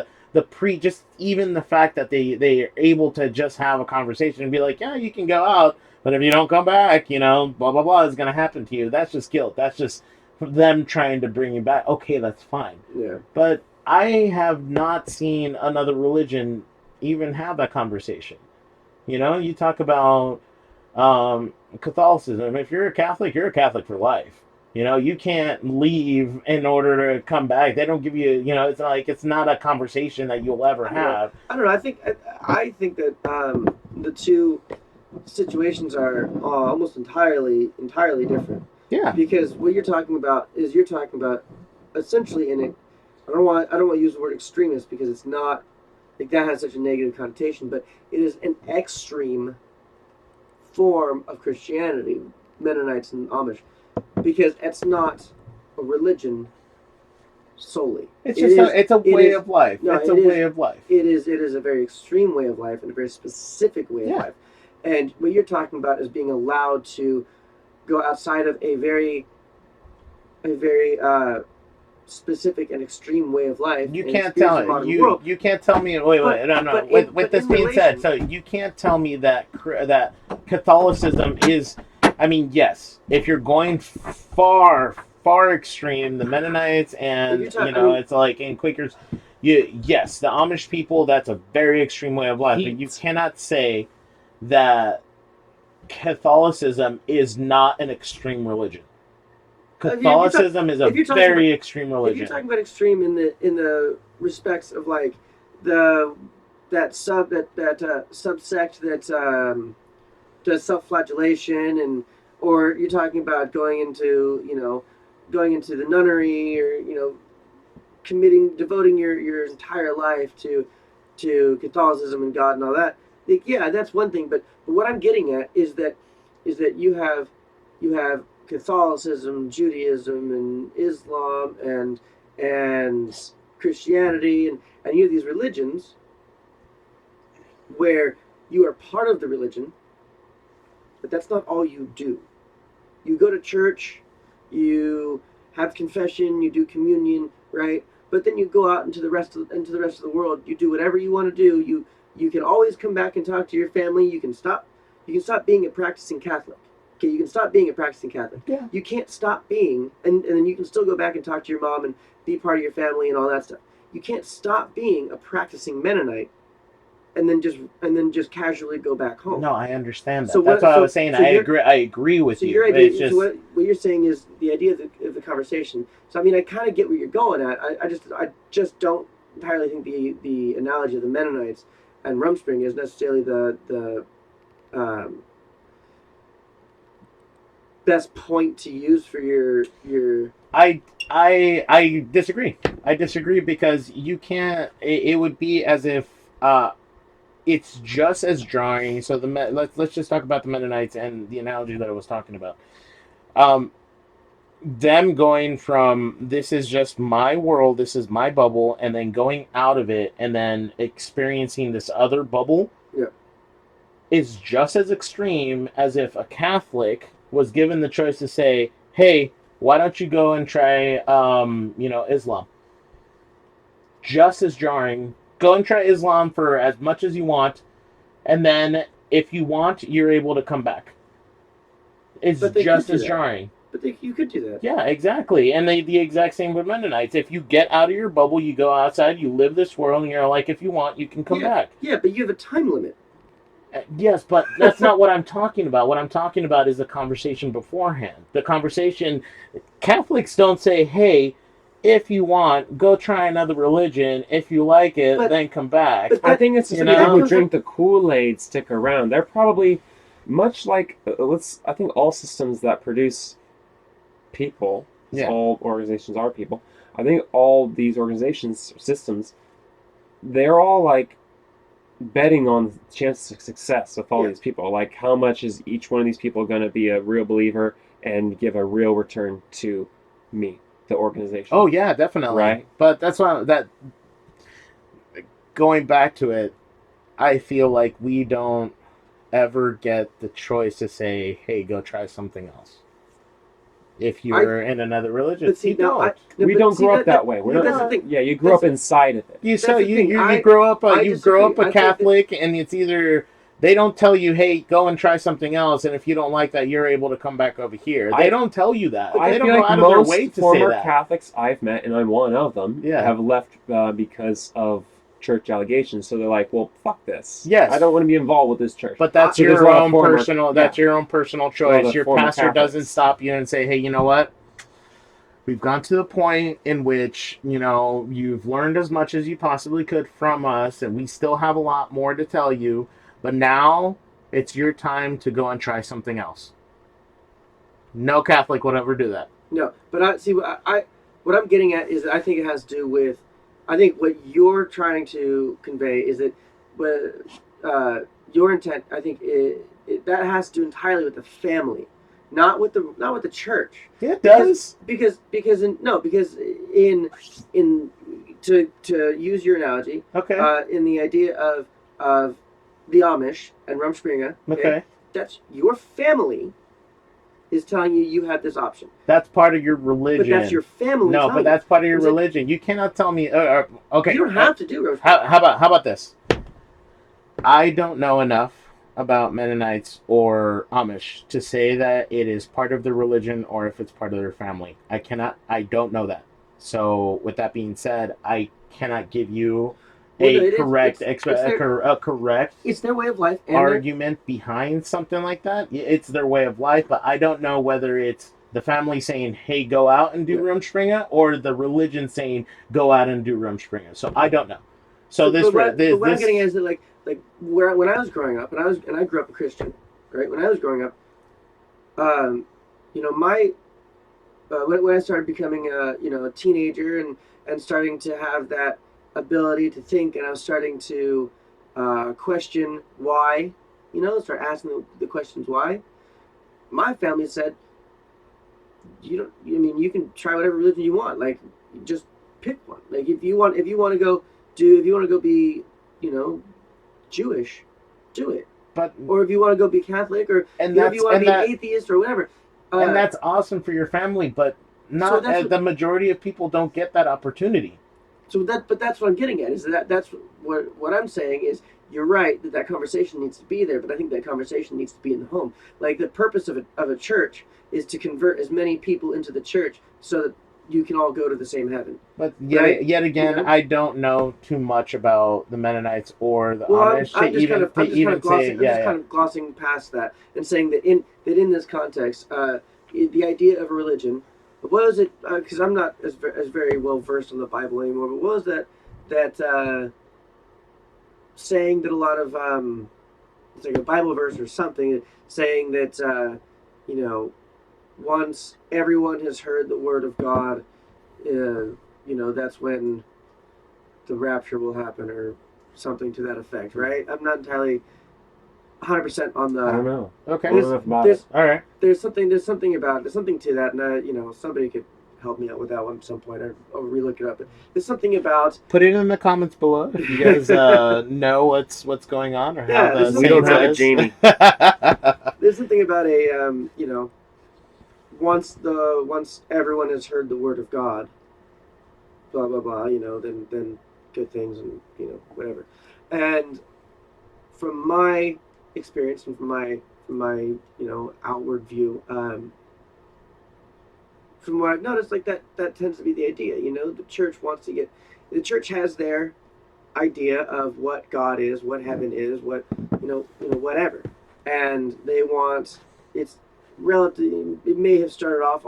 Speaker 3: just even the fact that they are able to just have a conversation and be like, yeah, you can go out, but if you don't come back, blah blah blah is going to happen to you. That's just guilt. That's just them trying to bring you back. Okay, that's fine.
Speaker 2: Yeah.
Speaker 3: But I have not seen another religion even have that conversation. You talk about Catholicism. If you're a Catholic for life. You can't leave in order to come back. They don't give you, it's like, it's not a conversation that you'll ever have.
Speaker 2: I don't know. I think that the two situations are almost entirely different.
Speaker 3: Yeah.
Speaker 2: Because what you're talking about essentially I don't want to use the word extremist because it's not, like, that has such a negative connotation, but it is an extreme form of Christianity, Mennonites and Amish. Because it's not a religion solely.
Speaker 3: It's a way of life. It's a way of life.
Speaker 2: It is a very extreme way of life and a very specific way of life. And what you're talking about is being allowed to go outside of a very specific and extreme way of life.
Speaker 3: You can't tell it. You can't tell me. Wait. With this being said, so you can't tell me that Catholicism is. I mean, yes, if you're going far extreme, the Mennonites and it's like in Quakers, yes, the Amish people, that's a very extreme way of life, but you cannot say that Catholicism is not an extreme religion. Catholicism is a very extreme religion.
Speaker 2: If you're talking about extreme in the respects of like that subsect that does self-flagellation or you're talking about going into the nunnery or devoting your entire life to Catholicism and God and all that. Yeah, that's one thing. But what I'm getting at is that you have Catholicism, Judaism, and Islam and Christianity and you have these religions where you are part of the religion. but that's not all you do. You go to church, you have confession, you do communion, right? But then you go out into the rest of the world. You do whatever you want to do. You can always come back and talk to your family. You can stop being a practicing Catholic. Okay, you can stop being a practicing Catholic.
Speaker 3: Yeah.
Speaker 2: You can't stop being, and then you can still go back and talk to your mom and be part of your family and all that stuff. You can't stop being a practicing Mennonite and then just casually go back home.
Speaker 3: No, I understand that.
Speaker 2: So
Speaker 3: That's what I was saying.
Speaker 2: so
Speaker 3: I agree with
Speaker 2: so
Speaker 3: you.
Speaker 2: your idea,
Speaker 3: It's just,
Speaker 2: so what you're saying is the idea of the conversation. So I mean, I kind of get where you're going at. I just don't entirely think the analogy of the Mennonites and Rumspringa is necessarily the best point to use for your.
Speaker 3: I disagree. I disagree because you can't. It would be as if it's just as jarring. So let's just talk about the Mennonites and the analogy that I was talking about. Them going from this is just my world, this is my bubble, and then going out of it and then experiencing this other bubble.
Speaker 2: Yeah.
Speaker 3: Is just as extreme as if a Catholic was given the choice to say, "Hey, why don't you go and try, Islam?" Just as jarring. Go and try Islam for as much as you want, and then if you want, you're able to come back. It's just as jarring.
Speaker 2: But you could do that.
Speaker 3: Yeah, exactly. And the exact same with Mennonites. If you get out of your bubble, you go outside, you live this world, and you're like, if you want, you can come back.
Speaker 2: Yeah, but you have a time limit.
Speaker 3: Yes, but that's not what I'm talking about. What I'm talking about is the conversation beforehand. The conversation, Catholics don't say, hey, if you want, go try another religion. If you like it, then come back.
Speaker 1: I think it's the people who drink the Kool-Aid stick around. They're probably much like, I think all systems that produce people, all organizations are people. I think all these organizations, systems, they're all like betting on the chances of success with all these people. Like, how much is each one of these people going to be a real believer and give a real return to me, the organization?
Speaker 3: Oh yeah, definitely.
Speaker 1: Right.
Speaker 3: But that's why going back to it, I feel like we don't ever get the choice to say, "Hey, go try something else." If you're in another religion,
Speaker 2: but see,
Speaker 3: we don't
Speaker 1: grow up that way. You grew up inside of it.
Speaker 3: You grow up a Catholic, and it's either they don't tell you, "Hey, go and try something else," and if you don't like that, you're able to come back over here. They don't tell you that. They don't go out of their way to say that.
Speaker 1: Former Catholics I've met, and I'm one of them, have left because of church allegations. So they're like, "Well, fuck this.
Speaker 3: Yes,
Speaker 1: I don't want to be involved with this church."
Speaker 3: But that's your own personal. That's your own personal choice. Your pastor doesn't stop you and say, "Hey, you know what? We've gone to the point in which you've learned as much as you possibly could from us, and we still have a lot more to tell you. But now it's your time to go and try something else." No Catholic would ever do that.
Speaker 2: No, but what I'm getting at is that I think it has to do with. I think what you're trying to convey is that your intent. I think that has to do entirely with the family, not with the church.
Speaker 3: Yeah, it does.
Speaker 2: Because to use your analogy, in the idea of the Amish and Rumspringa, that's your family is telling you have this option.
Speaker 3: That's part of your religion.
Speaker 2: But that's your family.
Speaker 3: No, but that's part of your religion. You cannot tell me. Okay.
Speaker 2: You don't have to do it.
Speaker 3: How about this? I don't know enough about Mennonites or Amish to say that it is part of their religion or if it's part of their family. I don't know that. So with that being said, I cannot give you correct.
Speaker 2: It's their way of life. And
Speaker 3: argument behind something like that. It's their way of life, but I don't know whether it's the family saying, "Hey, go out and do Rumspringa," or the religion saying, "Go out and do Rumspringa." So I don't know. So what I'm
Speaker 2: getting at is that like when I was growing up, and I grew up a Christian, right? When I was growing up, when I started becoming a teenager and starting to have that ability to think, and I was starting to question why, start asking the questions why. My family said, you can try whatever religion you want. Like, just pick one. Like, if you want to go be, Jewish, do it. or if you want to go be Catholic, or
Speaker 3: and
Speaker 2: if you want to be an atheist or whatever.
Speaker 3: And that's awesome for your family, but not the majority of people don't get that opportunity.
Speaker 2: But that's what I'm getting at. Is that's what I'm saying is you're right that conversation needs to be there, but I think that conversation needs to be in the home. Like the purpose of a church is to convert as many people into the church so that you can all go to the same heaven.
Speaker 3: But yet again, I don't know too much about the Mennonites or the Amish
Speaker 2: I'm just kind of glossing past that and saying that in this context, the idea of a religion, what was it? Because I'm not as very well versed in the Bible anymore. But what was that saying that a lot of it's like a Bible verse or something saying that once everyone has heard the word of God, that's when the rapture will happen or something to that effect, right? I'm not entirely 100% on the.
Speaker 1: I don't know.
Speaker 3: Okay.
Speaker 2: All right. There's something to that, and somebody could help me out with that one at some point. I'll relook it up. But there's something about.
Speaker 3: Put it in the comments below if you guys know what's going on or how
Speaker 1: we don't have a Jamie.
Speaker 2: There's something about once everyone has heard the word of God, blah blah blah, then good things and whatever. And from my experience and from my outward view, from what I've noticed, like that tends to be the idea. The church has their idea of what God is, what heaven is, what whatever, and they want it's relative. It may have started off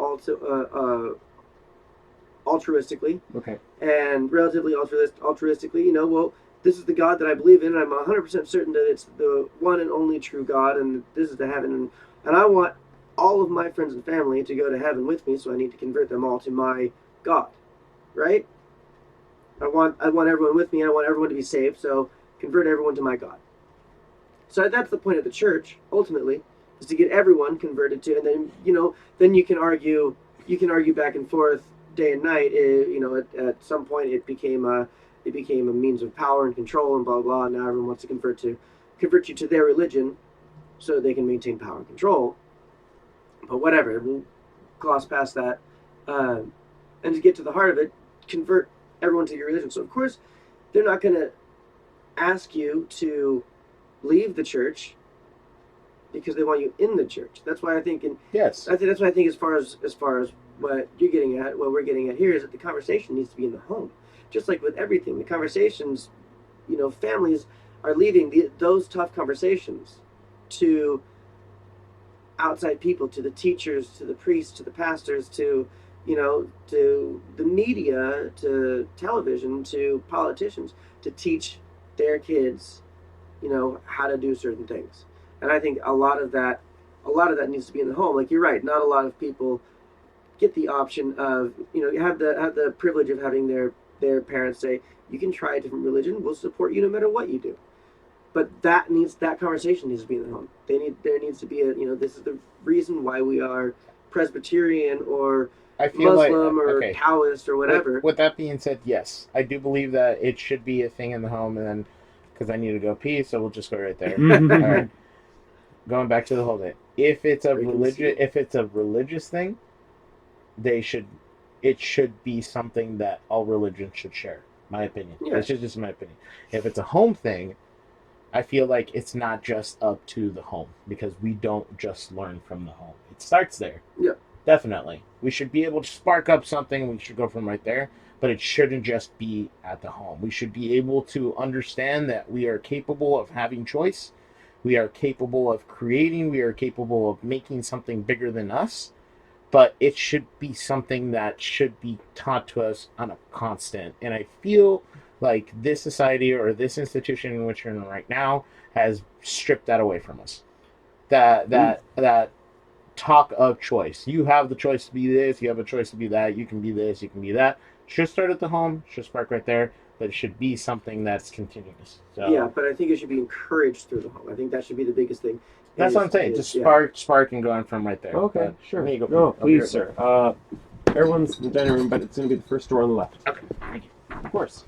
Speaker 2: altruistically,
Speaker 1: okay,
Speaker 2: and relatively altruistically. Well, this is the God that I believe in, and I'm 100% certain that it's the one and only true God, and this is the heaven, and I want all of my friends and family to go to heaven with me, so I need to convert them all to my God, right? I want everyone with me. I want everyone to be saved, so convert everyone to my God. So that's the point of the church, ultimately, is to get everyone converted to, and then you can argue back and forth day and night. At some point it became a means of power and control and blah blah. And now everyone wants to convert you to their religion, so they can maintain power and control. But whatever, we'll gloss past that, and to get to the heart of it, convert everyone to your religion. So of course, they're not going to ask you to leave the church because they want you in the church. That's why I think, that's why I think as far as what you're getting at, what we're getting at here is that the conversation needs to be in the home. Just like with everything, the conversations, families are leaving those tough conversations to outside people, to the teachers, to the priests, to the pastors, to to the media, to television, to politicians, to teach their kids, how to do certain things. And I think a lot of that needs to be in the home. Like you're right, not a lot of people get the option of have the privilege of having their parents say, you can try a different religion, we'll support you no matter what you do. But that conversation needs to be in the home. There needs to be this is the reason why we are Presbyterian or Muslim or Taoist or whatever.
Speaker 3: With that being said, yes, I do believe that it should be a thing in the home, and then because I need to go pee, so we'll just go right there. All right. Going back to the whole thing, if it's a religious thing, it should be something that all religions should share. My opinion. Yeah. It's just my opinion. If it's a home thing, I feel like it's not just up to the home, because we don't just learn from the home. It starts there.
Speaker 2: Yeah.
Speaker 3: Definitely. We should be able to spark up something. We should go from right there, but it shouldn't just be at the home. We should be able to understand that we are capable of having choice. We are capable of creating. We are capable of making something bigger than us. But it should be something that should be taught to us on a constant. And I feel like this society or this institution in which we're in right now has stripped that away from us. That talk of choice. You have the choice to be this. You have a choice to be that. You can be this. You can be that. Should start at the home. Should spark right there. But it should be something that's continuous. So,
Speaker 2: yeah, but I think it should be encouraged through the home. I think that should be the biggest thing.
Speaker 3: That's what I'm saying. Just spark and going from right there.
Speaker 1: Okay, sure.
Speaker 3: There you go.
Speaker 1: No, please, sir. Everyone's in the dining room, but it's going to be the first door on the left.
Speaker 3: Okay. Thank you.
Speaker 1: Of course.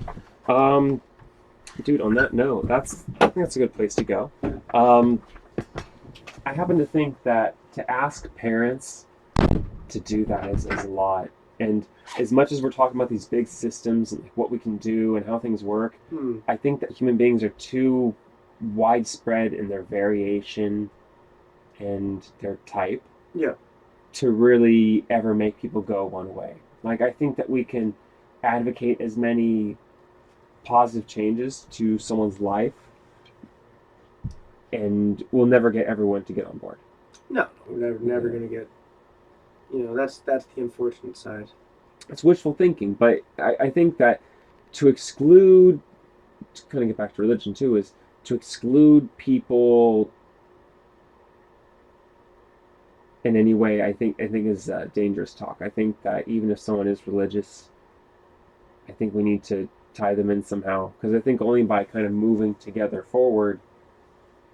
Speaker 1: Dude, on that note, I think that's a good place to go. I happen to think that to ask parents to do that is a lot. And as much as we're talking about these big systems and what we can do and how things work, I think that human beings are too widespread in their variation and their type
Speaker 2: Yeah.
Speaker 1: to really ever make people go one way. Like, I think that we can advocate as many positive changes to someone's life, and we'll never get everyone to get on board.
Speaker 2: No, we're never going to get. That's the unfortunate side.
Speaker 1: It's wishful thinking, but I think that to exclude, to kind of get back to religion too, is to exclude people in any way. I think is dangerous talk. I think that even if someone is religious, I think we need to tie them in somehow, because I think only by kind of moving together forward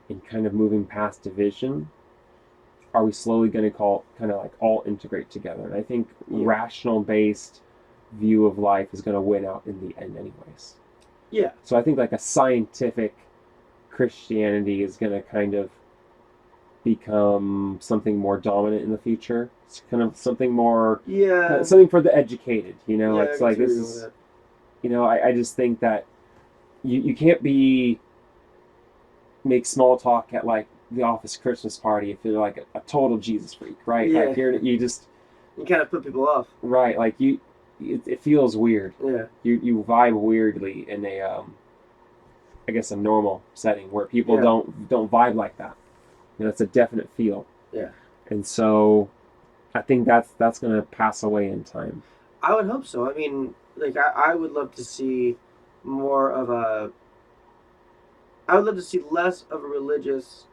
Speaker 1: and kind of moving past division are we slowly going to all integrate together. And I think rational based view of life is going to win out in the end anyways.
Speaker 2: Yeah.
Speaker 1: So I think like a scientific Christianity is going to kind of become something more dominant in the future. It's kind of something more, something for the educated, it's like this is, I just think that you can't make small talk at like the office Christmas party if you're like a total Jesus freak, right?
Speaker 2: Yeah.
Speaker 1: Like you
Speaker 2: kind of put people off,
Speaker 1: right? Like it feels weird.
Speaker 2: Yeah.
Speaker 1: You vibe weirdly in a I guess a normal setting where people don't vibe like that. It's a definite feel.
Speaker 2: Yeah.
Speaker 1: And so I think that's gonna pass away in time.
Speaker 2: I would hope so. I mean, like I would love to see more of a. I would love to see less of a religious.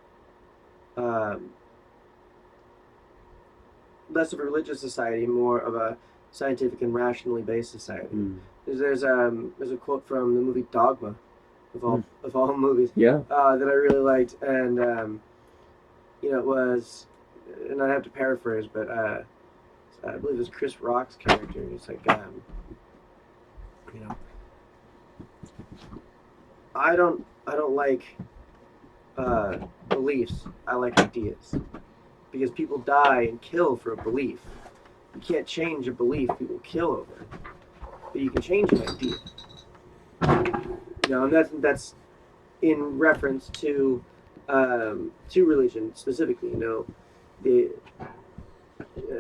Speaker 2: Less of a religious society, more of a scientific and rationally based society. There's a quote from the movie Dogma, of all movies, that I really liked, and it was, and I have to paraphrase, but I believe it was Chris Rock's character. It's like, I don't like beliefs. I like ideas. Because people die and kill for a belief. You can't change a belief people kill over it. But you can change an idea. And that's in reference to religion specifically. The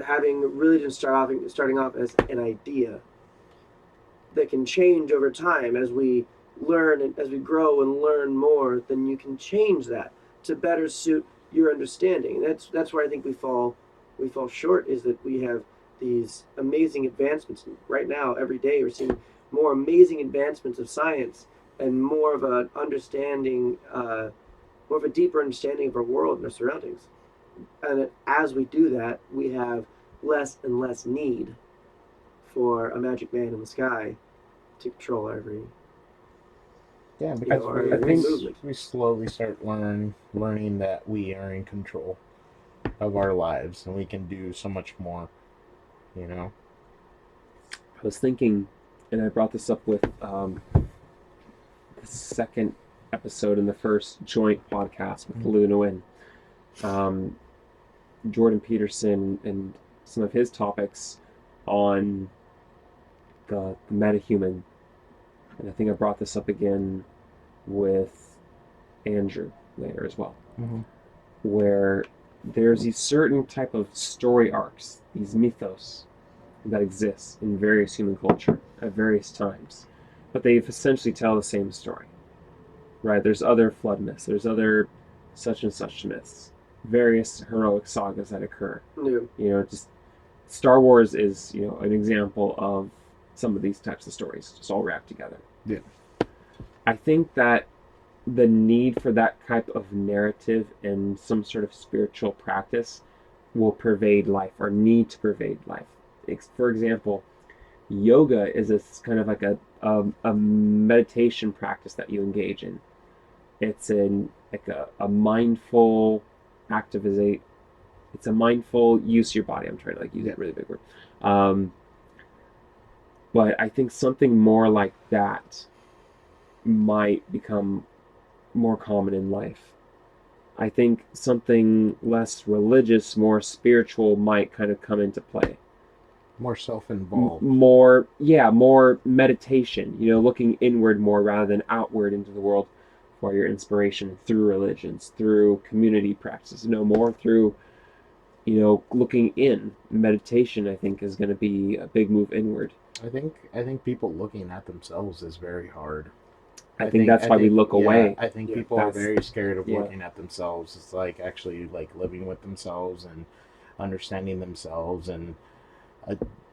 Speaker 2: having religion starting off as an idea that can change over time as we learn and as we grow and learn more. Then you can change that to better suit your understanding. And that's where I think we fall short, is that we have these amazing advancements. Right now, every day, we're seeing more amazing advancements of science and more of a understanding, more of a deeper understanding of our world and our surroundings. And as we do that, we have less and less need for a magic man in the sky to control every.
Speaker 3: Yeah, because
Speaker 2: I think
Speaker 3: we slowly start learning that we are in control of our lives and we can do so much more,
Speaker 1: I was thinking, and I brought this up with the second episode in the first joint podcast with Luna Wynn, Jordan Peterson and some of his topics on the metahuman. And I think I brought this up again with Andrew later as well, where there's these certain type of story arcs, these mythos that exist in various human culture at various times, but they essentially tell the same story, right? There's other flood myths, there's other such and such myths, various heroic sagas that occur. Just Star Wars is an example of some of these types of stories just all wrapped together.
Speaker 3: Yeah.
Speaker 1: I think that the need for that type of narrative and some sort of spiritual practice will pervade life, or need to pervade life. For example, yoga is kind of like a meditation practice that you engage in. It's a mindful activate. It's a mindful use of your body. I'm trying to use that really big word. But I think something more like that might become more common in life. I think something less religious, more spiritual might kind of come into play.
Speaker 3: More self-involved.
Speaker 1: More meditation, looking inward more rather than outward into the world for your inspiration through religions, through community practices. More through, looking in. Meditation, I think, is going to be a big move inward.
Speaker 3: I think people looking at themselves is very hard.
Speaker 1: I think that's why we look away.
Speaker 3: I think people are very scared of looking at themselves. It's like actually like living with themselves and understanding themselves and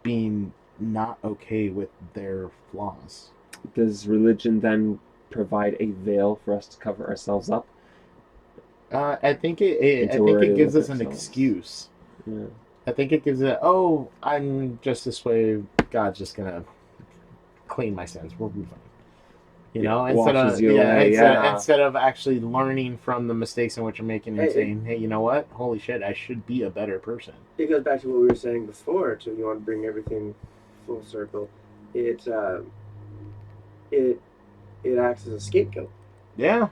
Speaker 3: being not okay with their flaws.
Speaker 1: Does religion then provide a veil for us to cover ourselves up?
Speaker 3: I think it gives us an excuse.
Speaker 1: Yeah.
Speaker 3: I think it gives it. Oh, I'm just this way. God's just gonna clean my sins. We'll be fine. Instead of actually learning from the mistakes in which you're making and saying, hey, you know what? Holy shit, I should be a better person.
Speaker 2: It goes back to what we were saying before. To you want to bring everything full circle. It acts as a scapegoat.
Speaker 3: Yeah,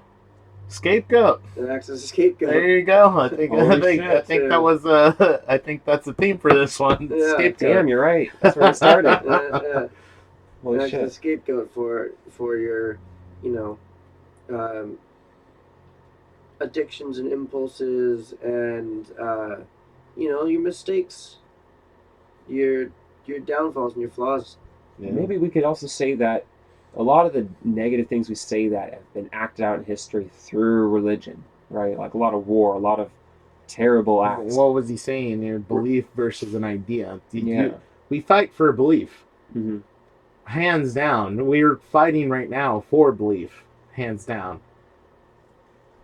Speaker 3: scapegoat.
Speaker 2: It acts as a scapegoat.
Speaker 3: There you go. I think that was I think that's the theme for this one.
Speaker 2: Yeah.
Speaker 3: Scapegoat.
Speaker 1: Damn, you're right. That's where it started. Holy shit.
Speaker 2: A scapegoat for your, addictions and impulses and your mistakes, your downfalls and your flaws.
Speaker 1: Yeah. Maybe we could also say that a lot of the negative things we say that have been acted out in history through religion, right? Like a lot of war, a lot of terrible acts.
Speaker 3: What was he saying here? Belief versus an idea. We fight for belief.
Speaker 1: Mm-hmm.
Speaker 3: Hands down. We're fighting right now for belief. Hands down.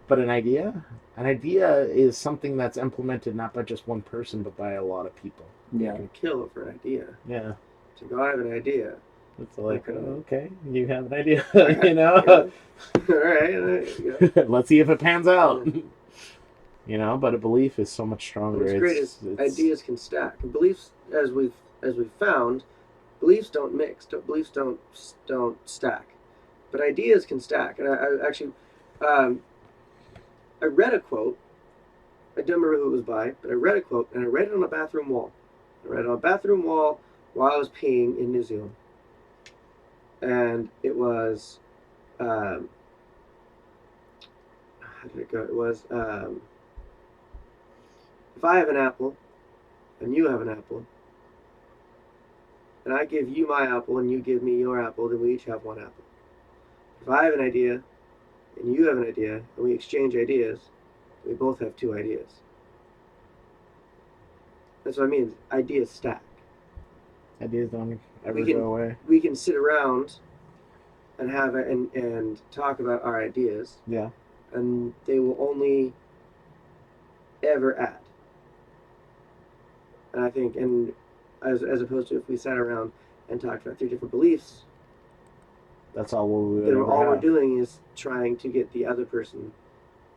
Speaker 3: But an idea is something that's implemented not by just one person, but by a lot of people.
Speaker 2: Yeah. You can kill for an idea.
Speaker 3: Yeah.
Speaker 2: To go, I have an idea.
Speaker 3: It's like, okay, you have an idea,
Speaker 2: All right.
Speaker 3: Let's see if it pans out. But a belief is so much stronger.
Speaker 2: What's great is ideas can stack. Beliefs, as we've found, beliefs don't mix. Beliefs don't stack, but ideas can stack. And I actually, I read a quote. I don't remember who it was by, but I read a quote, and I read it on a bathroom wall. I read it on a bathroom wall while I was peeing in New Zealand, and it was, how did it go? It was, if I have an apple, and you have an apple, and I give you my apple and you give me your apple, then we each have one apple. If I have an idea and you have an idea and we exchange ideas, we both have two ideas. That's what I mean. Ideas stack.
Speaker 3: Ideas don't ever go away.
Speaker 2: We can sit around and have and talk about our ideas.
Speaker 3: Yeah.
Speaker 2: And they will only ever add. And I think, as opposed to if we sat around and talked about three different beliefs,
Speaker 3: that's all we would ever
Speaker 2: all
Speaker 3: have.
Speaker 2: we're doing is trying to get the other person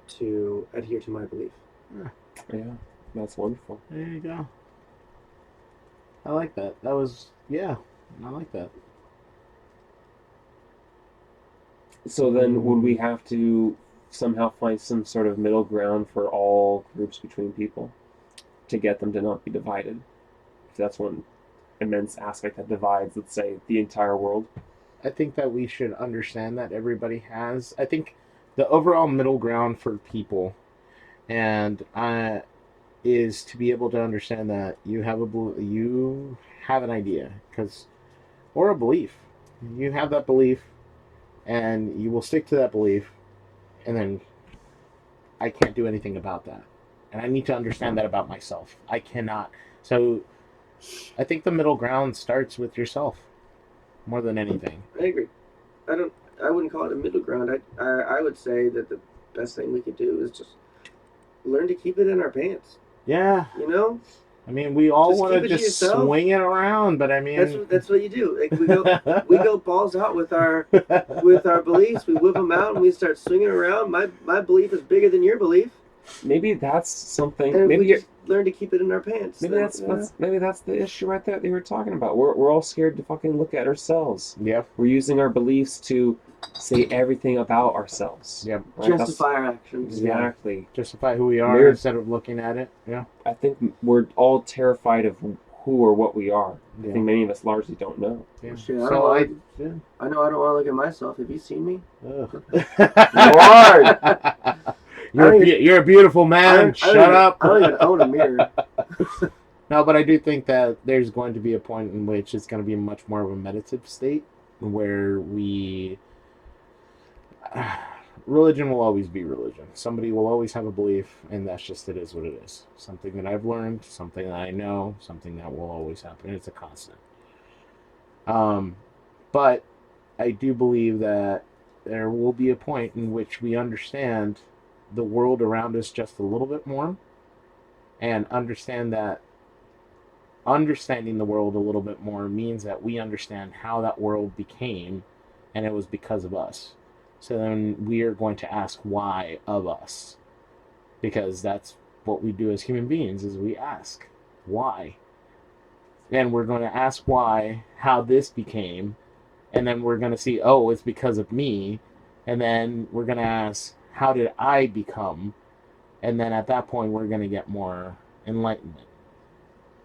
Speaker 2: to adhere to my belief.
Speaker 1: Yeah, that's wonderful.
Speaker 3: There you go. I like that. I like that.
Speaker 1: So then, would we have to somehow find some sort of middle ground for all groups between people to get them to not be divided? That's one immense aspect that divides, let's say, the entire world.
Speaker 3: I think that we should understand that everybody has. I think the overall middle ground for people, and is to be able to understand that you have an idea, or a belief. You have that belief, and you will stick to that belief, and then I can't do anything about that, and I need to understand that about myself. I cannot. So I think the middle ground starts with yourself more than anything.
Speaker 2: I agree. I wouldn't call it a middle ground. I would say that the best thing we could do is just learn to keep it in our pants.
Speaker 3: Yeah. I mean, we all want to just swing it around, but I mean,
Speaker 2: that's what you do. Like we go balls out with our beliefs. We whip them out and we start swinging around. My belief is bigger than your belief.
Speaker 1: maybe that's something.
Speaker 2: And
Speaker 1: Maybe
Speaker 2: we just learn to keep it in our pants.
Speaker 1: maybe
Speaker 2: then,
Speaker 1: that's the issue right there that you were talking about. We're all scared to fucking look at ourselves.
Speaker 3: Yeah.
Speaker 1: We're using our beliefs to say everything about ourselves.
Speaker 3: Yeah.
Speaker 1: Right?
Speaker 2: justify our actions.
Speaker 1: Exactly.
Speaker 3: Justify who we are
Speaker 1: We're-
Speaker 3: instead of looking at it. Yeah.
Speaker 1: I think we're all terrified of who or what we are. I
Speaker 3: Yeah.
Speaker 1: think many of us largely don't know.
Speaker 3: Yeah.
Speaker 2: Shit,
Speaker 3: So I
Speaker 2: I know I don't want to look at myself. Have you seen me?
Speaker 3: Lord, you're a beautiful man. Shut up.
Speaker 2: I don't even own a mirror.
Speaker 3: No, but I do think that there's going to be a point in which it's going to be much more of a meditative state where religion will always be religion. Somebody will always have a belief, and that's just it is what it is. Something that I've learned, something that I know, something that will always happen. It's a constant. But I do believe that there will be a point in which we understand the world around us just a little bit more, and understand that understanding the world a little bit more means that we understand how that world became, and it was because of us. So then we are going to ask why of us, because that's what we do as human beings, is we ask why. And we're going to ask why, how this became, and then we're going to see, oh, it's because of me, and then we're going to ask, how did I become? And then at that point we're going to get more enlightenment.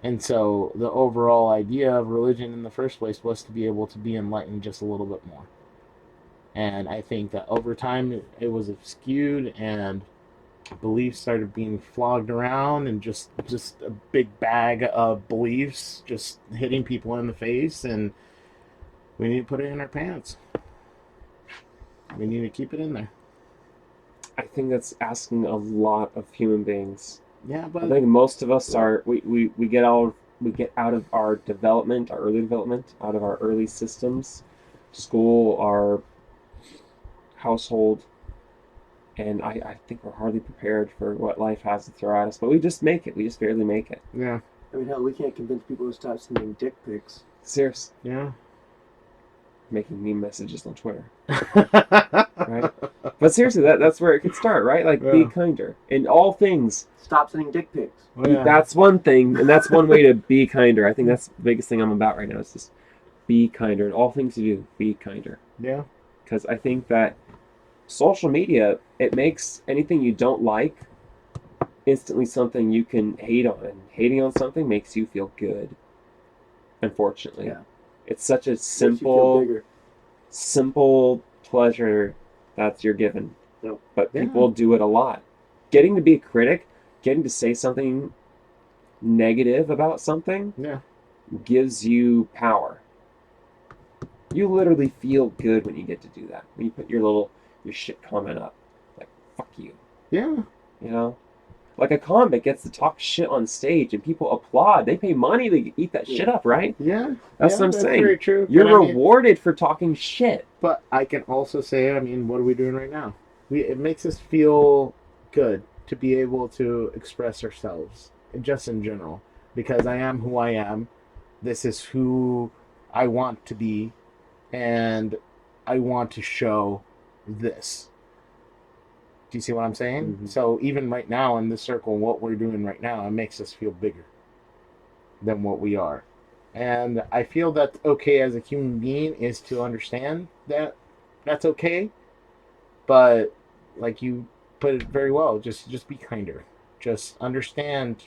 Speaker 3: And so the overall idea of religion in the first place was to be able to be enlightened just a little bit more. And I think that over time it was skewed, and beliefs started being flogged around, and just a big bag of beliefs just hitting people in the face, and we need to put it in our pants. We need to keep it in there.
Speaker 1: I think that's asking a lot of human beings.
Speaker 3: Yeah, but
Speaker 1: I think most of us are we get out of our development, our early development, out of our early systems, school, our household, and I think we're hardly prepared for what life has to throw at us. But we just make it. We just barely make it.
Speaker 3: yeah.
Speaker 2: I mean, hell, we can't convince people to stop sending dick pics.
Speaker 1: Serious.
Speaker 3: Yeah.
Speaker 1: Making meme messages on Twitter. Right? But seriously, that's where it could start, right? Like, be kinder in all things.
Speaker 2: Stop sending dick pics.
Speaker 3: Yeah.
Speaker 1: That's one thing, and that's one way to be kinder. I think that's the biggest thing I'm about right now, is just be kinder. In all things you do, be kinder.
Speaker 3: Yeah.
Speaker 1: Because I think that social media, it makes anything you don't like instantly something you can hate on. And hating on something makes you feel good, unfortunately.
Speaker 2: Yeah.
Speaker 1: It's such a
Speaker 2: Makes you feel bigger.
Speaker 1: simple pleasure that you're given.
Speaker 2: Yep.
Speaker 1: But people do it a lot. Getting to be a critic, getting to say something negative about something, gives you power. You literally feel good when you get to do that. When you put your shit comment up. Like, fuck you.
Speaker 3: Yeah.
Speaker 1: You know? Like a comic gets to talk shit on stage and people applaud. They pay money to eat that shit up, right?
Speaker 3: Yeah.
Speaker 1: That's what I'm saying.
Speaker 3: Very true.
Speaker 1: You're rewarded for talking shit.
Speaker 3: But I can also say, I mean, what are we doing right now? It makes us feel good to be able to express ourselves, just in general. Because I am who I am. This is who I want to be. And I want to show this. Do you see what I'm saying?
Speaker 1: Mm-hmm.
Speaker 3: So even right now in this circle, what we're doing right now, it makes us feel bigger than what we are. And I feel that okay as a human being is to understand that that's okay. But like you put it very well, just be kinder. Just understand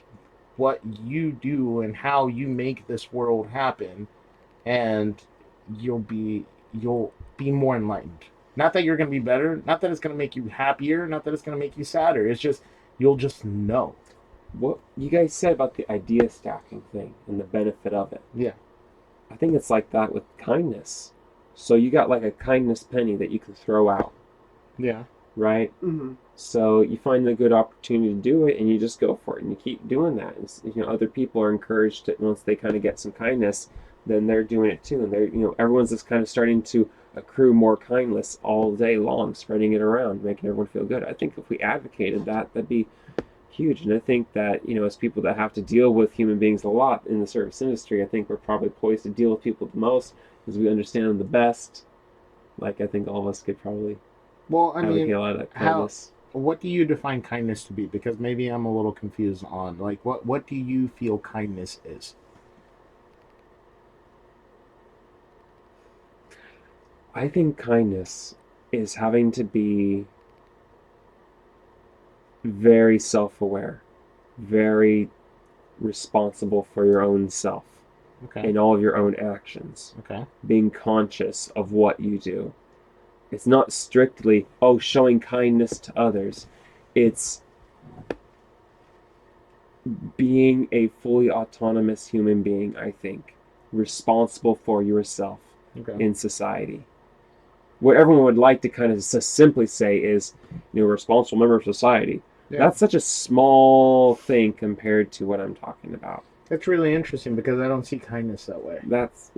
Speaker 3: what you do and how you make this world happen, and you'll be more enlightened. Not that you're going to be better, not that it's going to make you happier, not that it's going to make you sadder. It's just you'll just know.
Speaker 1: What you guys said about the idea stacking thing and the benefit of it.
Speaker 3: Yeah.
Speaker 1: I think it's like that with kindness. So you got like a kindness penny that you can throw out.
Speaker 3: Yeah.
Speaker 1: Right?
Speaker 2: Mm-hmm.
Speaker 1: So you find a good opportunity to do it and you just go for it and you keep doing that. And, other people are encouraged to, once they kind of get some kindness, then they're doing it too. And they're, everyone's just kind of starting to accrue more kindness all day long, spreading it around, making everyone feel good. I think if we advocated that, that'd be huge. And I think that, as people that have to deal with human beings a lot in the service industry, I think we're probably poised to deal with people the most because we understand them the best. Like, I think all of us could probably advocate a lot of kindness.
Speaker 3: what do you define kindness to be? Because maybe I'm a little confused on like what do you feel kindness is?
Speaker 1: I think kindness is having to be very self-aware, very responsible for your own self
Speaker 3: Okay.
Speaker 1: and all of your own actions,
Speaker 3: Okay.
Speaker 1: being conscious of what you do. It's not strictly, showing kindness to others. It's being a fully autonomous human being, I think, responsible for yourself
Speaker 3: Okay.
Speaker 1: in society. What everyone would like to kind of simply say is, a responsible member of society.
Speaker 3: Yeah.
Speaker 1: That's such a small thing compared to what I'm talking about.
Speaker 3: That's really interesting because I don't see kindness that way.
Speaker 1: That's,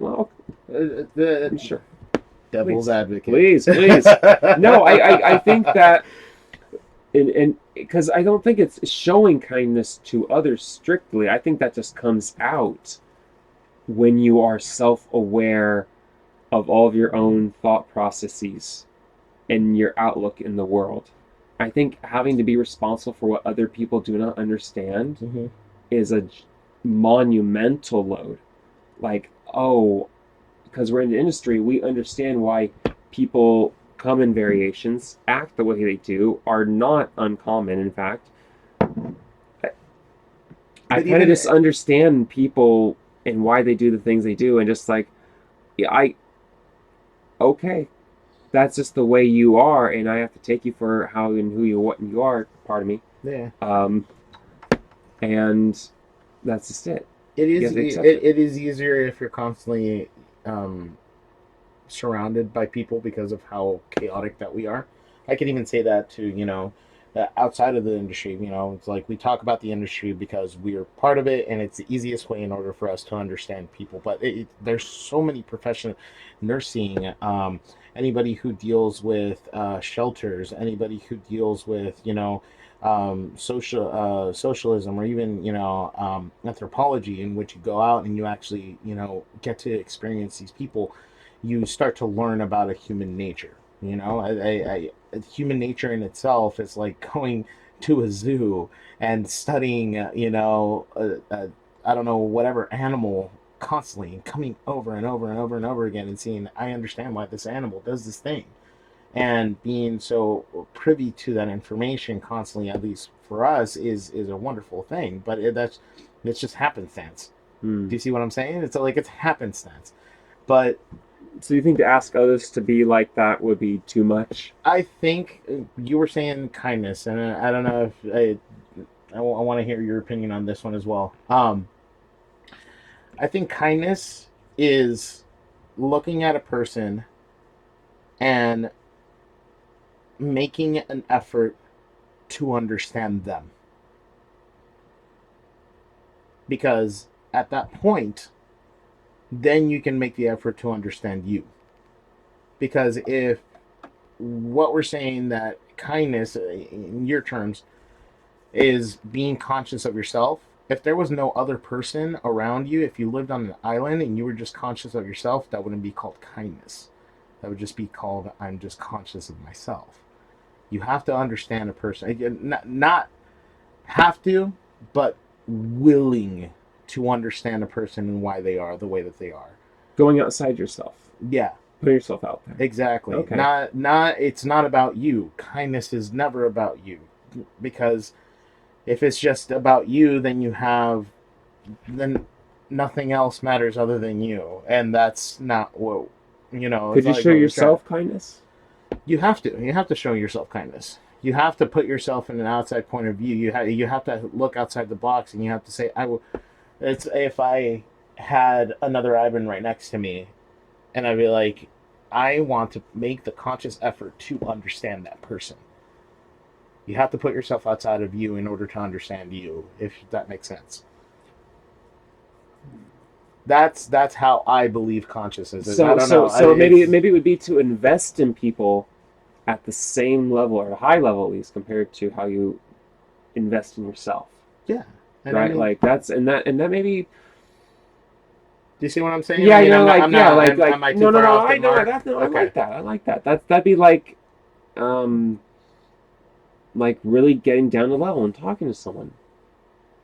Speaker 1: sure.
Speaker 3: Devil's advocate.
Speaker 1: Please. No, I think that, and because I don't think it's showing kindness to others strictly. I think that just comes out when you are self-aware of all of your own thought processes and your outlook in the world. I think having to be responsible for what other people do not understand
Speaker 3: Mm-hmm.
Speaker 1: is a monumental load. Like, because we're in the industry, we understand why people come in variations, act the way they do, are not uncommon. In fact, I kind of just understand people and why they do the things they do, and just like, yeah, okay, that's just the way you are, and I have to take you for how and who you what you are. Pardon me.
Speaker 3: Yeah.
Speaker 1: And that's just it.
Speaker 3: It is. It is easier if you're constantly surrounded by people because of how chaotic that we are. I can even say that to outside of the industry. It's like we talk about the industry because we are part of it, and it's the easiest way in order for us to understand people. But there's so many professional nursing. Anybody who deals with shelters, anybody who deals with socialism, or even anthropology, in which you go out and you actually get to experience these people. You start to learn about a human nature. Human nature in itself is like going to a zoo and studying I don't know, whatever animal constantly, and coming over and over and over and over again and seeing, I understand why this animal does this thing, and being so privy to that information constantly, at least for us, is a wonderful thing. But it's just happenstance. Do you see what I'm saying? It's like it's happenstance. But
Speaker 1: so you think to ask others to be like that would be too much?
Speaker 3: I think you were saying kindness, and I don't know if I want to hear your opinion on this one as well. I think kindness is looking at a person and making an effort to understand them. Because at that point, then you can make the effort to understand you. Because if what we're saying, that kindness, in your terms, is being conscious of yourself, if there was no other person around you, if you lived on an island and you were just conscious of yourself, that wouldn't be called kindness. That would just be called, I'm just conscious of myself. You have to understand a person. Not have to, but willing to understand a person and why they are the way that they are.
Speaker 1: Going outside yourself.
Speaker 3: Yeah.
Speaker 1: Put yourself out there.
Speaker 3: Exactly.
Speaker 1: Okay.
Speaker 3: It's not about you. Kindness is never about you. Because if it's just about you, then nothing else matters other than you. And that's not what,
Speaker 1: Could you show yourself kindness?
Speaker 3: You have to show yourself kindness. You have to put yourself in an outside point of view. You have to look outside the box, and you have to say, it's if I had another Ivan right next to me, and I'd be like, I want to make the conscious effort to understand that person. You have to put yourself outside of you in order to understand you, if that makes sense. That's how I believe consciousness is.
Speaker 1: So maybe it would be to invest in people at the same level, or a high level at least, compared to how you invest in yourself.
Speaker 3: Yeah.
Speaker 1: And right? Like that maybe.
Speaker 3: Do you see what I'm saying?
Speaker 1: Yeah,
Speaker 3: no,
Speaker 1: I like that. That'd be like, like really getting down to level and talking to someone.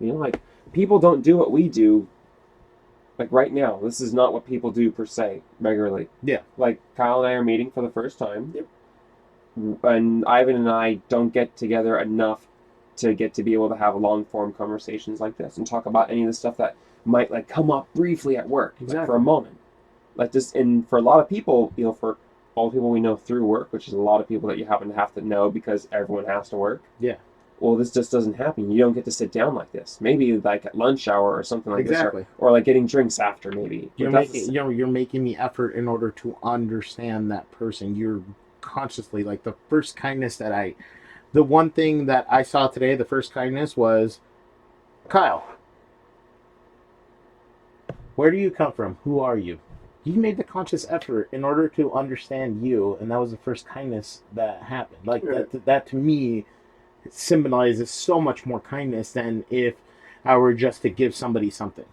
Speaker 1: You know, like people don't do what we do. Like right now, this is not what people do per se regularly.
Speaker 3: Yeah.
Speaker 1: Like Kyle and I are meeting for the first time.
Speaker 2: Yep.
Speaker 1: And Ivan and I don't get together enough to get to be able to have long form conversations like this and talk about any of the stuff that might like come up briefly at work, like, for a moment. Like just, and for a lot of people, you know, for all the people we know through work, which is a lot of people that you happen to have to know because everyone has to work.
Speaker 3: Yeah.
Speaker 1: Well, this just doesn't happen. You don't get to sit down like this. Maybe like at lunch hour or something like this, or like getting drinks after. Maybe
Speaker 3: you're making the effort in order to understand that person. You're consciously, like, the first kindness the one thing that I saw today, the first kindness was, Kyle, where do you come from? Who are you? You made the conscious effort in order to understand you, and that was the first kindness that happened. Like, that to me symbolizes so much more kindness than if I were just to give somebody something.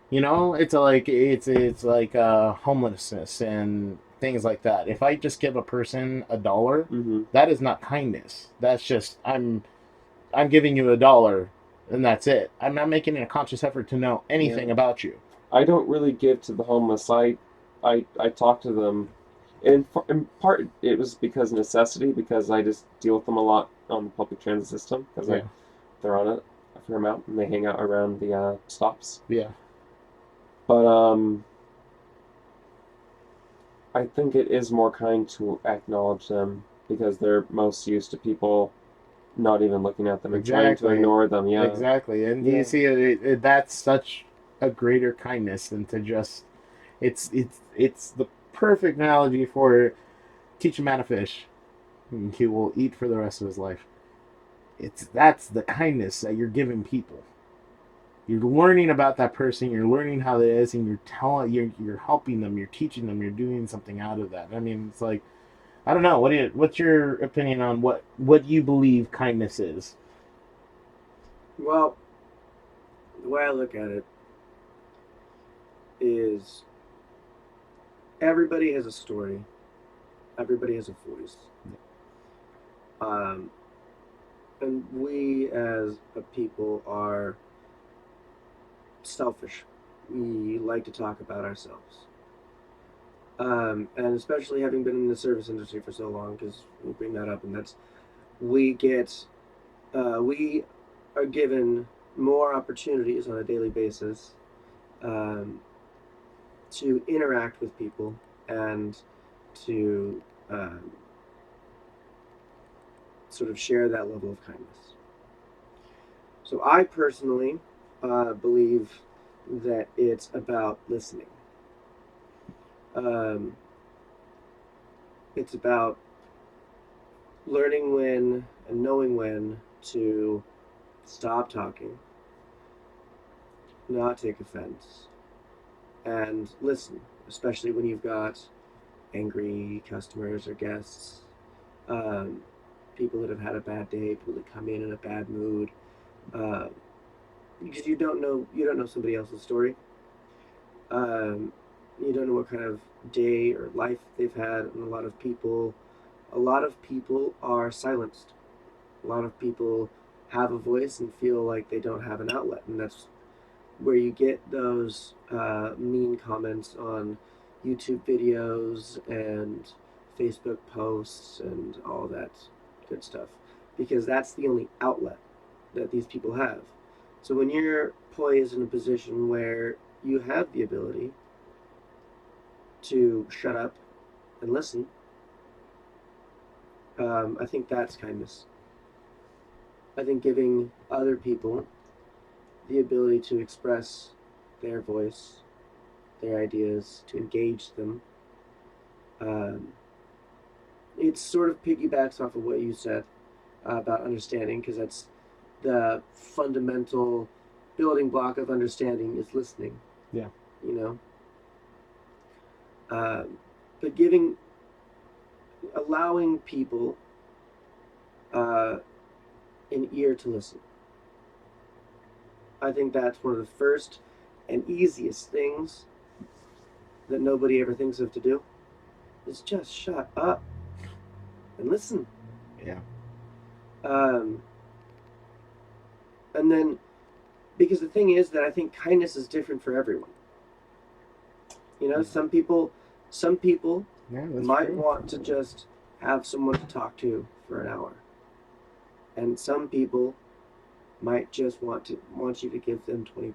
Speaker 3: You know, it's like homelessness and things like that. If I just give a person $1, that is not kindness. That's just I'm giving you $1, and that's it. I'm not making a conscious effort to know anything about you.
Speaker 1: I don't really give to the homeless. I talk to them. In part, it was because of necessity, because I just deal with them a lot on the public transit system, because they're on it a fair amount, and they hang out around the stops.
Speaker 3: Yeah.
Speaker 1: But I think it is more kind to acknowledge them, because they're most used to people not even looking at them and trying to ignore them. Yeah.
Speaker 3: Exactly. And you see, that's such a greater kindness than to just. It's the perfect analogy for teach a man to fish, and he will eat for the rest of his life. That's the kindness that you're giving people. You're learning about that person. You're learning how it is, and you're helping them. You're teaching them. You're doing something out of that. I mean, it's like, I don't know. What's your opinion on what you believe kindness is?
Speaker 2: Well, the way I look at it is everybody has a story. Everybody has a voice. And we as a people are selfish. We like to talk about ourselves. And especially having been in the service industry for so long, because we bring that up, and that's, we are given more opportunities on a daily basis to interact with people and to sort of share that level of kindness. So I personally believe that it's about listening. It's about learning when and knowing when to stop talking, not take offense, and listen, especially when you've got angry customers or guests, people that have had a bad day, people that come in a bad mood, because you don't know somebody else's story. You don't know what kind of day or life they've had, and a lot of people are silenced. A lot of people have a voice and feel like they don't have an outlet, and that's where you get those mean comments on YouTube videos and Facebook posts and all that good stuff, because that's the only outlet that these people have. So when you're poised in a position where you have the ability to shut up and listen, I think that's kindness. I think giving other people the ability to express their voice, their ideas, to engage them, it sort of piggybacks off of what you said about understanding, because that's the fundamental building block of understanding is listening.
Speaker 3: Yeah.
Speaker 2: You know? But allowing people an ear to listen. I think that's one of the first and easiest things that nobody ever thinks of to do, is just shut up and listen.
Speaker 3: Yeah.
Speaker 2: Um, and then, because the thing is that I think kindness is different for everyone. You know, some people
Speaker 3: Yeah, that's
Speaker 2: might
Speaker 3: true.
Speaker 2: want to just have someone to talk to for an hour, and some people might just want you to give them $20.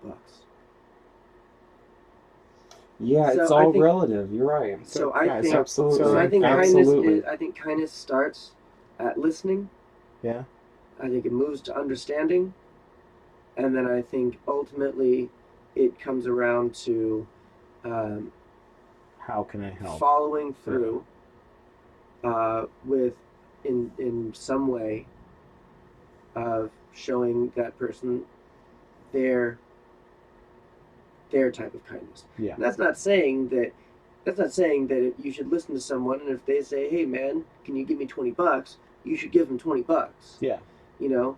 Speaker 1: Yeah,
Speaker 2: So
Speaker 1: it's
Speaker 2: I
Speaker 1: all
Speaker 2: think-
Speaker 1: relative. You're right.
Speaker 2: So I
Speaker 3: yeah,
Speaker 2: think
Speaker 1: absolutely.
Speaker 2: so I think
Speaker 1: Absolutely.
Speaker 2: kindness starts at listening.
Speaker 3: Yeah.
Speaker 2: I think it moves to understanding, and then I think ultimately it comes around to
Speaker 3: How can I help?
Speaker 2: following through with in some way of showing that person their type of kindness.
Speaker 3: Yeah.
Speaker 2: And that's not saying that you should listen to someone and if they say, "Hey man, can you give me $20?" you should give them $20.
Speaker 3: Yeah.
Speaker 2: You know,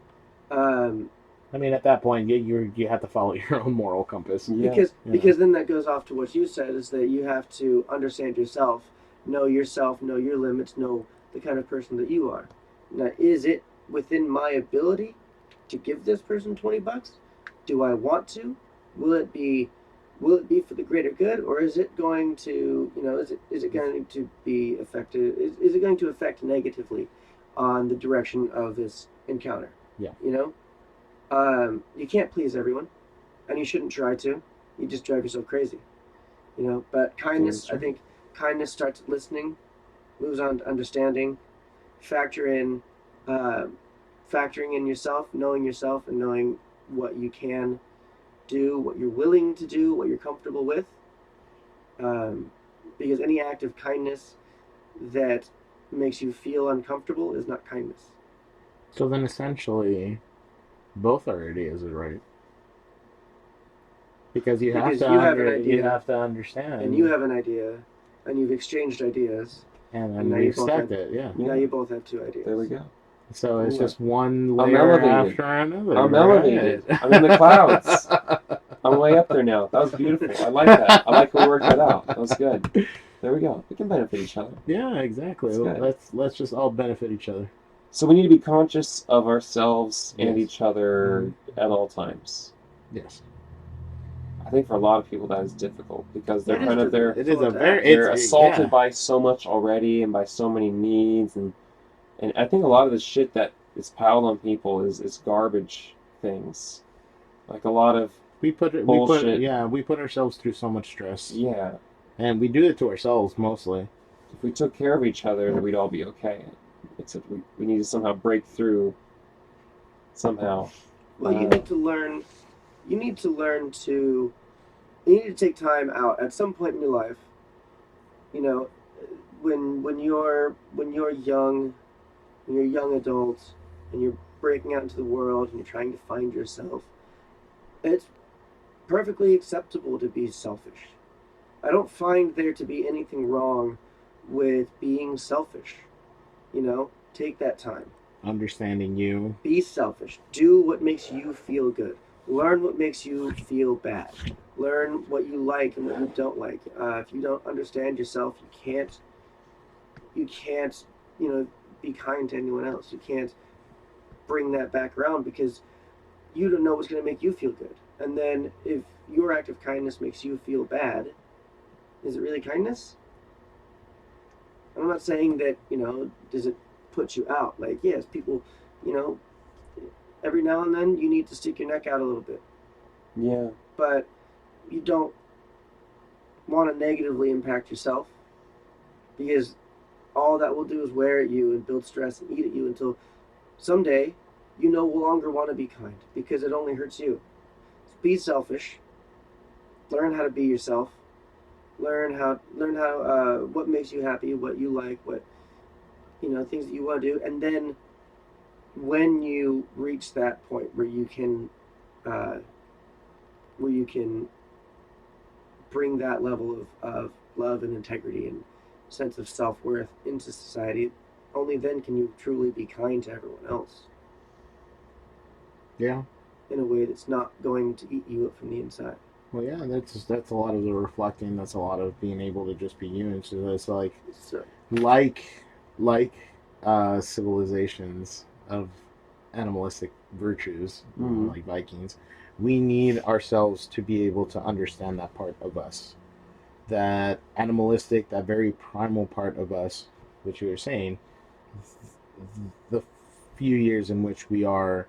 Speaker 3: I mean, at that point, you have to follow your own moral compass.
Speaker 1: Yeah.
Speaker 2: because then that goes off to what you said is that you have to understand yourself, know your limits, know the kind of person that you are. Now, is it within my ability to give this person $20? Do I want to? Will it be for the greater good, or is it going to is it going to be affected? Is it going to affect negatively on the direction of this encounter?
Speaker 3: Yeah.
Speaker 2: You know, you can't please everyone, and you shouldn't try to. You just drive yourself crazy. You know, but kindness, I think kindness starts at listening, moves on to understanding, factoring in yourself, and knowing what you can do, what you're willing to do, what you're comfortable with. Because any act of kindness that makes you feel uncomfortable is not kindness.
Speaker 3: So then, essentially, both our ideas are right. Because you have to understand,
Speaker 2: and you have an idea, and you've exchanged ideas,
Speaker 3: and
Speaker 2: and now
Speaker 3: then we
Speaker 2: you both
Speaker 3: expect
Speaker 2: have-
Speaker 3: it. Yeah.
Speaker 2: now you both have two ideas.
Speaker 1: There we go.
Speaker 3: So it's
Speaker 1: Yeah.
Speaker 3: just one
Speaker 1: I'm
Speaker 3: layer
Speaker 1: elevated.
Speaker 3: after another.
Speaker 1: I'm
Speaker 3: right?
Speaker 1: elevated. I'm in the clouds. I'm way up there now. That was beautiful. I like that. I like how we worked that out. That was good. There we go. We can benefit each other.
Speaker 3: Yeah, exactly.
Speaker 1: That's good.
Speaker 3: Let's just all benefit each other.
Speaker 1: So we need to be conscious of ourselves and
Speaker 3: Yes.
Speaker 1: each other at all times.
Speaker 3: Yes.
Speaker 1: I think for a lot of people that is difficult because they're
Speaker 3: It is a very.
Speaker 1: they're
Speaker 3: It's
Speaker 1: assaulted
Speaker 3: yeah.
Speaker 1: by so much already and by so many needs and I think a lot of the shit that is piled on people is garbage things. Like a lot of
Speaker 3: We put ourselves through so much stress.
Speaker 1: yeah.
Speaker 3: And we do it to ourselves mostly.
Speaker 1: If we took care of each other, then we'd all be okay. Except we need to somehow break through. Somehow.
Speaker 2: Well, you need to learn. You need to learn to. You need to take time out at some point in your life. You know, when you're young, when you're a young adult, and you're breaking out into the world and you're trying to find yourself. It's perfectly acceptable to be selfish. I don't find there to be anything wrong with being selfish. You know, take that time.
Speaker 3: Understanding you.
Speaker 2: Be selfish. Do what makes you feel good. Learn what makes you feel bad. Learn what you like and what you don't like. If you don't understand yourself, you can't, be kind to anyone else. You can't bring that back around because you don't know what's going to make you feel good. And then if your act of kindness makes you feel bad, is it really kindness? I'm not saying that, does it put you out? Like, yes, people, every now and then you need to stick your neck out a little bit.
Speaker 1: Yeah.
Speaker 2: But you don't want to negatively impact yourself because all that will do is wear at you and build stress and eat at you until someday you no longer want to be kind because it only hurts you. So be selfish. Learn how to be yourself. Learn how what makes you happy, what you like, what things that you want to do, and then when you reach that point where you can bring that level of love and integrity and sense of self-worth into society, only then can you truly be kind to everyone else.
Speaker 3: Yeah.
Speaker 2: In a way that's not going to eat you up from the inside.
Speaker 3: Well, yeah, that's a lot of the reflecting. That's a lot of being able to just be you. So it's like civilizations of animalistic virtues,
Speaker 1: Mhm.
Speaker 3: like Vikings, we need ourselves to be able to understand that part of us, that animalistic, that very primal part of us, which you were saying, the few years in which we are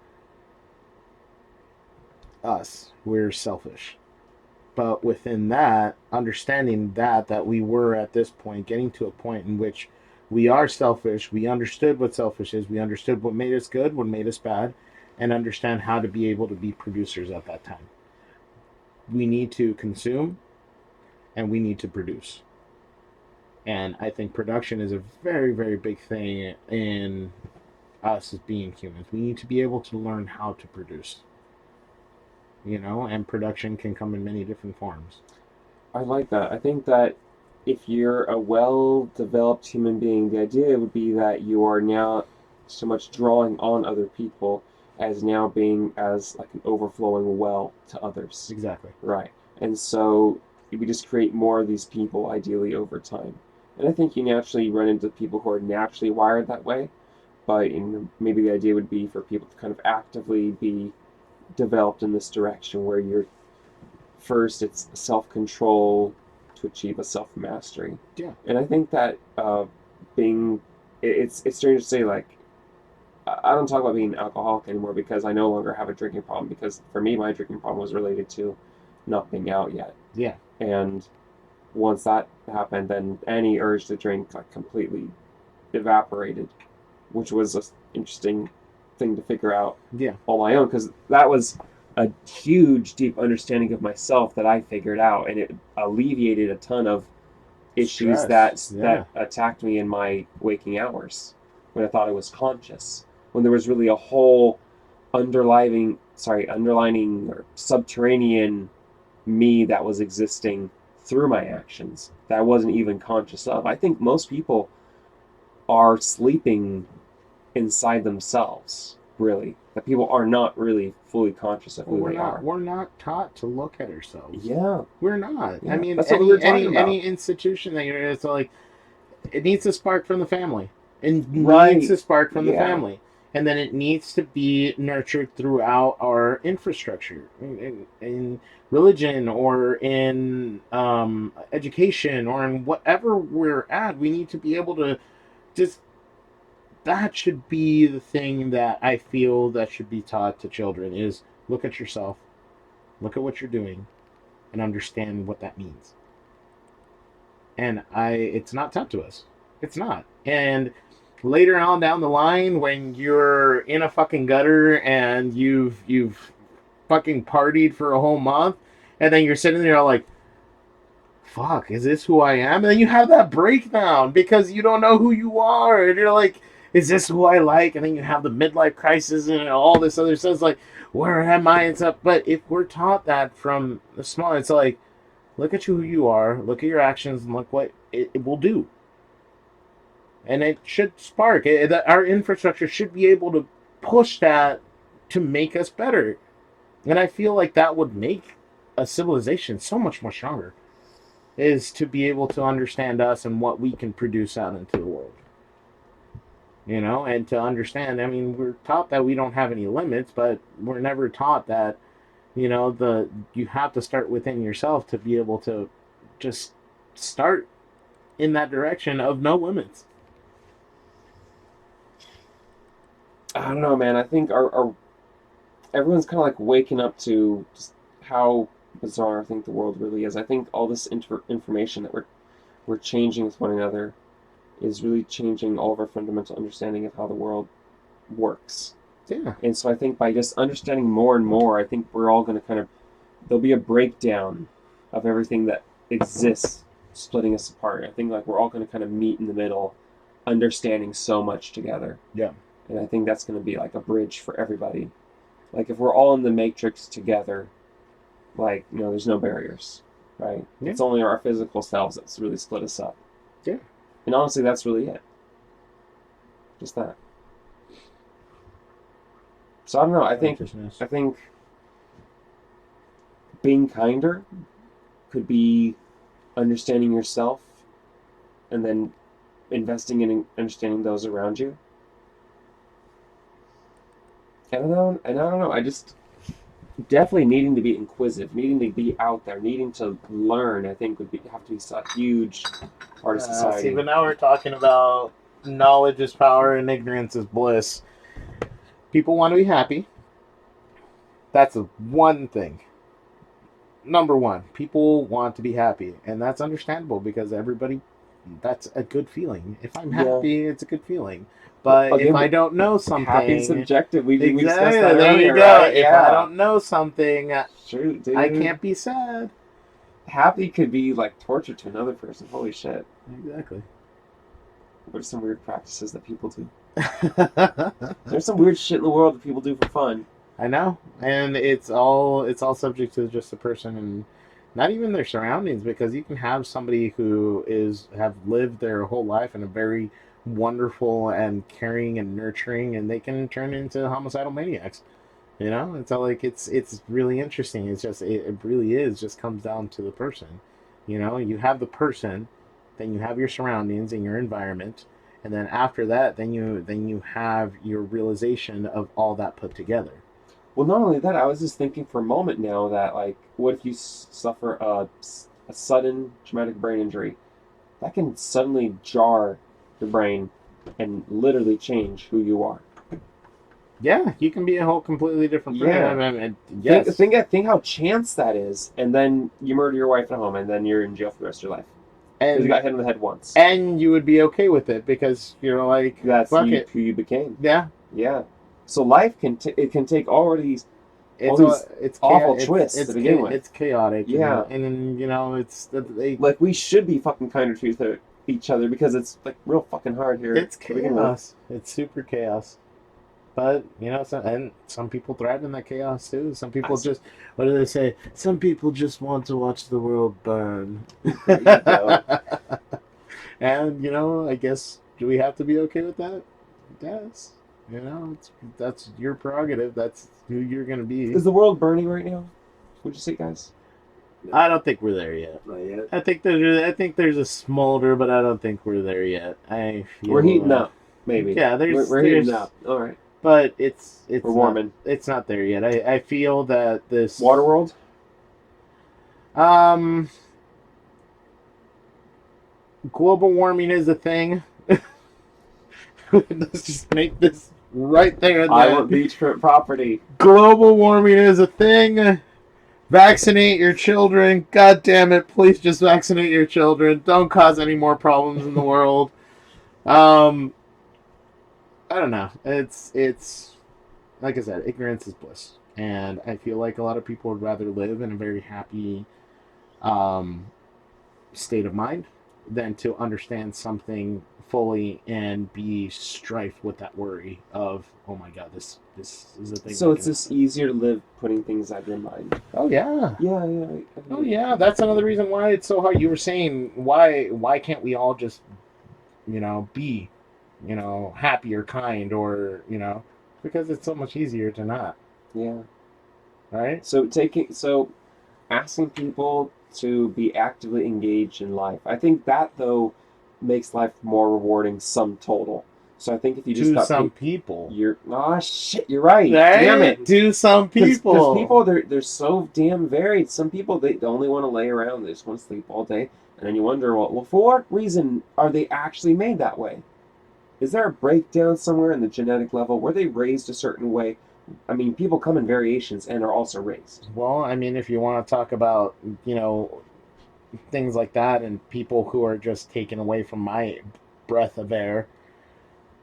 Speaker 3: us, we're selfish. But within that, understanding that we were at this point, getting to a point in which we are selfish, we understood what selfish is, we understood what made us good, what made us bad, and understand how to be able to be producers at that time. We need to consume and we need to produce. And I think production is a very, very big thing in us as being humans. We need to be able to learn how to produce, and production can come in many different forms.
Speaker 1: I like that. I think that if you're a well-developed human being, the idea would be that you are now so much drawing on other people as now being as like an overflowing well to others.
Speaker 3: Exactly.
Speaker 1: Right. And so we just create more of these people ideally over time. And I think you naturally run into people who are naturally wired that way, but maybe the idea would be for people to kind of actively be developed in this direction where you're first it's self-control to achieve a self-mastery.
Speaker 3: Yeah.
Speaker 1: And I think that being it's strange to say, like, I don't talk about being an alcoholic anymore because I no longer have a drinking problem, because for me my drinking problem was related to not being out yet.
Speaker 3: Yeah.
Speaker 1: And once that happened, then any urge to drink like completely evaporated, which was an interesting thing to figure out
Speaker 3: Yeah.
Speaker 1: on my own, because that was a huge, deep understanding of myself that I figured out, and it alleviated a ton of issues
Speaker 3: Stress.
Speaker 1: that attacked me in my waking hours when I thought I was conscious, when there was really a whole underlining or subterranean me that was existing through my actions that I wasn't even conscious of. I think most people are sleeping inside themselves, really. That people are not really fully conscious of who they are.
Speaker 3: We're not taught to look at ourselves.
Speaker 1: Yeah.
Speaker 3: We're not.
Speaker 1: Yeah.
Speaker 3: I mean,
Speaker 1: that's what we were talking about.
Speaker 3: any institution that you're in, it's like it needs to spark from the family. It
Speaker 1: Right.
Speaker 3: needs to spark from the
Speaker 1: Yeah.
Speaker 3: family. And then it needs to be nurtured throughout our infrastructure in religion or in education or in whatever we're at. We need to be able to just, that should be the thing that I feel that should be taught to children is look at yourself, look at what you're doing, and understand what that means. And it's not taught to us. It's not. And later on down the line, when you're in a fucking gutter and you've fucking partied for a whole month, and then you're sitting there like, fuck, is this who I am? And then you have that breakdown because you don't know who you are, and you're like, is this who I like? And then you have the midlife crisis and all this other stuff. It's like, where am I and stuff? But if we're taught that from the small, it's like, look at who you are, look at your actions, and look what it will do. And it should spark. Our infrastructure should be able to push that to make us better. And I feel like that would make a civilization so much more stronger, is to be able to understand us and what we can produce out into the world. And to understand, I mean, we're taught that we don't have any limits, but we're never taught that, you have to start within yourself to be able to just start in that direction of no limits.
Speaker 1: I don't know, man. I think our everyone's kind of like waking up to just how bizarre I think the world really is. I think all this information that we're changing with one another is really changing all of our fundamental understanding of how the world works.
Speaker 3: Yeah.
Speaker 1: And so I think by just understanding more and more, I think we're all going to kind of, there'll be a breakdown of everything that exists, splitting us apart. I think like we're all going to kind of meet in the middle, understanding so much together.
Speaker 3: Yeah.
Speaker 1: And I think that's going to be like a bridge for everybody. Like if we're all in the matrix together, like, there's no barriers, right?
Speaker 3: Yeah.
Speaker 1: It's only our physical selves that's really split us up.
Speaker 3: Yeah.
Speaker 1: And honestly, that's really it. Just that. So I don't know. I think being kinder could be understanding yourself and then investing in understanding those around you. And I don't know. I just definitely needing to be inquisitive, needing to be out there, needing to learn. I think have to be a huge part of society.
Speaker 3: See, but now we're talking about knowledge is power and ignorance is bliss. People want to be happy. That's one thing. Number one, people want to be happy, and that's understandable because everybody, that's a good feeling. If I'm happy, it's a good feeling. But
Speaker 1: Again,
Speaker 3: if I don't know something,
Speaker 1: happy and subjective. We discussed
Speaker 3: exactly,
Speaker 1: that
Speaker 3: there
Speaker 1: earlier,
Speaker 3: you go.
Speaker 1: right?
Speaker 3: If I don't know something,
Speaker 1: Shoot, dude.
Speaker 3: I can't be sad.
Speaker 1: Happy could be like torture to another person. Holy shit.
Speaker 3: Exactly.
Speaker 1: What are some weird practices that people do? There's some weird shit in the world that people do for fun.
Speaker 3: I know, and it's all subject to just the person and not even their surroundings, because you can have somebody who have lived their whole life in a very wonderful and caring and nurturing, and they can turn into homicidal maniacs. You know, it's all like it's really interesting. It's just it really is just comes down to the person. You know, you have the person, then you have your surroundings and your environment, and then after that, then you have your realization of all that put together.
Speaker 1: Well, not only that, I was just thinking for a moment now that, like, what if you suffer a sudden traumatic brain injury? That can suddenly jar your brain and literally change who you are.
Speaker 3: Yeah, you can be a whole completely different person.
Speaker 1: Yeah.
Speaker 3: I mean, yes.
Speaker 1: Think how chance that is, and then you murder your wife at home, and then you're in jail for the rest of your life. Because you got hit in the head once.
Speaker 3: And you would be okay with it because you're like,
Speaker 1: that's
Speaker 3: fuck it.
Speaker 1: Who you became.
Speaker 3: Yeah.
Speaker 1: Yeah. So life can take all of these
Speaker 3: it's
Speaker 1: awful twists to begin with.
Speaker 3: It's chaotic.
Speaker 1: Yeah.
Speaker 3: And you know,
Speaker 1: like we should be fucking kinder to each other because it's like real fucking hard here.
Speaker 3: It's chaos. It's super chaos. But you know, some people thrive in that chaos too. Some people just, what do they say? Some people just want to watch the world burn.
Speaker 1: There you go.
Speaker 3: And you know, I guess, do we have to be okay with that? Yes. You know, that's your prerogative. That's who you're gonna be.
Speaker 1: Is the world burning right now? Would you say, guys?
Speaker 3: I don't think we're there yet.
Speaker 2: Not yet.
Speaker 3: I think there's a smolder, but I don't think we're there yet.
Speaker 1: We're heating up, maybe.
Speaker 3: Yeah,
Speaker 1: we're heating up. All right.
Speaker 3: But it's
Speaker 1: we're warming.
Speaker 3: It's not there yet. I feel that this
Speaker 1: Waterworld.
Speaker 3: Global warming is a thing. Let's just make this right there.
Speaker 1: I want beachfront property.
Speaker 3: Global warming is a thing. Vaccinate your children. God damn it! Please just vaccinate your children. Don't cause any more problems in the world. I don't know. It's like I said, ignorance is bliss, and I feel like a lot of people would rather live in a very happy state of mind than to understand something fully and be strife with that worry of, oh my god, this is a thing.
Speaker 1: So it's just easier to live putting things out of your mind.
Speaker 3: Oh yeah.
Speaker 1: Yeah.
Speaker 3: Oh yeah. That's another reason why it's so hard. You were saying why can't we all just be happy or kind, or because it's so much easier to not.
Speaker 1: Yeah.
Speaker 3: Right?
Speaker 1: So asking people to be actively engaged in life. I think that though makes life more rewarding sum total. So I think if you just got
Speaker 3: some people,
Speaker 1: you're right. Damn it.
Speaker 3: To some people.
Speaker 1: Because people they're so damn varied. Some people they only want to lay around, they just want to sleep all day. And then you wonder, well, for what reason are they actually made that way? Is there a breakdown somewhere in the genetic level? Were they raised a certain way? I mean, people come in variations and are also raised.
Speaker 3: Well, I mean, if you want to talk about, things like that and people who are just taken away from my breath of air,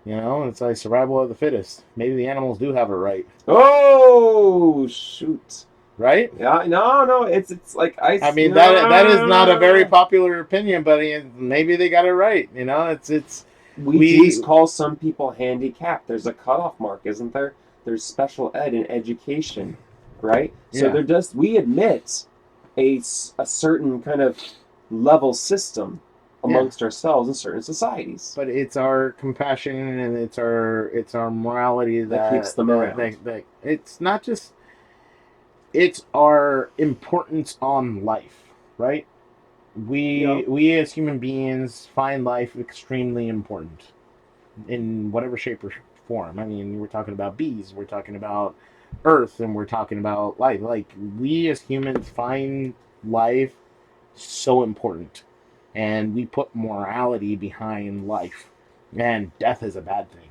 Speaker 3: it's like survival of the fittest. Maybe the animals do have it right.
Speaker 1: Oh, shoot.
Speaker 3: Right?
Speaker 1: Yeah, no, it's like
Speaker 3: I mean, that is not a very popular opinion, but maybe they got it right.
Speaker 1: We do call some people handicapped. There's a cutoff mark, isn't there? There's special ed in education, right?
Speaker 3: Yeah.
Speaker 1: So we admit a certain kind of level system amongst ourselves in certain societies.
Speaker 3: But it's our compassion and it's our morality that
Speaker 1: keeps them around.
Speaker 3: It's not just. It's our importance on life, right? We as human beings find life extremely important in whatever shape or form. I mean, we're talking about bees, we're talking about Earth, and we're talking about life. Like, we as humans find life so important, and we put morality behind life, and death is a bad thing.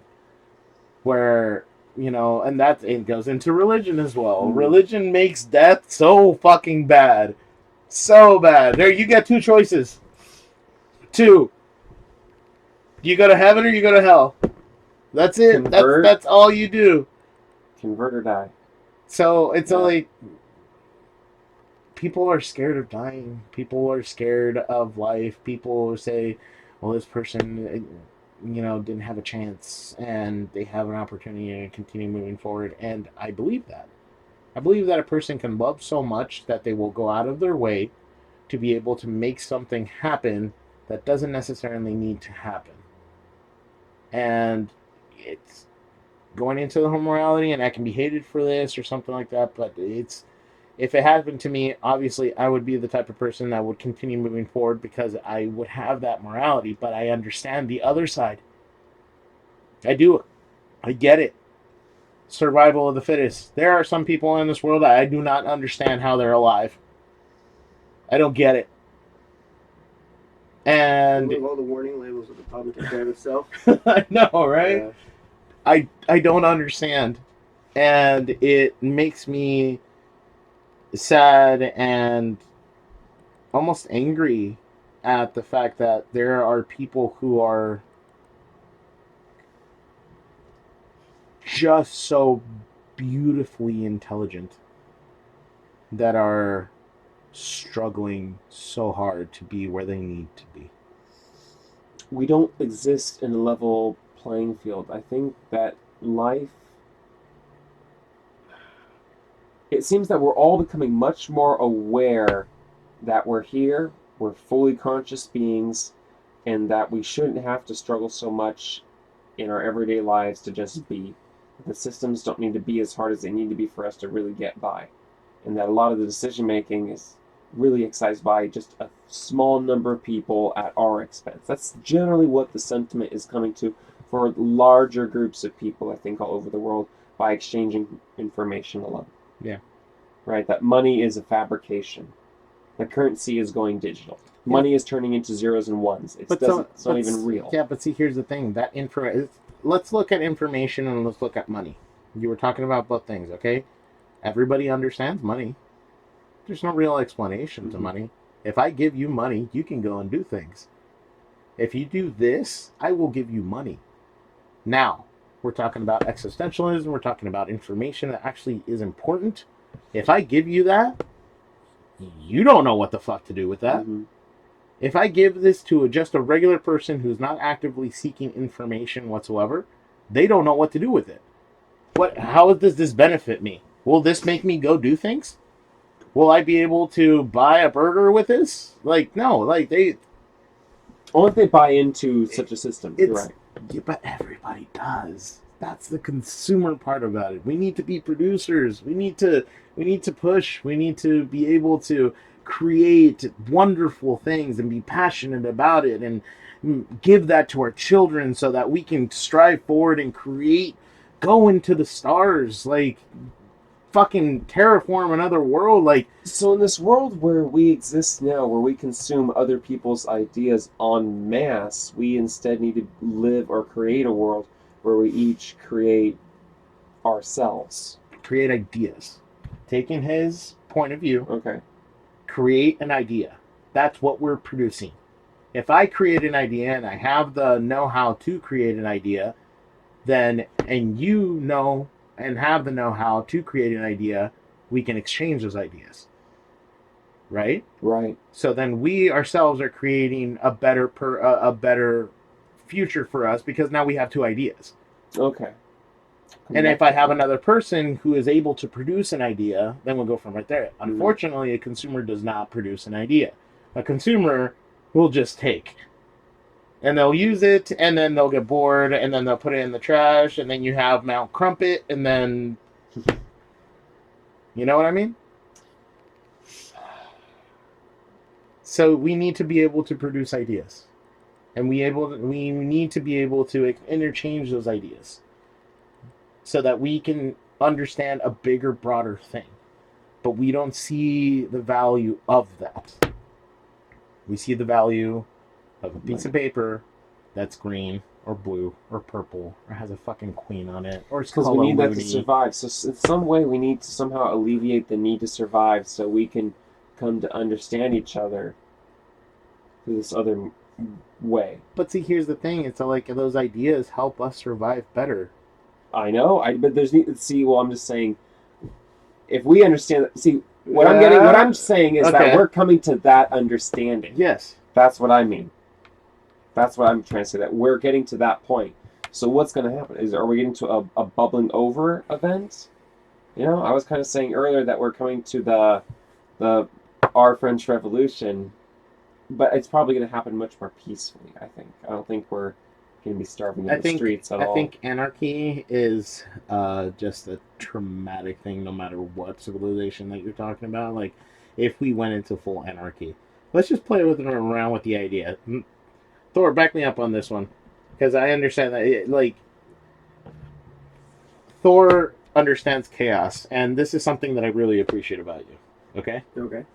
Speaker 3: Where, and that it goes into religion as well. Religion makes death so fucking bad. So bad. There, you get two choices. Two. You go to heaven or you go to hell. That's it. That's all you do.
Speaker 1: Convert or die.
Speaker 3: So it's like people are scared of dying. People are scared of life. People say, well, this person, didn't have a chance and they have an opportunity to continue moving forward. And I believe that. I believe that a person can love so much that they will go out of their way to be able to make something happen that doesn't necessarily need to happen. And it's going into the whole morality, and I can be hated for this or something like that, but if it happened to me, obviously I would be the type of person that would continue moving forward because I would have that morality, but I understand the other side. I do. I get it. Survival of the fittest. There are some people in this world that I do not understand how they're alive. I don't get it. And
Speaker 2: with all the warning labels of the problem take care of itself.
Speaker 3: I know, right? Yeah. I don't understand. And it makes me sad and almost angry at the fact that there are people who are just so beautifully intelligent that are struggling so hard to be where they need to be.
Speaker 1: We don't exist in a level playing field. I think that life, it seems that we're all becoming much more aware that we're here, we're fully conscious beings, and that we shouldn't have to struggle so much in our everyday lives to just be. The systems don't need to be as hard as they need to be for us to really get by. And that a lot of the decision making is really excised by just a small number of people at our expense. That's generally what the sentiment is coming to for larger groups of people, I think, all over the world by exchanging information alone.
Speaker 3: Yeah.
Speaker 1: Right? That money is a fabrication. The currency is going digital. Money is turning into zeros and ones. It's not even real.
Speaker 3: Yeah, but see, here's the thing. Let's look at information and let's look at money. You were talking about both things, okay? Everybody understands money. There's no real explanation to money. If I give you money, you can go and do things. If you do this, I will give you money. Now, we're talking about existentialism. We're talking about information that actually is important. If I give you that, you don't know what the fuck to do with that. Mm-hmm. If I give this to just a regular person who's not actively seeking information whatsoever, they don't know what to do with it. How does this benefit me? Will this make me go do things? Will I be able to buy a burger with this? No. Only
Speaker 1: if they buy into such a system. You're right.
Speaker 3: Yeah, but everybody does. That's the consumer part about it. We need to be producers. We need to push. We need to be able to create wonderful things and be passionate about it and give that to our children so that we can strive forward and go into the stars, fucking terraform another world.
Speaker 1: So in this world where we exist now, where we consume other people's ideas en masse, we instead need to live or create a world where we each create ourselves.
Speaker 3: Create ideas. Taking his point of view.
Speaker 1: Okay.
Speaker 3: Create an idea. That's what we're producing. If I create an idea and I have the know-how to create an idea, and you know and have the know-how to create an idea, we can exchange those ideas. Right?
Speaker 1: Right.
Speaker 3: So then we ourselves are creating a better future for us because now we have two ideas.
Speaker 1: Okay.
Speaker 3: And if I have another person who is able to produce an idea, then we'll go from right there. Mm-hmm. Unfortunately, a consumer does not produce an idea. A consumer will just take. And they'll use it, and then they'll get bored, and then they'll put it in the trash, and then you have Mount Crumpet, and then... You know what I mean? So we need to be able to produce ideas. And we need to be able to interchange those ideas. so that we can understand a bigger, broader thing. But we don't see the value of that. We see the value of a piece of paper that's green or blue or purple or has a fucking queen on it or it's
Speaker 1: Because
Speaker 3: called
Speaker 1: we need
Speaker 3: a
Speaker 1: that to
Speaker 3: loony.
Speaker 1: survive. So in some way, we need to somehow alleviate the need to survive, so we can come to understand each other through this other way.
Speaker 3: But see, here's the thing: it's like those ideas help us survive better.
Speaker 1: I know. But there's see. Well, I'm just saying. If we understand, see what I'm saying is that we're coming to that understanding.
Speaker 3: Yes,
Speaker 1: that's what I mean. That's what I'm trying to say. That we're getting to that point. So what's going to happen? Are we getting to a bubbling over event? You know, I was kind of saying earlier that we're coming to the our French Revolution, but it's probably going to happen much more peacefully. I think. I don't think we're going to be starving in the streets at all.
Speaker 3: I think anarchy is just a traumatic thing, no matter what civilization that you're talking about. Like, if we went into full anarchy, let's just play around with the idea. Thor, back me up on this one, because I understand that Thor understands chaos, and this is something that I really appreciate about you. Okay.
Speaker 2: Okay.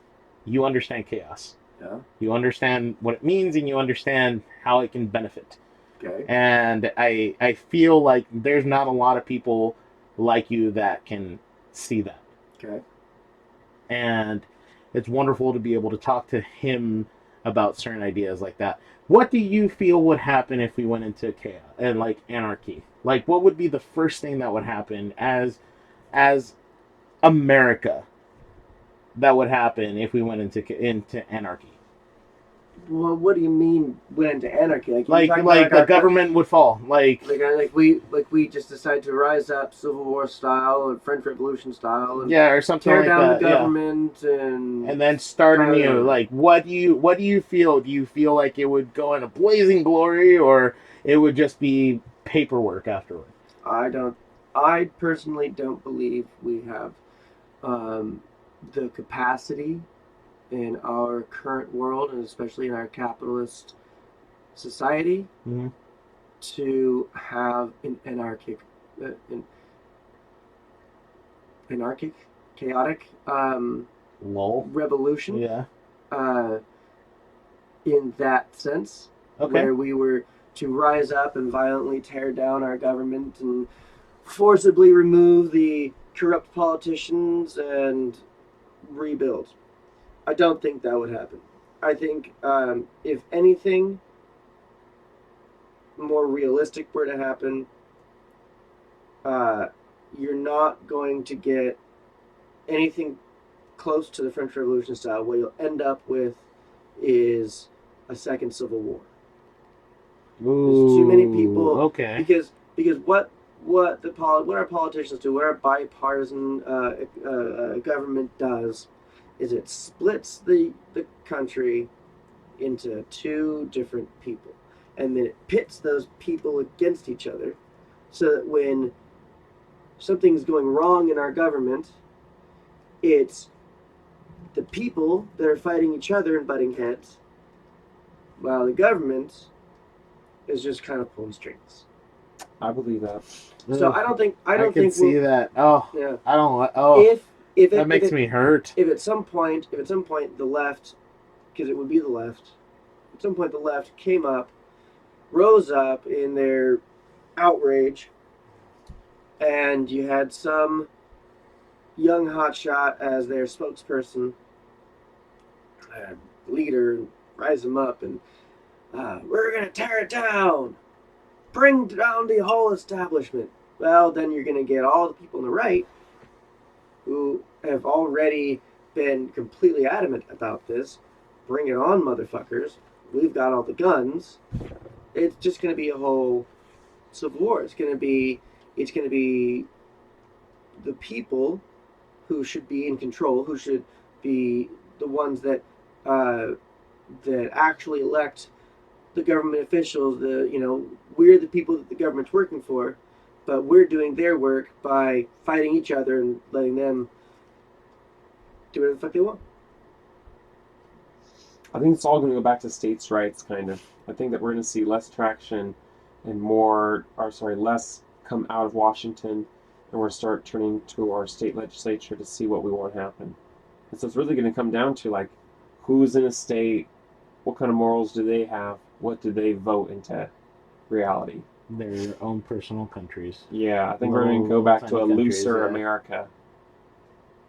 Speaker 3: You understand chaos.
Speaker 2: Yeah.
Speaker 3: You understand what it means, and you understand how it can benefit.
Speaker 2: Okay.
Speaker 3: And I feel like there's not a lot of people like you that can see that.
Speaker 2: Okay.
Speaker 3: And it's wonderful to be able to talk to him about certain ideas like that. What do you feel would happen if we went into chaos and like anarchy? Like, what would be the first thing that would happen as America that would happen if we went into anarchy?
Speaker 2: Well, what do you mean went into anarchy?
Speaker 3: Like the government would fall. Like
Speaker 2: we just decide to rise up Civil War style and French Revolution style, and
Speaker 3: or something
Speaker 2: tear
Speaker 3: like
Speaker 2: down
Speaker 3: that.
Speaker 2: the government and
Speaker 3: then start anew. Like, what do you feel? Do you feel like it would go in a blazing glory, or it would just be paperwork afterward?
Speaker 2: I personally don't believe we have the capacity in our current world, and especially in our capitalist society, to have an chaotic revolution.
Speaker 3: Yeah.
Speaker 2: In that sense, where we were to rise up and violently tear down our government and forcibly remove the corrupt politicians and rebuild. I don't think that would happen. I think if anything more realistic were to happen, you're not going to get anything close to the French Revolution style. What you'll end up with is a second civil war. There's too many people.
Speaker 3: Okay.
Speaker 2: Because what our politicians do, what our bipartisan government does, is it splits the country into two different people, and then it pits those people against each other, so that when something's going wrong in our government, it's the people that are fighting each other and butting heads, while the government is just kind of pulling strings.
Speaker 1: I believe that.
Speaker 2: So I don't think
Speaker 3: see that. Oh, yeah. I don't. Oh, if that makes me hurt.
Speaker 2: If at some point the left, because it would be the left, at some point the left rose up in their outrage, and you had some young hotshot as their spokesperson, leader, and rise them up, and we're gonna tear it down, bring down the whole establishment. Well, then you're gonna get all the people on the right who have already been completely adamant about this. Bring it on, motherfuckers. We've got all the guns. It's just going to be a whole civil war. It's going to be the people who should be in control, who should be the ones that actually elect the government officials. We're the people that the government's working for, but we're doing their work by fighting each other and letting them do whatever the fuck they want.
Speaker 1: I think it's all going to go back to states' rights, kind of. I think that we're going to see less traction and less come out of Washington and we're start turning to our state legislature to see what we want to happen. And so it's really going to come down to like who's in a state, what kind of morals do they have, what do they vote into reality.
Speaker 3: Their own personal countries.
Speaker 1: Yeah, I think we're going to go back to a looser
Speaker 3: yeah.
Speaker 1: America.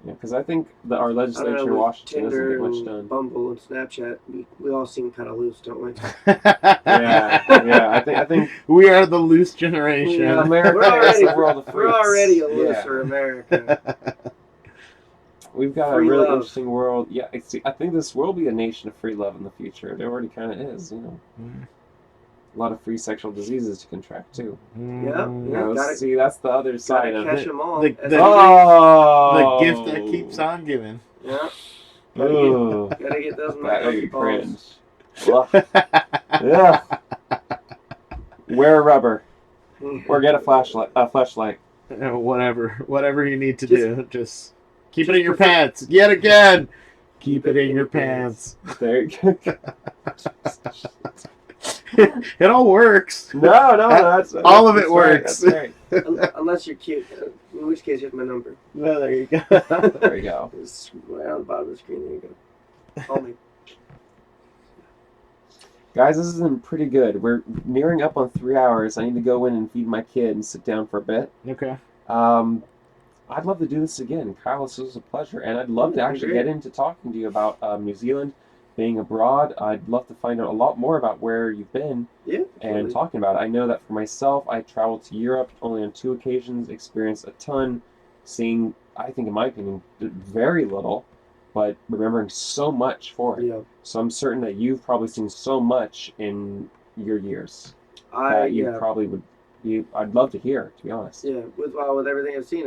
Speaker 1: Yeah, because I think that our legislature in
Speaker 2: with
Speaker 1: Washington doesn't
Speaker 2: Tinder
Speaker 1: get much
Speaker 2: and
Speaker 1: done.
Speaker 2: Bumble and Snapchat, we all seem kind of loose, don't we?
Speaker 1: Yeah. I think
Speaker 3: we are the loose generation.
Speaker 2: Yeah,
Speaker 1: America is the world of freaks.
Speaker 2: We're already a looser America.
Speaker 1: We've got
Speaker 2: Free
Speaker 1: a really
Speaker 2: love.
Speaker 1: interesting world. Yeah, I think this will be a nation of free love in the future. It already kind of is, you know. A lot of free sexual diseases to contract too.
Speaker 2: Yeah.
Speaker 1: You know, see, that's the other side of
Speaker 2: Catch
Speaker 1: it.
Speaker 2: them all.
Speaker 3: The gift that keeps on giving.
Speaker 2: Yeah.
Speaker 1: Ooh,
Speaker 2: Gotta get those
Speaker 1: that made me
Speaker 2: balls.
Speaker 1: cringe. Yeah. Wear rubber or get a flashlight.
Speaker 3: Whatever you need to do. Just keep it in your pants. Yet again, keep it in your pants.
Speaker 1: There you go.
Speaker 3: It all works.
Speaker 1: No, that's
Speaker 3: all of it works.
Speaker 1: Right,
Speaker 2: Unless you're cute, in which case you have my number.
Speaker 3: Well, there you go.
Speaker 1: There you go.
Speaker 2: It's right on the bottom of the screen. There you go. Call me.
Speaker 1: Guys, this has been pretty good. We're nearing up on 3 hours. I need to go in and feed my kid and sit down for a bit.
Speaker 3: Okay.
Speaker 1: I'd love to do this again. Kyle, this was a pleasure. And I'd love to actually get into talking to you about New Zealand, being abroad. I'd love to find out a lot more about where you've been and talking about it. I know that for myself, I traveled to Europe only on 2 occasions, experienced a ton, seeing, I think in my opinion, very little, but remembering so much for it.
Speaker 2: Yeah.
Speaker 1: So I'm certain that you've probably seen so much in your years that you probably would. I'd love to hear, to be honest.
Speaker 2: Yeah, with everything I've seen,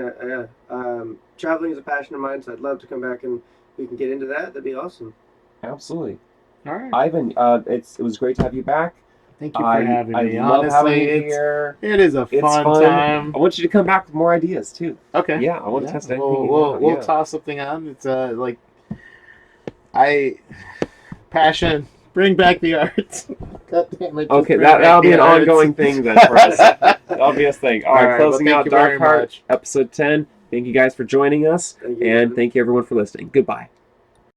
Speaker 2: traveling is a passion of mine, so I'd love to come back and we can get into that. That'd be awesome.
Speaker 1: Absolutely.
Speaker 3: All right.
Speaker 1: Ivan, it was great to have you back.
Speaker 3: Thank you for having me.
Speaker 1: I love having you
Speaker 3: Honestly,
Speaker 1: here.
Speaker 3: it is a fun time.
Speaker 1: I want you to come back with more ideas too.
Speaker 3: Okay.
Speaker 1: Yeah, I want to test anything.
Speaker 3: We'll toss something on. It's passion. Bring back the art. God damn it.
Speaker 1: Okay, that'll be an ongoing thing then for us. That'll be a thing. All right, closing out Dark Heart, episode 10. Thank you guys for joining us, and thank you everyone for listening. Goodbye.